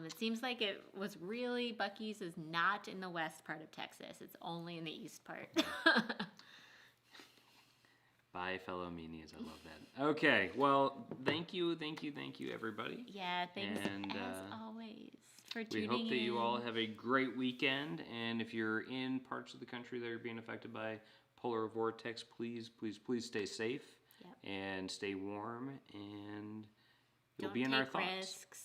It seems like it was really, Buc-ee's is not in the west part of Texas. It's only in the east part. Bye, fellow meanies. I love that. Okay, well, thank you, everybody. Yeah, thanks as always for tuning in. We hope that you all have a great weekend, and if you're in parts of the country that are being affected by polar vortex, please stay safe and stay warm, and you'll be in our thoughts. Risks.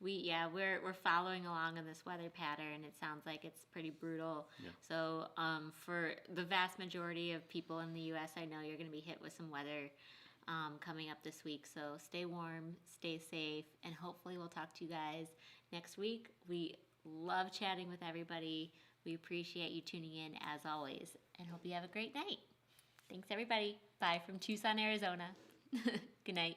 We're following along in this weather pattern. It sounds like it's pretty brutal. Yeah. So for the vast majority of people in the U.S., I know you're going to be hit with some weather coming up this week. So stay warm, stay safe, and hopefully we'll talk to you guys next week. We love chatting with everybody. We appreciate you tuning in as always, and hope you have a great night. Thanks, everybody. Bye from Tucson, Arizona. Good night.